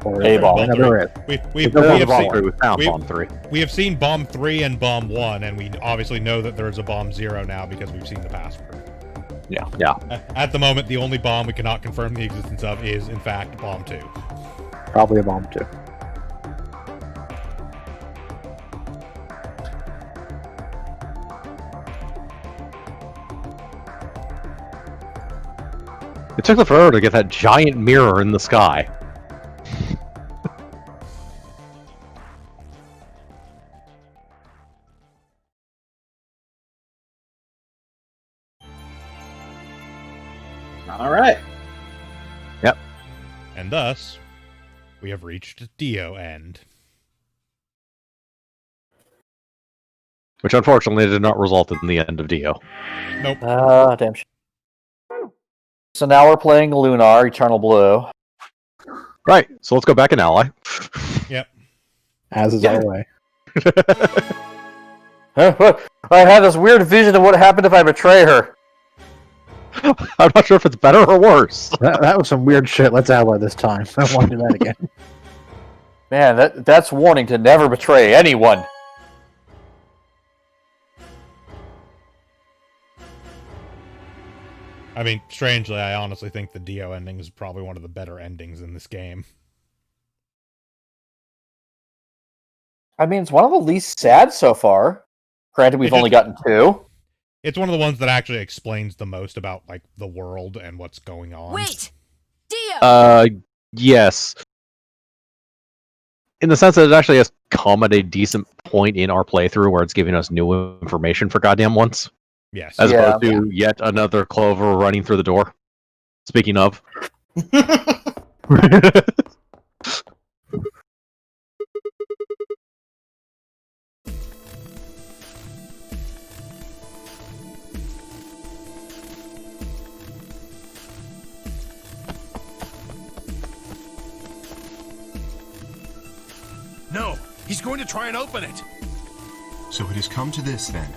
Or A bomb. No, there is. We found Bomb 3. We have seen Bomb 3 and Bomb 1, and we obviously know that there's a Bomb 0 now because we've seen the password. Yeah. At the moment, the only bomb we cannot confirm the existence of is, in fact, Bomb 2. Probably a bomb 2. It took the forever to get that giant mirror in the sky. All right. Yep. And thus, we have reached Dio end. Which unfortunately did not result in the end of Dio. Nope. Damn shit. So now we're playing Lunar, Eternal Blue. Right, so let's go back in Ally. Yep. As is our way. I had this weird vision of what happened if I betray her. I'm not sure if it's better or worse. That was some weird shit. Let's ally this time. I don't want to do that again. Man, that's warning to never betray anyone. I mean, strangely, I honestly think the Dio ending is probably one of the better endings in this game. I mean, it's one of the least sad so far. Granted, we've only gotten 2. It's one of the ones that actually explains the most about, like, the world and what's going on. Wait! Dio! Yes. In the sense that it actually has come at a decent point in our playthrough where it's giving us new information for goddamn once. Yes. As opposed to yet another Clover running through the door. Speaking of. No, he's going to try and open it. So it has come to this then.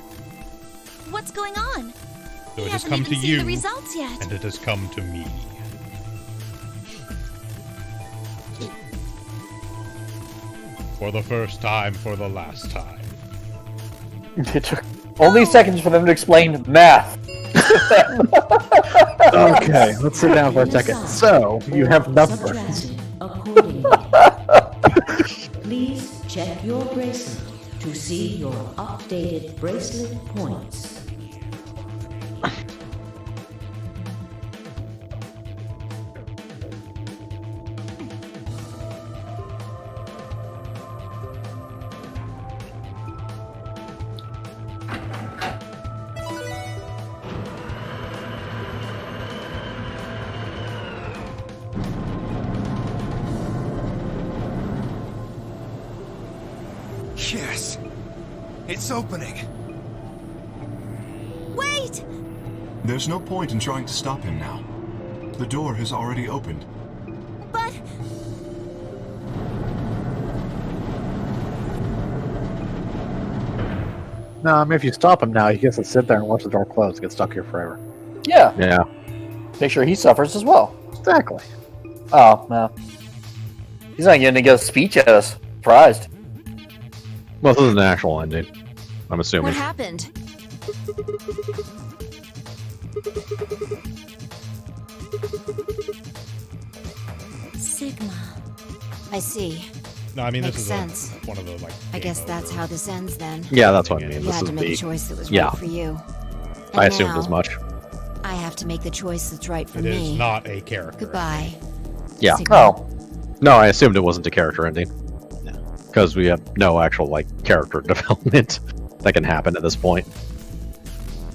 What's going on? So He it has hasn't come even to seen you, the results yet. and it has come to me. For the first time, for the last time. It took only seconds for them to explain math. Okay, let's sit down for a second. So, you have numbers. Accordingly. Please check your bracelet to see your updated bracelet points. Yes. It's opening. Wait! There's no point in trying to stop him now. The door has already opened. But... No, I mean, if you stop him now, he gets to sit there and watch the door close and get stuck here forever. Yeah. Yeah. Make sure he suffers as well. Exactly. Oh, no. He's not getting to give a speech at us. Surprised. Well, this is an actual ending, I'm assuming. What happened? Sigma. I see. No, I mean, Makes this is sense. one of the, like... I guess that's how this ends then. Yeah, that's what I mean. You This had is to make the... a choice that was yeah. right for you. I And assumed now, as much. I have to make the choice that's right for It me. is not a character. Goodbye. Yeah. Sigma. Oh. No, I assumed it wasn't a character ending. Because we have no actual, like, character development that can happen at this point.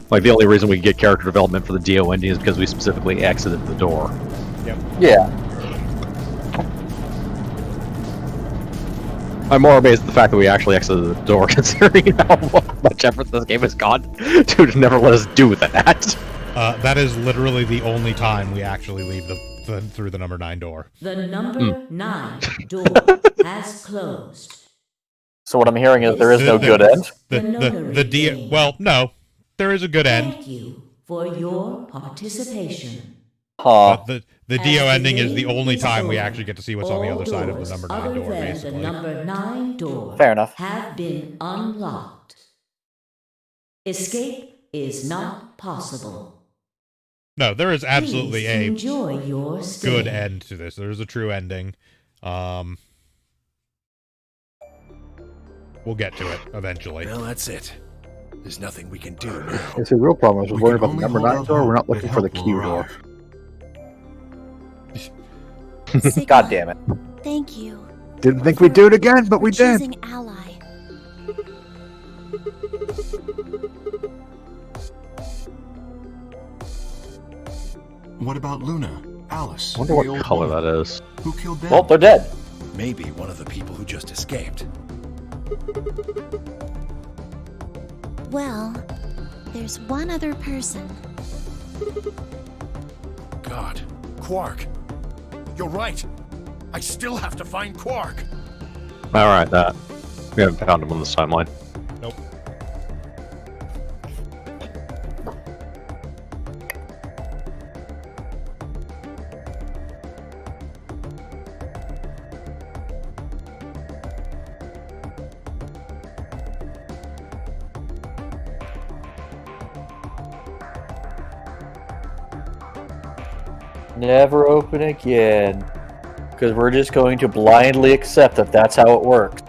Like, the only reason we can get character development for the Dio ending is because we specifically exited the door. Yep. Yeah. I'm more amazed at the fact that we actually exited the door, considering how much effort this game has gone to never let us do that. That is literally the only time we actually leave through the number 9 door. The number 9 door has closed. So what I'm hearing is there is no good end? Well, no. There is a good end. Thank you for your participation. Huh. But the Dio ending is the only time we actually get to see what's on the other side of the number 9 door, basically. The number 9 door Fair enough. have been unlocked. Escape is not possible. No, there is absolutely Please enjoy your stay. Good end to this. There's a true ending. We'll get to it eventually. Well, that's it. There's nothing we can do now. It's a real problem. Is we're worried about the number 9 door. We're not looking for the Q door. God damn it! Thank you. Didn't think we'd do it again, but we did. Choosing ally. What about Luna? Alice? I wonder what color that is. Who killed them? Well, they're dead. Maybe one of the people who just escaped. Well, there's one other person. God. Quark. You're right. I still have to find Quark. Alright, that. We haven't found him on this timeline. Nope. Never open again. Because we're just going to blindly accept that that's how it works.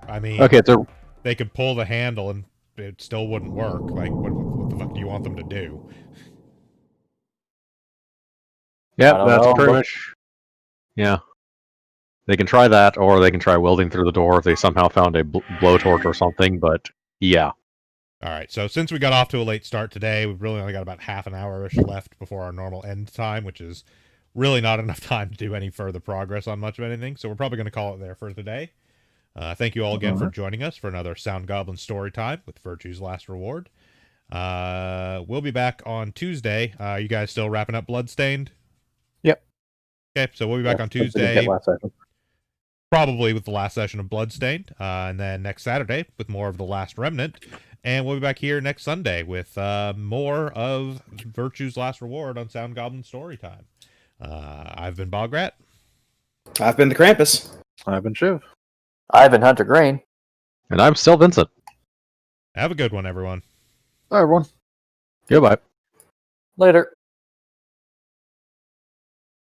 I mean, Okay, so they could pull the handle and it still wouldn't work. Like, what the fuck do you want them to do? yeah, that's know, pretty but- much. Yeah. They can try that, or they can try welding through the door if they somehow found a blowtorch or something, but yeah. All right, so since we got off to a late start today, we've really only got about half an hour-ish left before our normal end time, which is really not enough time to do any further progress on much of anything, so we're probably going to call it there for today. Thank you all again for joining us for another SoundGoblin Storytime with Virtue's Last Reward. We'll be back on Tuesday. You guys still wrapping up Bloodstained? Yep. Okay, so we'll be back on that's what we Tuesday. did last session. Probably with the last session of Bloodstained, and then next Saturday with more of The Last Remnant, and we'll be back here next Sunday with more of Virtue's Last Reward on SoundGoblin Storytime. I've been Bograt. I've been the Krampus. I've been Shiv. I've been Hunter Green. And I'm still Vincent. Have a good one, everyone. Bye, everyone. Goodbye. Later.